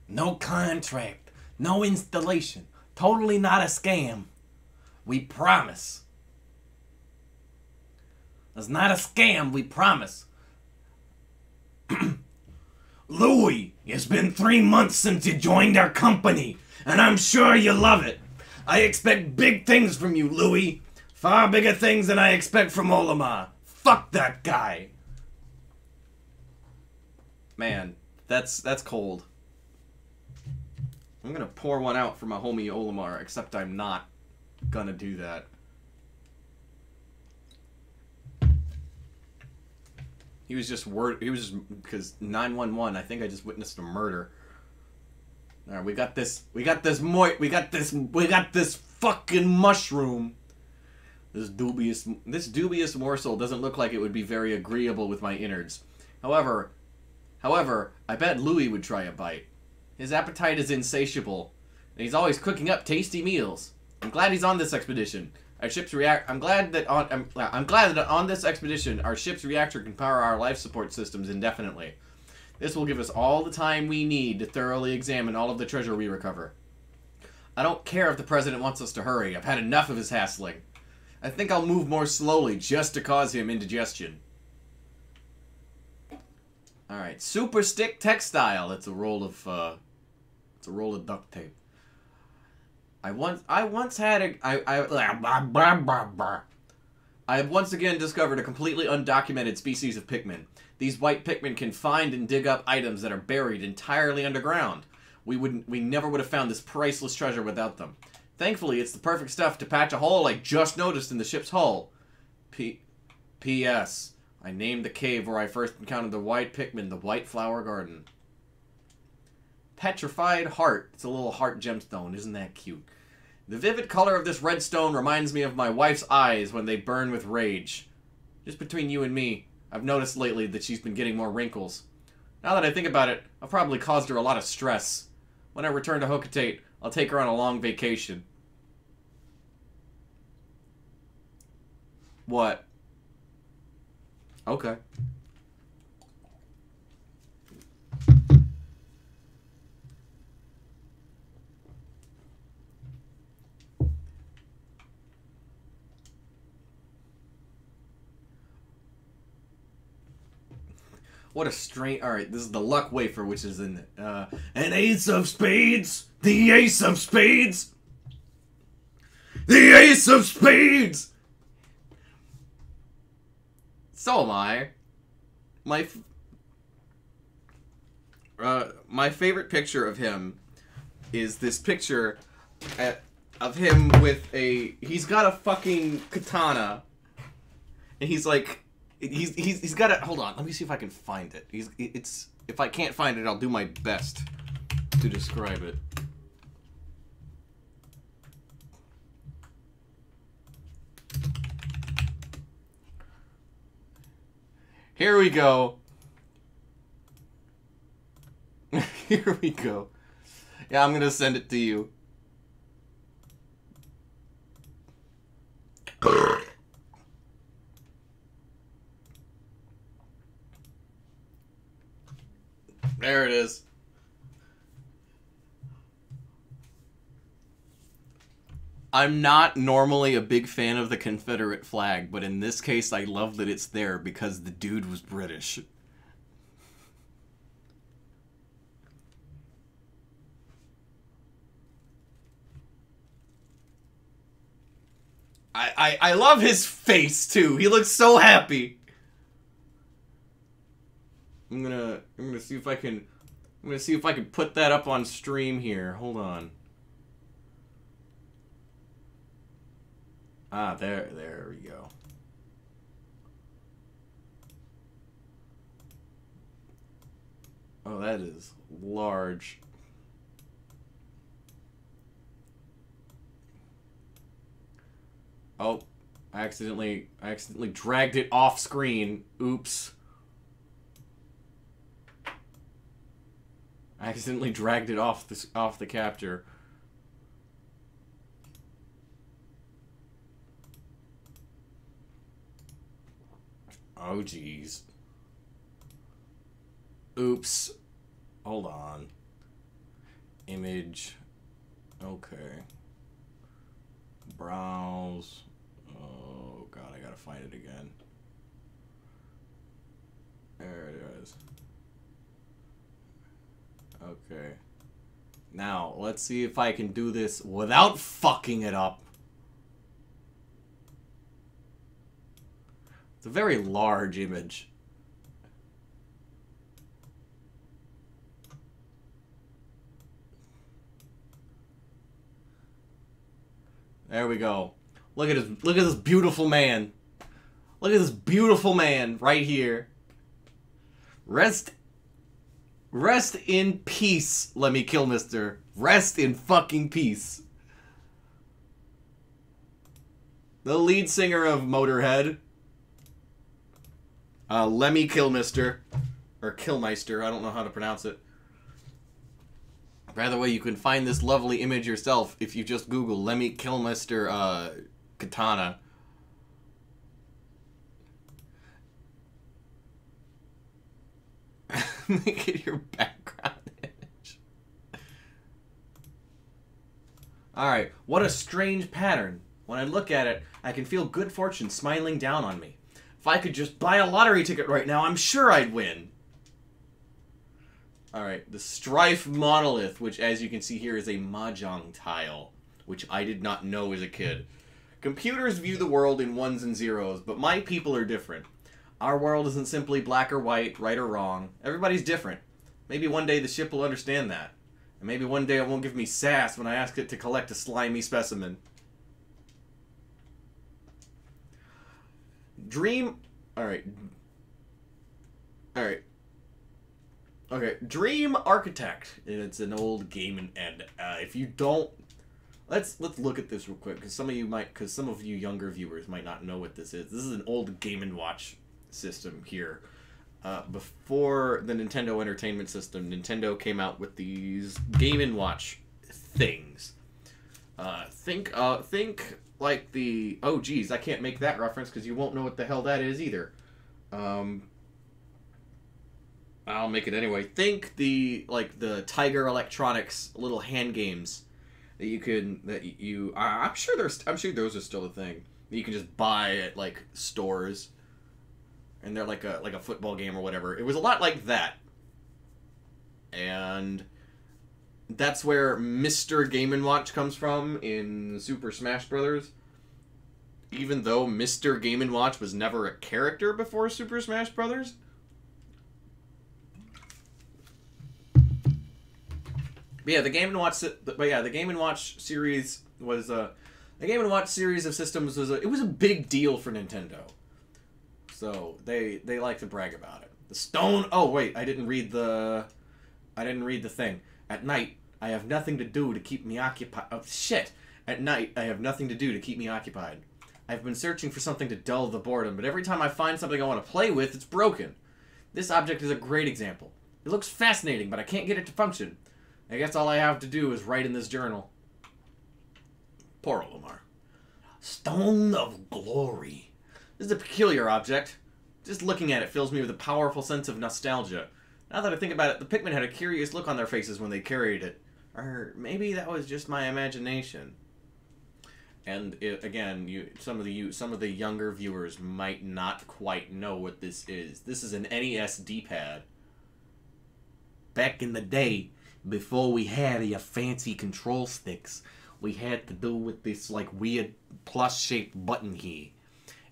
No contract, no installation, totally not a scam. We promise. It's not a scam, we promise. Louis, it's been 3 months since you joined our company, and I'm sure you love it. I expect big things from you, Louis. Far bigger things than I expect from Olimar. Fuck that guy. Man, that's cold. I'm gonna pour one out for my homie Olimar, except I'm not gonna do that. He was just because 911. I think I just witnessed a murder. All right, we got this fucking mushroom. This dubious morsel doesn't look like it would be very agreeable with my innards. However, I bet Louis would try a bite. His appetite is insatiable, and he's always cooking up tasty meals. I'm glad he's on this expedition. I'm glad that on this expedition, our ship's reactor can power our life support systems indefinitely. This will give us all the time we need to thoroughly examine all of the treasure we recover. I don't care if the president wants us to hurry. I've had enough of his hassling. I think I'll move more slowly just to cause him indigestion. All right, Super Stick Textile. It's a roll of duct tape. I once again discovered a completely undocumented species of Pikmin. These white Pikmin can find and dig up items that are buried entirely underground. We never would have found this priceless treasure without them. Thankfully, it's the perfect stuff to patch a hole I just noticed in the ship's hull. P.S. I named the cave where I first encountered the white Pikmin the White Flower Garden. Petrified Heart. It's a little heart gemstone. Isn't that cute? The vivid color of this red stone reminds me of my wife's eyes when they burn with rage. Just between you and me, I've noticed lately that she's been getting more wrinkles. Now that I think about it, I've probably caused her a lot of stress. When I return to Hocotate, I'll take her on a long vacation. What? Okay. What a strange... Alright, this is the luck wafer, which is in... an ace of spades! The ace of spades! The ace of spades! So am I. My favorite picture of him is this picture of him with a... He's got a fucking katana. And he's like... He's got a... Hold on, let me see if I can find it. If I can't find it, I'll do my best to describe it. Here we go. Here we go. Yeah, I'm gonna send it to you. There it is. I'm not normally a big fan of the Confederate flag, but in this case I love that it's there because the dude was British. I love his face too. He looks so happy. I'm gonna see if I can put that up on stream here. Hold on. Ah, there we go. Oh, that is large. Oh, I accidentally dragged it off screen. Oops. I accidentally dragged it off the capture. Oh jeez. Oops. Hold on. Image. Okay. Browse. Oh god, I gotta find it again. There it is. Okay. Now, let's see if I can do this without fucking it up. It's a very large image. There we go. Look at this beautiful man. Look at this beautiful man right here. Rest in peace, Lemmy Kilmister. Rest in fucking peace. The lead singer of Motorhead. Lemmy Kilmister. Or Kilmeister, I don't know how to pronounce it. By the way, you can find this lovely image yourself if you just Google Lemmy Kilmister katana. Make it your background image. Alright, what a strange pattern. When I look at it, I can feel good fortune smiling down on me. If I could just buy a lottery ticket right now, I'm sure I'd win. Alright, the Strife Monolith, which as you can see here is a mahjong tile, which I did not know as a kid. Computers view the world in ones and zeros, but my people are different. Our world isn't simply black or white, right or wrong. Everybody's different. Maybe one day the ship will understand that. And maybe one day it won't give me sass when I ask it to collect a slimy specimen. Alright. Okay, Dream Architect. It's an old game, and if you don't let's look at this real quick, because some of you younger viewers might not know what this is. This is an old Game & Watch system here. Before the Nintendo Entertainment System, Nintendo came out with these Game & Watch things. Think like the... Oh, geez, I can't make that reference because you won't know what the hell that is either. I'll make it anyway. Think the Tiger Electronics little hand games that I'm sure those are still a thing that you can just buy at like stores, and they're like a football game or whatever. It was a lot like that, and that's where Mr. Game & Watch comes from in Super Smash Brothers. Even though Mr. Game & Watch was never a character before Super Smash Brothers. But yeah, the Game & Watch series was the Game & Watch series of systems was a big deal for Nintendo. So they like to brag about it. The Stone. Oh wait, I didn't read the thing. At night, I have nothing to do to keep me occupied. Oh shit! At night, I have nothing to do to keep me occupied. I've been searching for something to dull the boredom, but every time I find something I want to play with, it's broken. This object is a great example. It looks fascinating, but I can't get it to function. I guess all I have to do is write in this journal. Poor Olimar. Stone of Glory. This is a peculiar object. Just looking at it fills me with a powerful sense of nostalgia. Now that I think about it, the Pikmin had a curious look on their faces when they carried it. Or maybe that was just my imagination. And some of the younger viewers might not quite know what this is. This is an NES D-pad. Back in the day, before we had your fancy control sticks, we had to do with this like weird plus-shaped button here,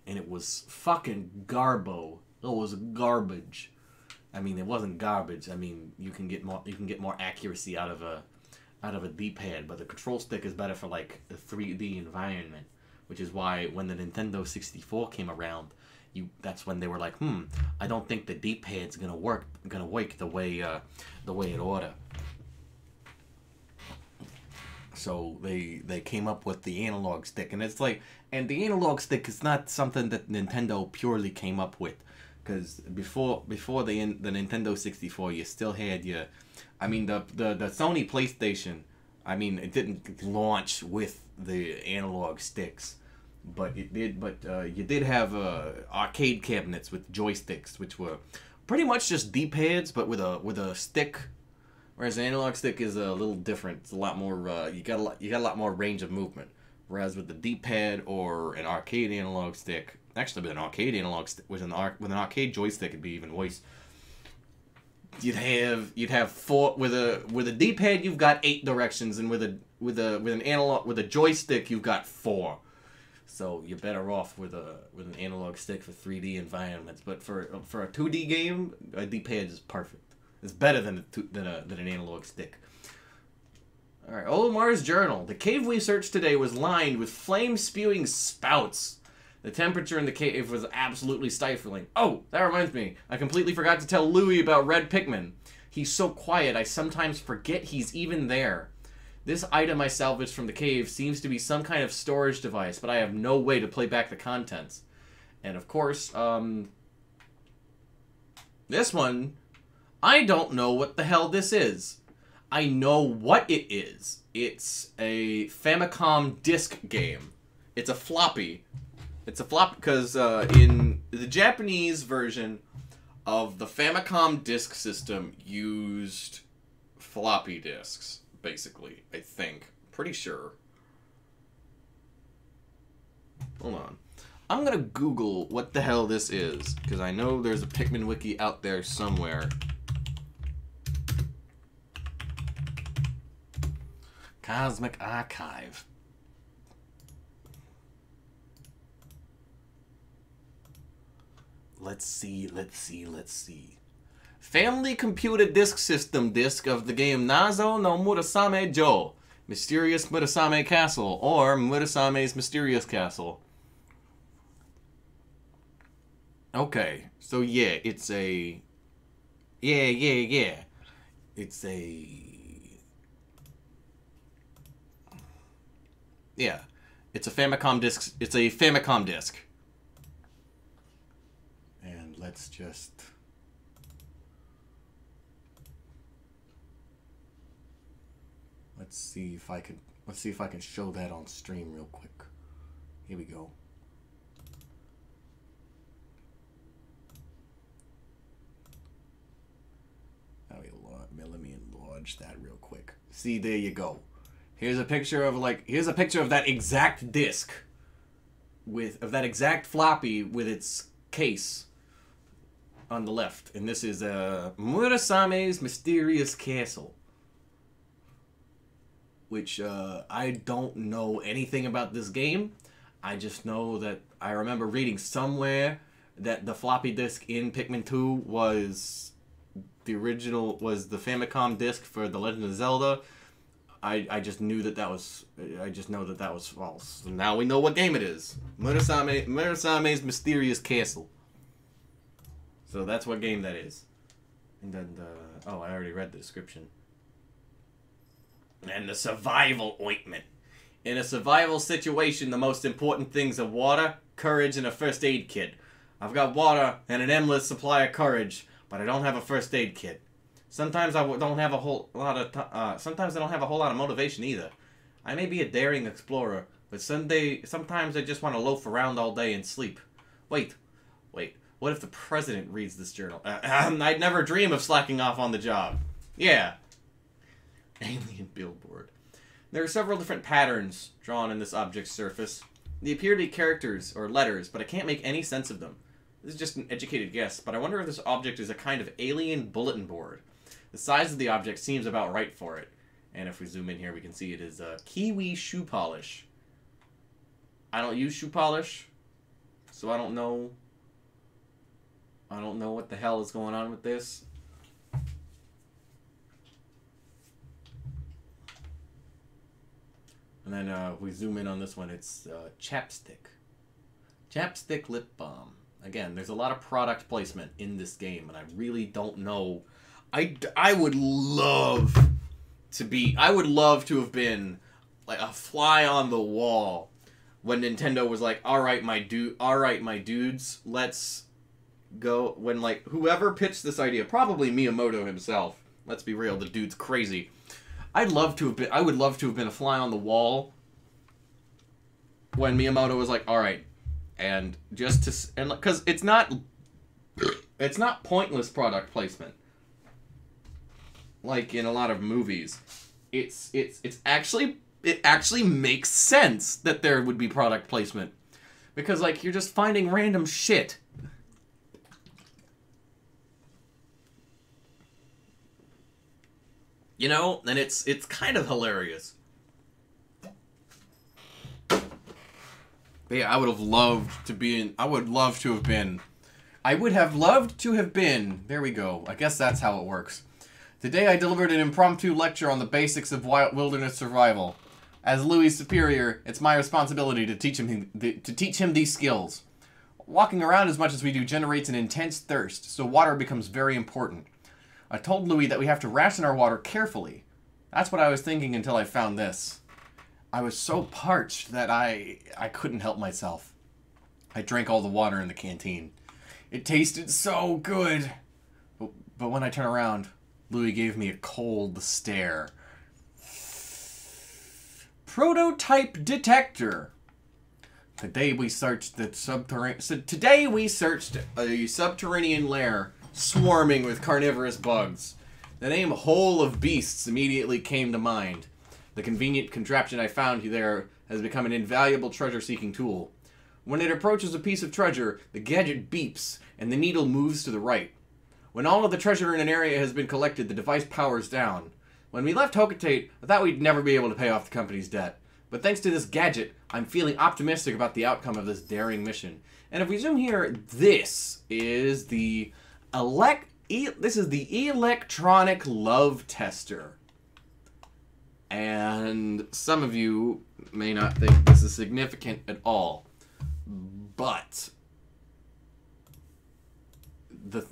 and it was fucking garbo. It was garbage. I mean, it wasn't garbage. I mean, you can get more accuracy out of a D-pad, but the control stick is better for like a 3D environment, which is why when the Nintendo 64 came around, that's when they were like, I don't think the D-pad's gonna work the way it oughta. So they came up with the analog stick, and it's like, and the analog stick is not something that Nintendo purely came up with, because before the Nintendo 64, you still had the Sony PlayStation. I mean, it didn't launch with the analog sticks, but it did. But you did have arcade cabinets with joysticks, which were pretty much just D-pads, but with a stick. Whereas an analog stick is a little different. It's a lot more. You got a lot more range of movement. Whereas with the D-pad or an arcade analog stick, actually with an arcade analog stick, with an arcade joystick, it'd be even worse. You'd have four with a D-pad. You've got 8 directions, and with a joystick, you've got 4. So you're better off with an analog stick for 3D environments. But for a 2D game, a D-pad is perfect. It's better than an analog stick. All right, Olimar's journal. The cave we searched today was lined with flame-spewing spouts. The temperature in the cave was absolutely stifling. Oh, that reminds me. I completely forgot to tell Louie about Red Pikmin. He's so quiet, I sometimes forget he's even there. This item I salvaged from the cave seems to be some kind of storage device, but I have no way to play back the contents. And of course, this one, I don't know what the hell this is. I know what it is. It's a Famicom disc game. It's a floppy. It's a flop because in the Japanese version of the Famicom disk system used floppy disks, basically, I think. Pretty sure. Hold on. I'm gonna Google what the hell this is, because I know there's a Pikmin wiki out there somewhere. Cosmic Archive. Let's see. Family Computer Disk System disc of the game Nazo no Murasame Jo, Mysterious Murasame Castle, or Murasame's Mysterious Castle. Okay, so yeah, it's a... Yeah. It's a... Yeah. It's a Famicom disc. It's a Famicom disc. And let's just... Let's see if I can show that on stream real quick. Here we go. Let me enlarge that real quick. See, there you go. Here's a picture of that exact disc of that exact floppy with its case on the left, and this is Murasame's Mysterious Castle, which I don't know anything about this game. I just know that I remember reading somewhere that the floppy disk in Pikmin 2 was the Famicom disc for The Legend of Zelda. I just know that was false. So now we know what game it is. Murasame's Mysterious Castle. So that's what game that is. And then I already read the description. And the survival ointment. In a survival situation, the most important things are water, courage, and a first aid kit. I've got water and an endless supply of courage, but I don't have a first aid kit. Sometimes I don't have a whole lot of motivation either. I may be a daring explorer, but sometimes I just want to loaf around all day and sleep. Wait. What if the president reads this journal? I'd never dream of slacking off on the job. Yeah. Alien billboard. There are several different patterns drawn in this object's surface. They appear to be characters or letters, but I can't make any sense of them. This is just an educated guess, but I wonder if this object is a kind of alien bulletin board. The size of the object seems about right for it. And if we zoom in here, we can see it is kiwi shoe polish. I don't use shoe polish, so I don't know what the hell is going on with this. And then if we zoom in on this one, it's chapstick. Chapstick lip balm. Again, there's a lot of product placement in this game, and I really don't know. I would love to have been like a fly on the wall when Nintendo was like, all right, my dudes, let's go. When like whoever pitched this idea, probably Miyamoto himself. Let's be real, the dude's crazy. I would love to have been a fly on the wall when Miyamoto was like, all right, and because it's not pointless product placement. Like in a lot of movies, it actually makes sense that there would be product placement, because like you're just finding random shit. You know, and it's kind of hilarious. But yeah, I would have loved to have been. There we go. I guess that's how it works. Today I delivered an impromptu lecture on the basics of wilderness survival. As Louis' superior, it's my responsibility to teach him these skills. Walking around as much as we do generates an intense thirst, so water becomes very important. I told Louis that we have to ration our water carefully. That's what I was thinking until I found this. I was so parched that I couldn't help myself. I drank all the water in the canteen. It tasted so good. But when I turned around, Louis gave me a cold stare. Prototype detector. Today we searched a subterranean lair swarming with carnivorous bugs. The name Hole of Beasts immediately came to mind. The convenient contraption I found there has become an invaluable treasure-seeking tool. When it approaches a piece of treasure, the gadget beeps, and the needle moves to the right. When all of the treasure in an area has been collected, the device powers down. When we left Hocotate, I thought we'd never be able to pay off the company's debt. But thanks to this gadget, I'm feeling optimistic about the outcome of this daring mission. And if we zoom here, this is the electronic love tester. And some of you may not think this is significant at all. But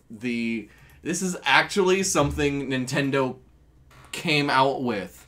this is actually something Nintendo came out with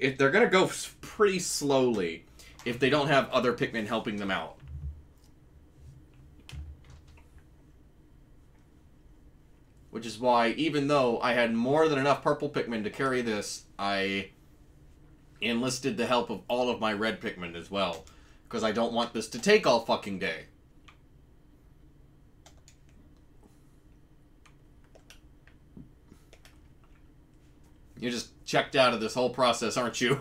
if they're gonna go pretty slowly if they don't have other Pikmin helping them out. Which is why, even though I had more than enough purple Pikmin to carry this, I enlisted the help of all of my red Pikmin as well. Because I don't want this to take all fucking day. You're just checked out of this whole process, aren't you?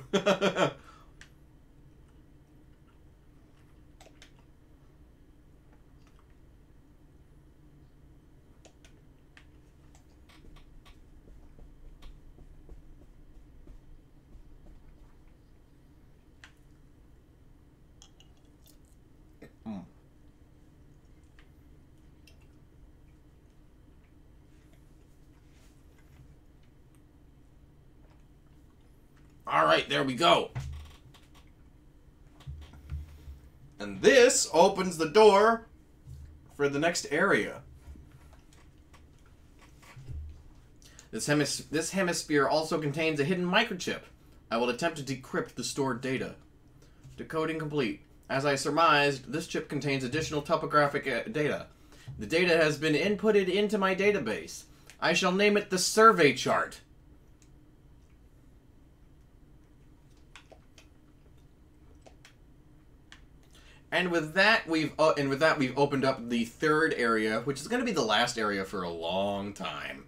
Alright, there we go. And this opens the door for the next area. This hemisphere also contains a hidden microchip. I will attempt to decrypt the stored data. Decoding complete. As I surmised, this chip contains additional topographic data. The data has been inputted into my database. I shall name it the survey chart. And with that, we've opened up the third area, which is going to be the last area for a long time.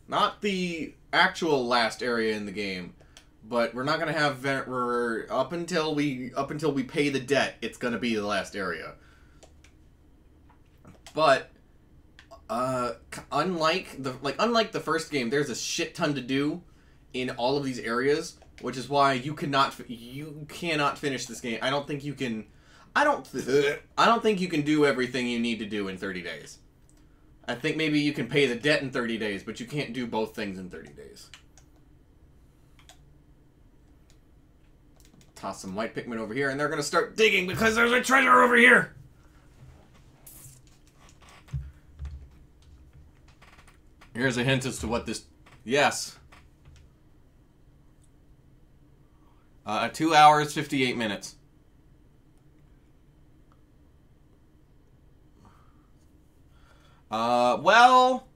Not the actual last area in the game, but we're not going to have up until we pay the debt. It's going to be the last area. But unlike the first game, there's a shit ton to do in all of these areas. Which is why you cannot finish this game. I don't think you can. I don't think you can do everything you need to do in 30 days. I think maybe you can pay the debt in 30 days, but you can't do both things in 30 days. Toss some white Pikmin over here, and they're gonna start digging because there's a treasure over here. Here's a hint as to what this. Yes. 2 hours, 58 minutes. Well,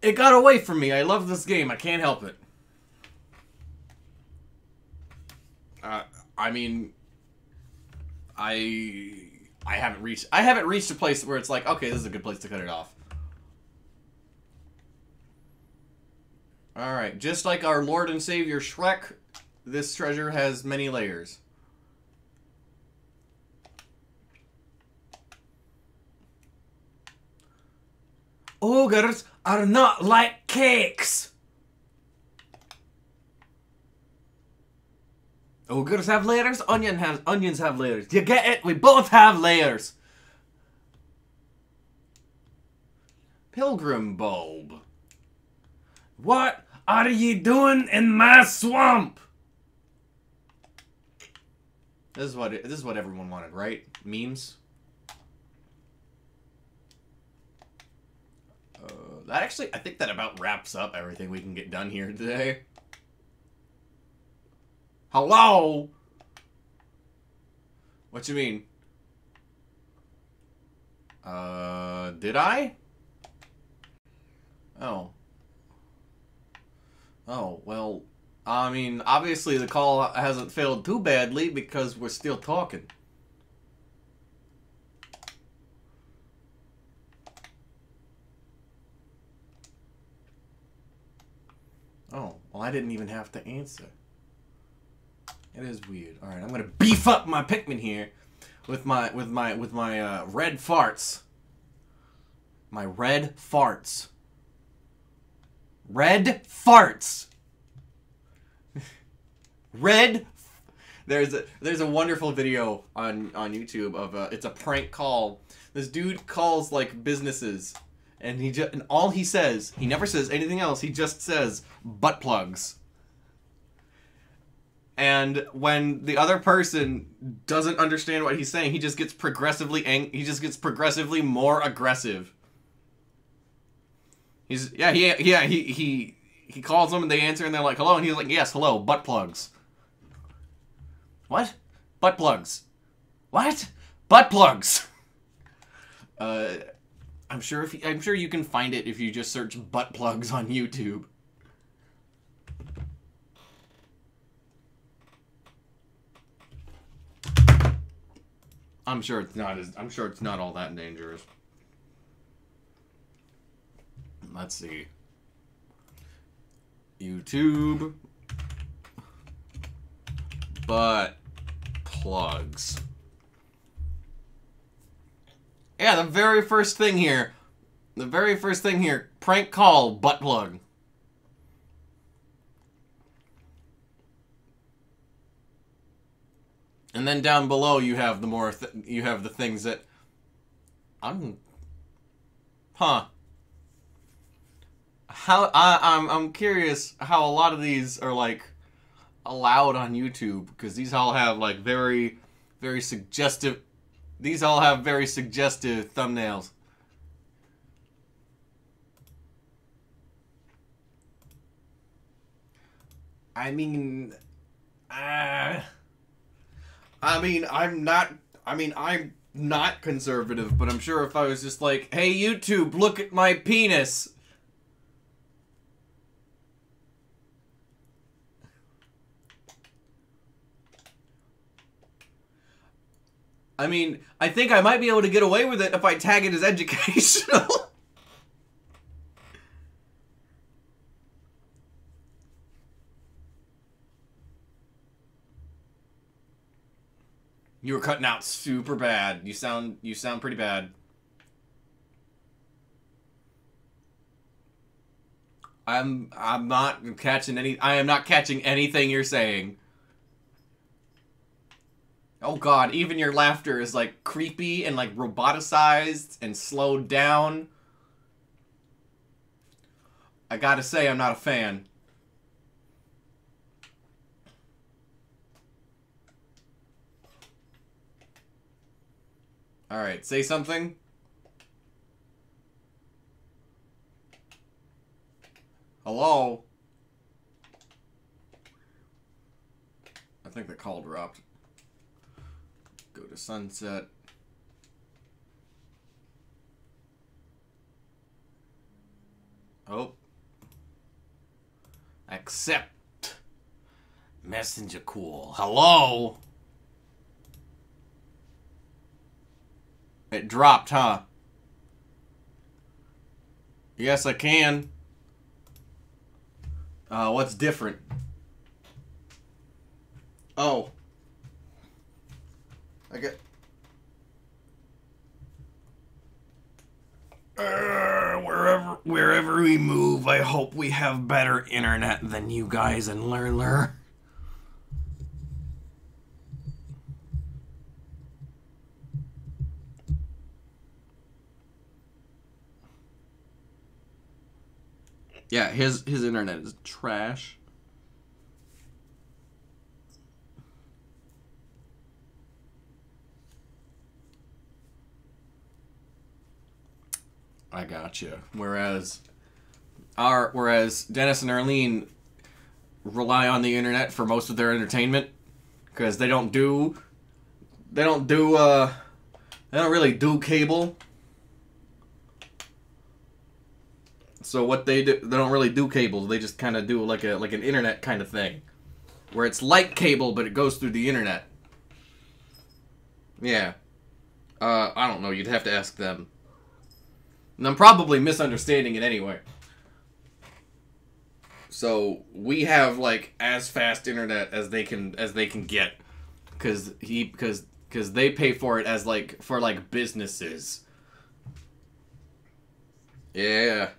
it got away from me. I love this game. I can't help it. I mean, I haven't reached a place where it's like, okay, this is a good place to cut it off. Alright, just like our Lord and Savior Shrek, this treasure has many layers. Ogres are not like cakes! Ogres have layers, onions have layers. You get it? We both have layers! Pilgrim bulb. What are you doing in my swamp? This is what everyone wanted, right? Memes. That actually, I think that about wraps up everything we can get done here today. Hello? What you mean? Did I? Oh. Oh, well, I mean, obviously the call hasn't failed too badly because we're still talking. Oh, well, I didn't even have to answer. It is weird. All right, I'm gonna beef up my Pikmin here with my red farts. My red farts. Red farts. Red. There's a wonderful video on YouTube of it's a prank call. This dude calls like businesses, and and all he says, he never says anything else. He just says butt plugs. And when the other person doesn't understand what he's saying, he just gets progressively more aggressive. He he calls them and they answer and they're like, hello, and he's like, yes, hello, butt plugs. What? Butt plugs. What? Butt plugs. I'm sure you can find it if you just search butt plugs on YouTube. I'm sure it's not all that dangerous. Let's see. YouTube butt plugs. Yeah, the very first thing here. Prank call butt plug. And then down below you have the things that I'm I'm curious how a lot of these are like allowed on YouTube, because these all have like very suggestive thumbnails. I'm not conservative, but I'm sure if I was just like, hey YouTube, look at my penis. I think I might be able to get away with it if I tag it as educational. You were cutting out super bad. You sound pretty bad. I am not catching anything you're saying. Oh god, even your laughter is like creepy and like roboticized and slowed down. I gotta say, I'm not a fan. Alright, say something. Hello? I think the call dropped. Go to sunset. Oh. Accept. Messenger call. Hello? It dropped, huh? Yes, I can. What's different? Oh. I get... wherever we move, I hope we have better internet than you guys in Lurler. Yeah, his internet is trash. I gotcha. Whereas Dennis and Arlene rely on the internet for most of their entertainment, because they don't really do cable. So what they do, they don't really do cable. They just kind of do like an internet kind of thing, where it's like cable but it goes through the internet. Yeah. I don't know. You'd have to ask them. And I'm probably misunderstanding it anyway. So we have like as fast internet as they can get, because they pay for it as like for like businesses. Yeah.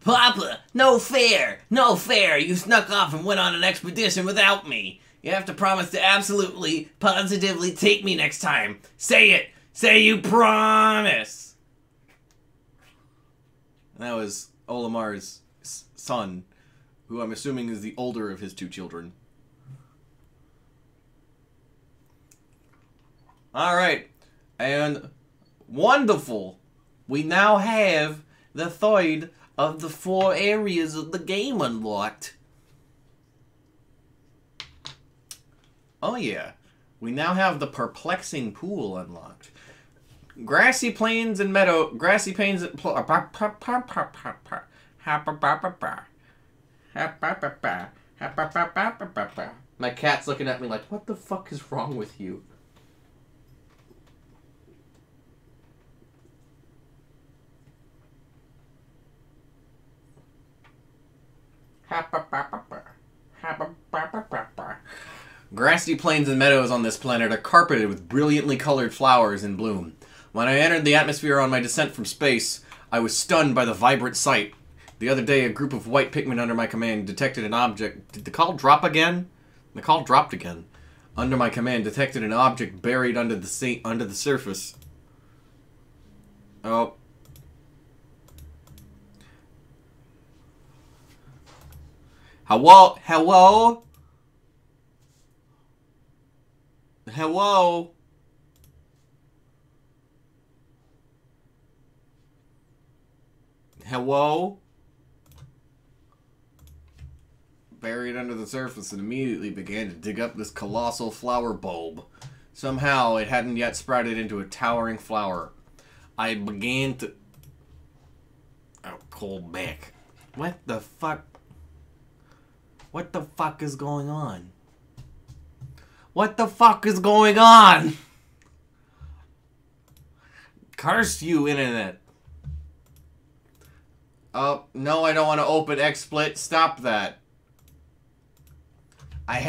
Papa, no fair! No fair! You snuck off and went on an expedition without me. You have to promise to absolutely, positively take me next time. Say it! Say you promise! That was Olimar's son, who I'm assuming is the older of his two children. Alright, and wonderful! We now have the third of the 4 areas of the game unlocked. Oh yeah, we now have the perplexing pool unlocked. Grassy plains and meadow, grassy plains and my cat's looking at me like, what the fuck is wrong with you? Grassy plains and meadows on this planet are carpeted with brilliantly colored flowers in bloom. When I entered the atmosphere on my descent from space, I was stunned by the vibrant sight. The other day, a group of white Pikmin under my command detected an object... Did the call drop again? The call dropped again. Under my command, detected an object buried under the surface. Oh. Hello? Hello? Hello? Hello? Buried under the surface and immediately began to dig up this colossal flower bulb. Somehow, it hadn't yet sprouted into a towering flower. I began to... Oh, cold back. What the fuck? What the fuck is going on? What the fuck is going on? Curse you, internet. Oh, no, I don't want to open XSplit. Stop that. I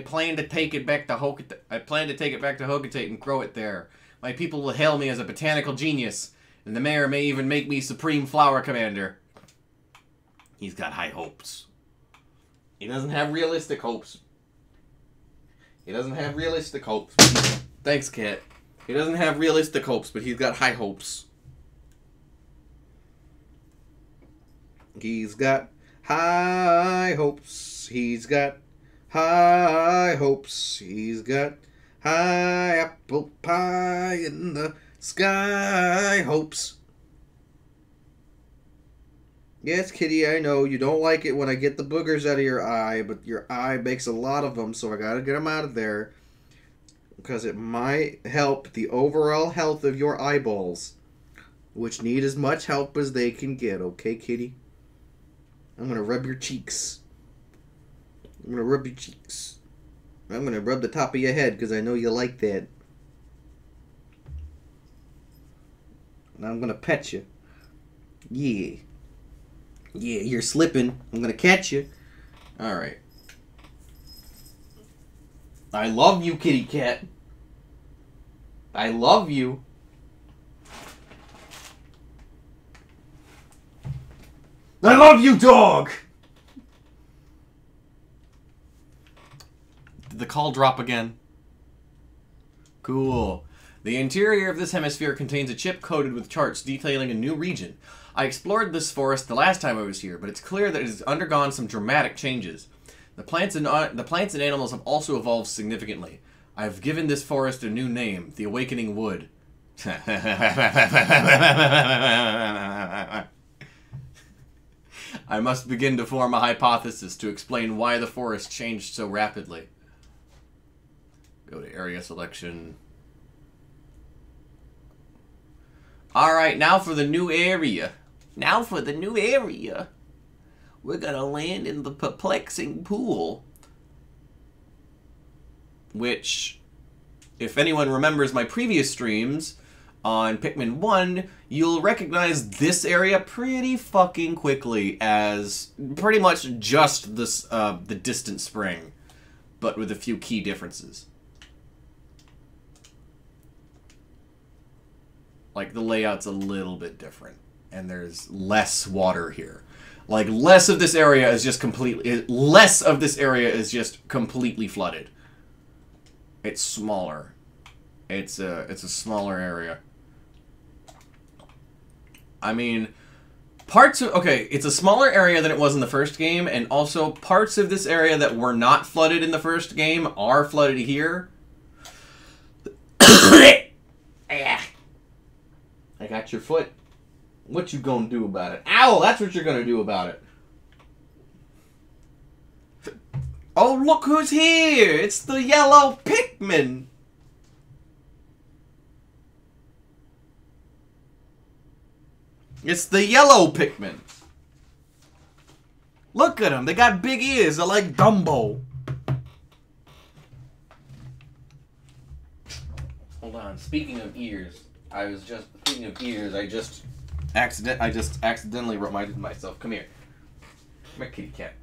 planned to take it back to Hokitate and grow it there. My people will hail me as a botanical genius, and the mayor may even make me Supreme Flower Commander. He's got high hopes. He doesn't have realistic hopes. He doesn't have realistic hopes. Thanks, Cat. He doesn't have realistic hopes, but he's got high hopes. He's got high hopes. He's got high hopes. He's got high apple pie in the sky hopes. Yes, Kitty, I know you don't like it when I get the boogers out of your eye, but your eye makes a lot of them, so I gotta get them out of there. Because it might help the overall health of your eyeballs, which need as much help as they can get, okay, Kitty? I'm gonna rub your cheeks. I'm gonna rub your cheeks. I'm gonna rub the top of your head, because I know you like that. And I'm gonna pet you. Yeah. Yeah, you're slipping. I'm gonna catch you. Alright. I love you, kitty cat. I love you. I love you, dog! Did the call drop again? Cool. The interior of this hemisphere contains a chip coated with charts detailing a new region. I explored this forest the last time I was here, but it's clear that it has undergone some dramatic changes. The plants and animals have also evolved significantly. I've given this forest a new name, the Awakening Wood. I must begin to form a hypothesis to explain why the forest changed so rapidly. Go to area selection. Alright, now for the new area. Now for the new area. We're gonna land in the perplexing pool. Which, if anyone remembers my previous streams on Pikmin 1, you'll recognize this area pretty fucking quickly as pretty much just this, the distant spring, but with a few key differences. Like, the layout's a little bit different, and there's less water here. Like, less of this area is just completely flooded. It's smaller. It's a smaller area. I mean, it's a smaller area than it was in the first game, and also parts of this area that were not flooded in the first game are flooded here. I got your foot. What you gonna do about it? Ow! That's what you're gonna do about it. Oh, look who's here! It's the yellow Pikmin! It's the yellow Pikmin! Look at them! They got big ears! They're like Dumbo! Hold on. Speaking of ears, I just accidentally reminded myself. Come here. Come here, kitty cat.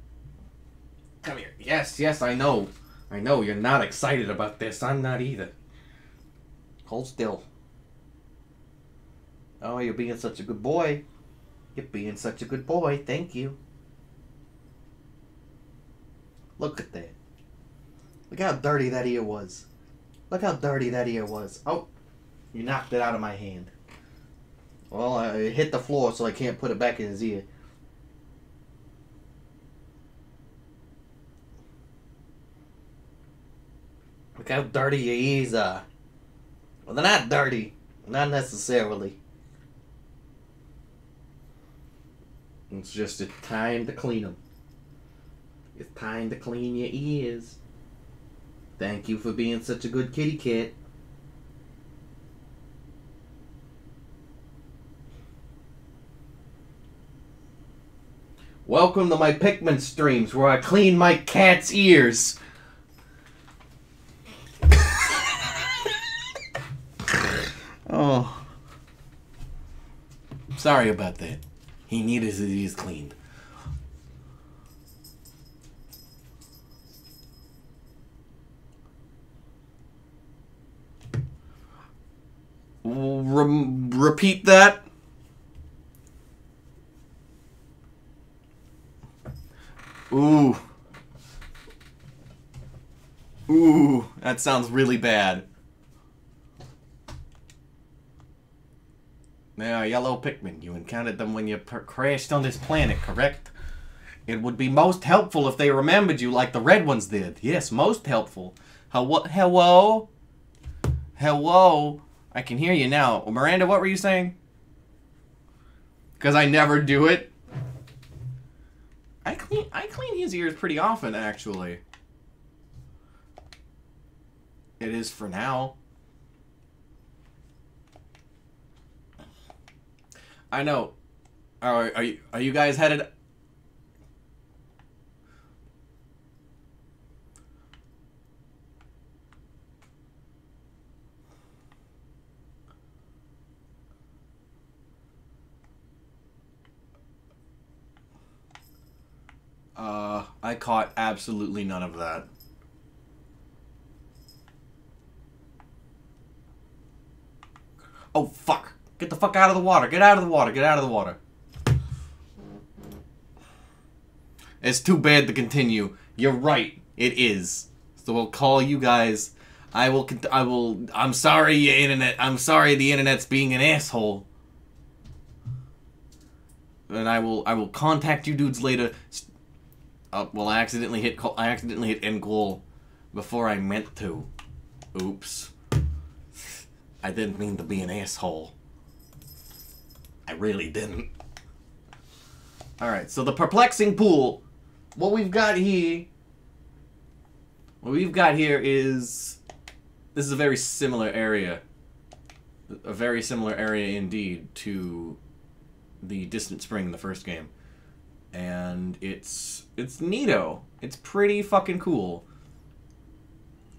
Come here. Yes, I know. I know, you're not excited about this. I'm not either. Hold still. Oh, you're being such a good boy. You're being such a good boy. Thank you. Look at that. Look how dirty that ear was. Look how dirty that ear was. Oh, you knocked it out of my hand. Well, I hit the floor so I can't put it back in his ear. Look how dirty your ears are. Well, they're not dirty. Not necessarily. It's just it's time to clean them. It's time to clean your ears. Thank you for being such a good kitty cat. Welcome to my Pikmin streams where I clean my cat's ears. Oh. Sorry about that. He needed his ears cleaned. Repeat that. Ooh. Ooh, that sounds really bad. They are yellow Pikmin. You encountered them when you crashed on this planet, correct? It would be most helpful if they remembered you like the red ones did. Yes, most helpful. Hello? Hello? I can hear you now. Miranda, what were you saying? Because I never do it. I clean his ears pretty often, actually. It is for now. I know. Are you guys headed? I caught absolutely none of that. Oh, fuck. Get the fuck out of the water. Get out of the water. Get out of the water. It's too bad to continue. You're right. It is. So we'll call you guys. I'm sorry, you internet. I'm sorry the internet's being an asshole. And I will contact you dudes later. Well, I accidentally hit end goal before I meant to. Oops. I didn't mean to be an asshole. I really didn't. Alright, so the perplexing pool. What we've got here is... This is a very similar area. A very similar area indeed to the Distant Spring in the first game. And it's neato. It's pretty fucking cool.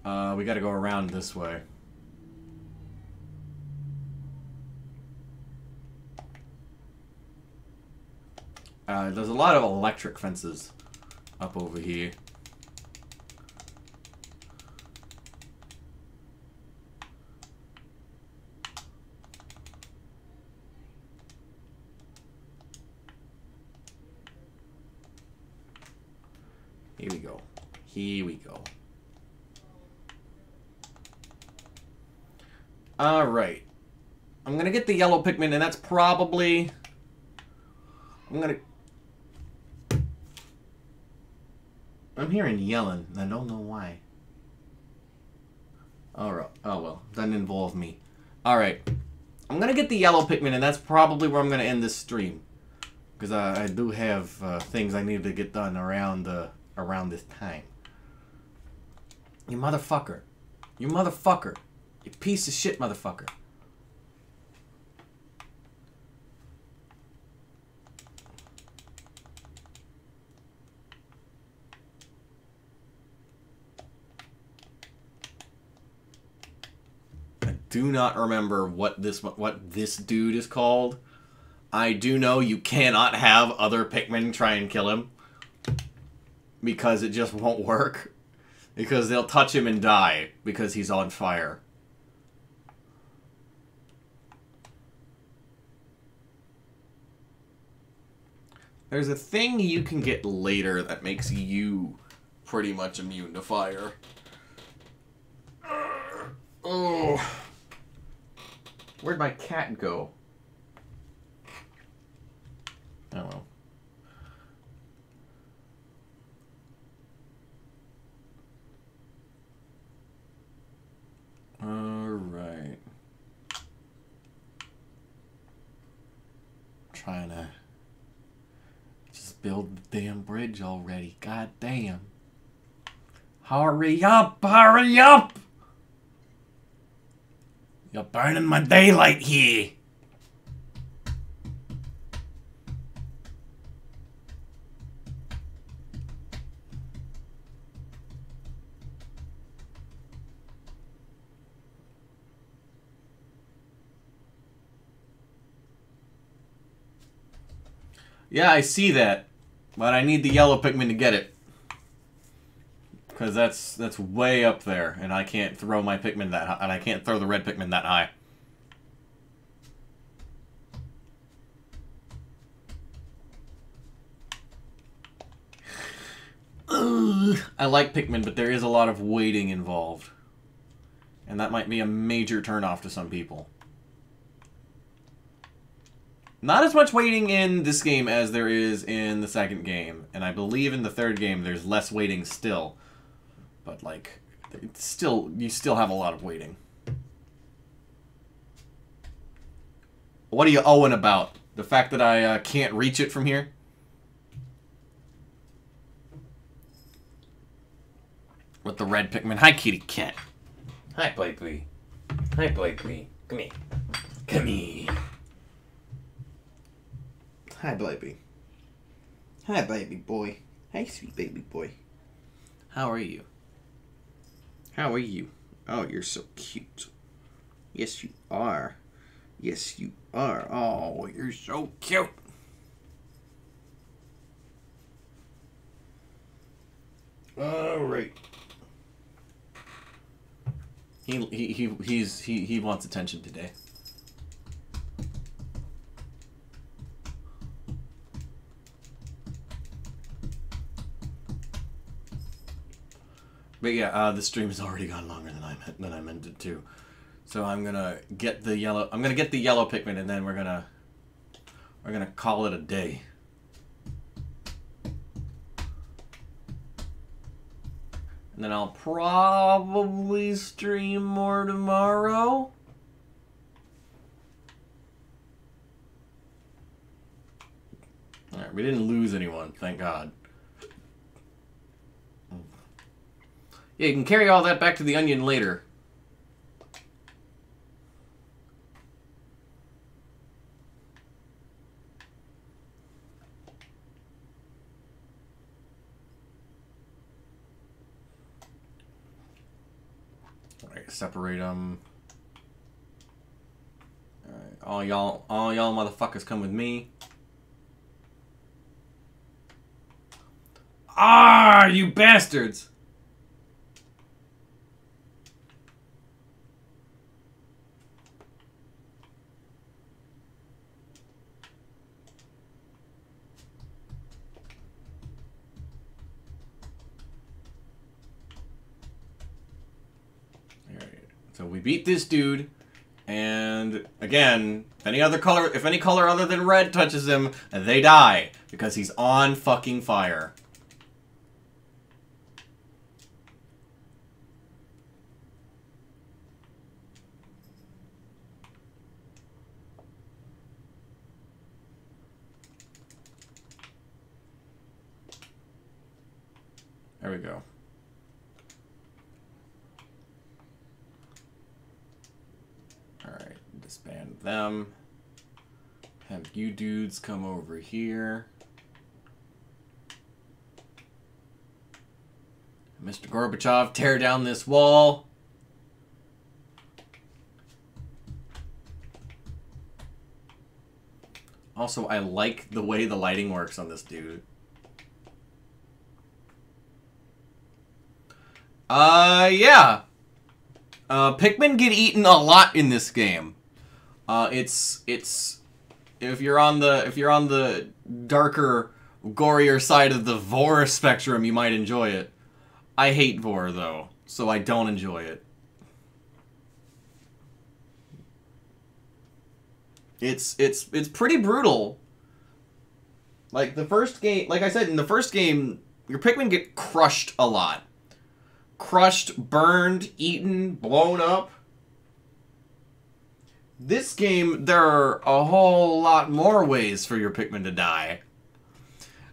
We gotta go around this way. There's a lot of electric fences up over here. Here we go. Here we go. Alright. I'm gonna get the yellow Pikmin, and that's probably... I'm hearing yelling, and I don't know why. Alright. Oh well. Doesn't involve me. Alright. I'm gonna get the yellow Pikmin, and that's probably where I'm gonna end this stream. Because I do have things I need to get done around this time. You motherfucker. You motherfucker. You piece of shit motherfucker. I do not remember what this dude is called. I do know you cannot have other Pikmin try and kill him. Because it just won't work. Because they'll touch him and die because he's on fire. There's a thing you can get later that makes you pretty much immune to fire. Oh. Where'd my cat go? Oh well. Alright. Trying to just build the damn bridge already. God damn. Hurry up! Hurry up! You're burning my daylight here. Yeah, I see that, but I need the yellow Pikmin to get it. Because that's way up there, and I can't throw my Pikmin that high, and I can't throw the red Pikmin that high. Ugh. I like Pikmin, but there is a lot of waiting involved. And that might be a major turnoff to some people. Not as much waiting in this game as there is in the second game. And I believe in the third game there's less waiting still. But, like, it's still, you still have a lot of waiting. What are you owing about? The fact that I can't reach it from here? With the red Pikmin. Hi, kitty cat. Hi, Blakely. Hi, Blakely. Come here. Come here. Hi, baby. Hi, baby boy. Hey, sweet baby boy. How are you? How are you? Oh, you're so cute. Yes, you are. Yes, you are. Oh, you're so cute. All right. He wants attention today. But yeah, the stream has already gone longer than I meant it to. So I'm gonna get the yellow Pikmin, and then we're gonna call it a day. And then I'll probably stream more tomorrow. Alright, we didn't lose anyone, thank God. Yeah, you can carry all that back to the onion later. Alright, separate them. Alright, all y'all motherfuckers come with me. Ah, you bastards! So we beat this dude, and again, if any color other than red touches them, they die because he's on fucking fire. There we go. Alright, disband them. Have you dudes come over here. Mr. Gorbachev, tear down this wall. Also, I like the way the lighting works on this dude. Yeah. Pikmin get eaten a lot in this game. It's if you're on the darker, gorier side of the Vor spectrum, you might enjoy it. I hate Vor though, so I don't enjoy it. It's pretty brutal. Like the first game, like I said, in the first game, your Pikmin get crushed a lot. Crushed, burned, eaten, blown up. This game, there are a whole lot more ways for your Pikmin to die.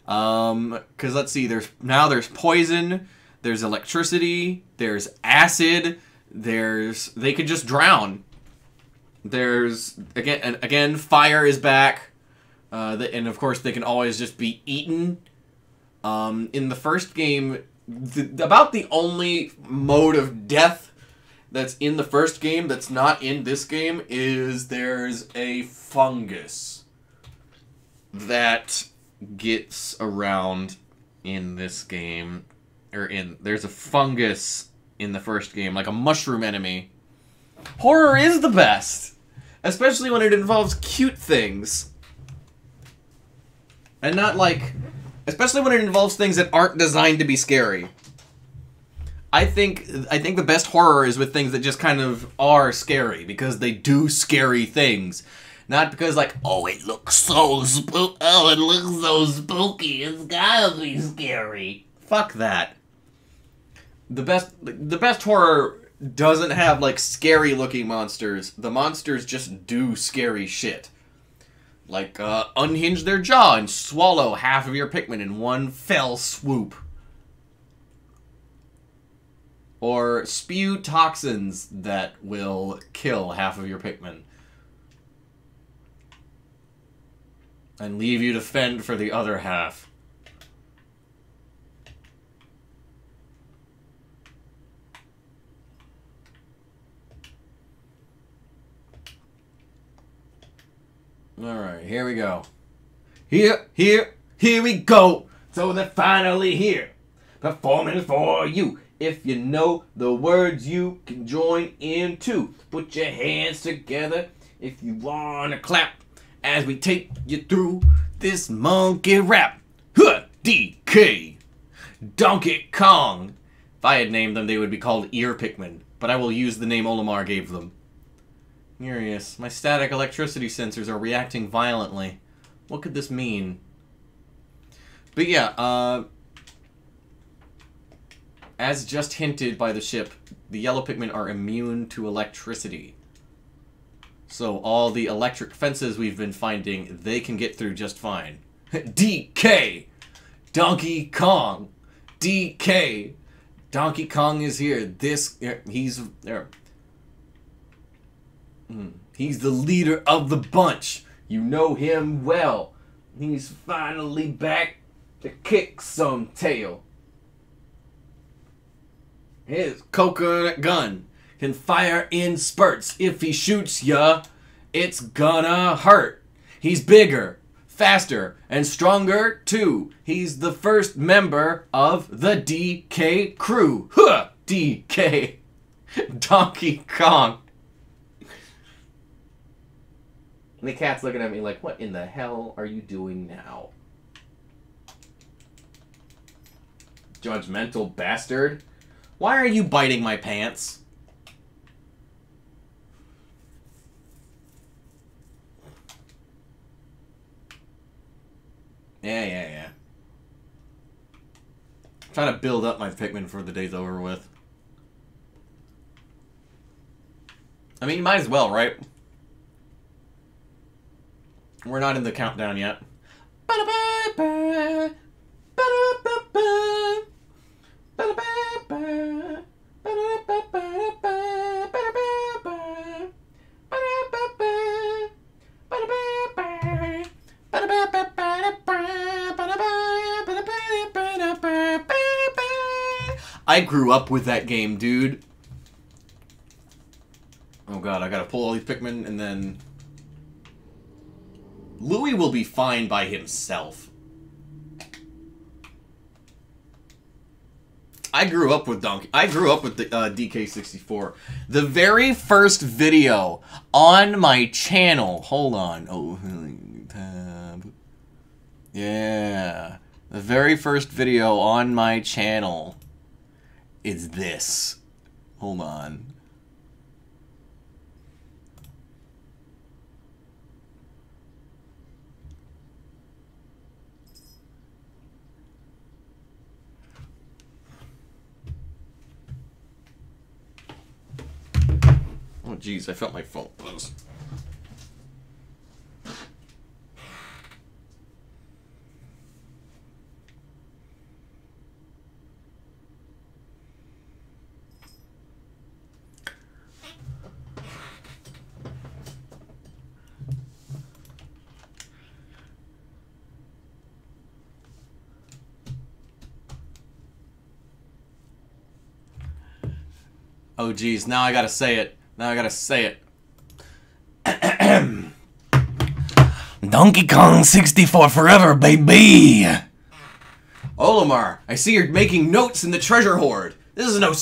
Because let's see, there's poison, there's electricity, there's acid, they could just drown. There's, again, fire is back. And of course, they can always just be eaten. In the first game, about the only mode of death that's in the first game that's not in this game is there's a fungus that gets around in this game. There's a fungus in the first game, like a mushroom enemy. Horror is the best, especially when it involves cute things. And not like, especially when it involves things that aren't designed to be scary. I think the best horror is with things that just kind of are scary because they do scary things, not because like, oh, it looks so spooky. Oh, it looks so spooky. It's gotta be scary. Fuck that. The best horror doesn't have like scary looking monsters. The monsters just do scary shit. Like unhinge their jaw and swallow half of your Pikmin in one fell swoop. Or spew toxins that will kill half of your Pikmin. And leave you to fend for the other half. Alright, here we go. Here we go. So they're finally here. Performing for you. If you know the words, you can join in too. Put your hands together if you wanna clap as we take you through this monkey rap. Huh, DK, Donkey Kong. If I had named them, they would be called Ear Pikmin, but I will use the name Olimar gave them. Curious, my static electricity sensors are reacting violently. What could this mean? But yeah, as just hinted by the ship, the yellow Pikmin are immune to electricity. So all the electric fences we've been finding, they can get through just fine. DK! Donkey Kong! DK! Donkey Kong is here. He's there. He's the leader of the bunch. You know him well. He's finally back to kick some tail. His coconut gun can fire in spurts. If he shoots ya, it's gonna hurt. He's bigger, faster, and stronger too. He's the first member of the DK crew. Huh! DK. Donkey Kong. And the cat's looking at me like, what in the hell are you doing now? Judgmental bastard. Why are you biting my pants? Yeah. I'm trying to build up my Pikmin for the day's over with. I mean, you might as well, right? We're not in the countdown yet. I grew up with that game, dude. Oh god, I gotta pull all these Pikmin, and then... Louis will be fine by himself. I grew up with the DK64. The very first video on my channel. Hold on. Oh, tab. Yeah. The very first video on my channel is this. Hold on. Oh, jeez, I felt my phone buzz. Oh, geez, now I gotta say it. Now I gotta say it. Donkey Kong 64 forever, baby! Olimar, I see you're making notes in the treasure hoard. This is no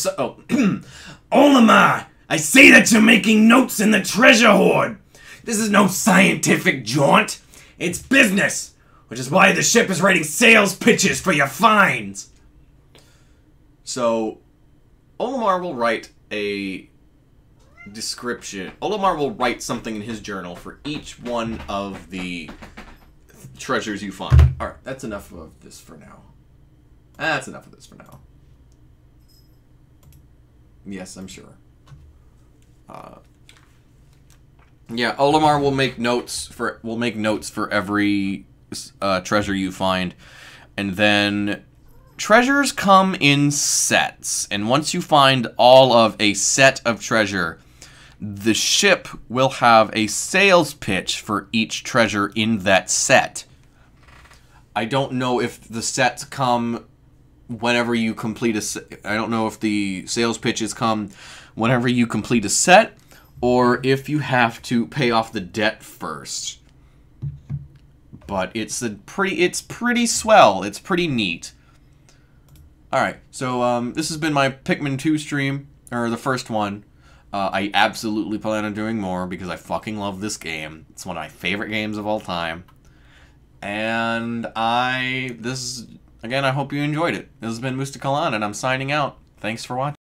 Olimar, I see that you're making notes in the treasure hoard. This is no scientific jaunt. It's business, which is why the ship is writing sales pitches for your finds. So, Olimar will write a description. Olimar will write something in his journal for each one of the treasures you find. Alright, that's enough of this for now. That's enough of this for now. Yes, I'm sure. Yeah, Olimar will make notes for every treasure you find, and then treasures come in sets, and once you find all of a set of treasure, the ship will have a sales pitch for each treasure in that set. I don't know if the sets come whenever you complete a set. I don't know if the sales pitches come whenever you complete a set, or if you have to pay off the debt first. But it's pretty swell. It's pretty neat. Alright, so this has been my Pikmin 2 stream, or the first one. I absolutely plan on doing more because I fucking love this game. It's one of my favorite games of all time. And again, I hope you enjoyed it. This has been Mustakalan, and I'm signing out. Thanks for watching.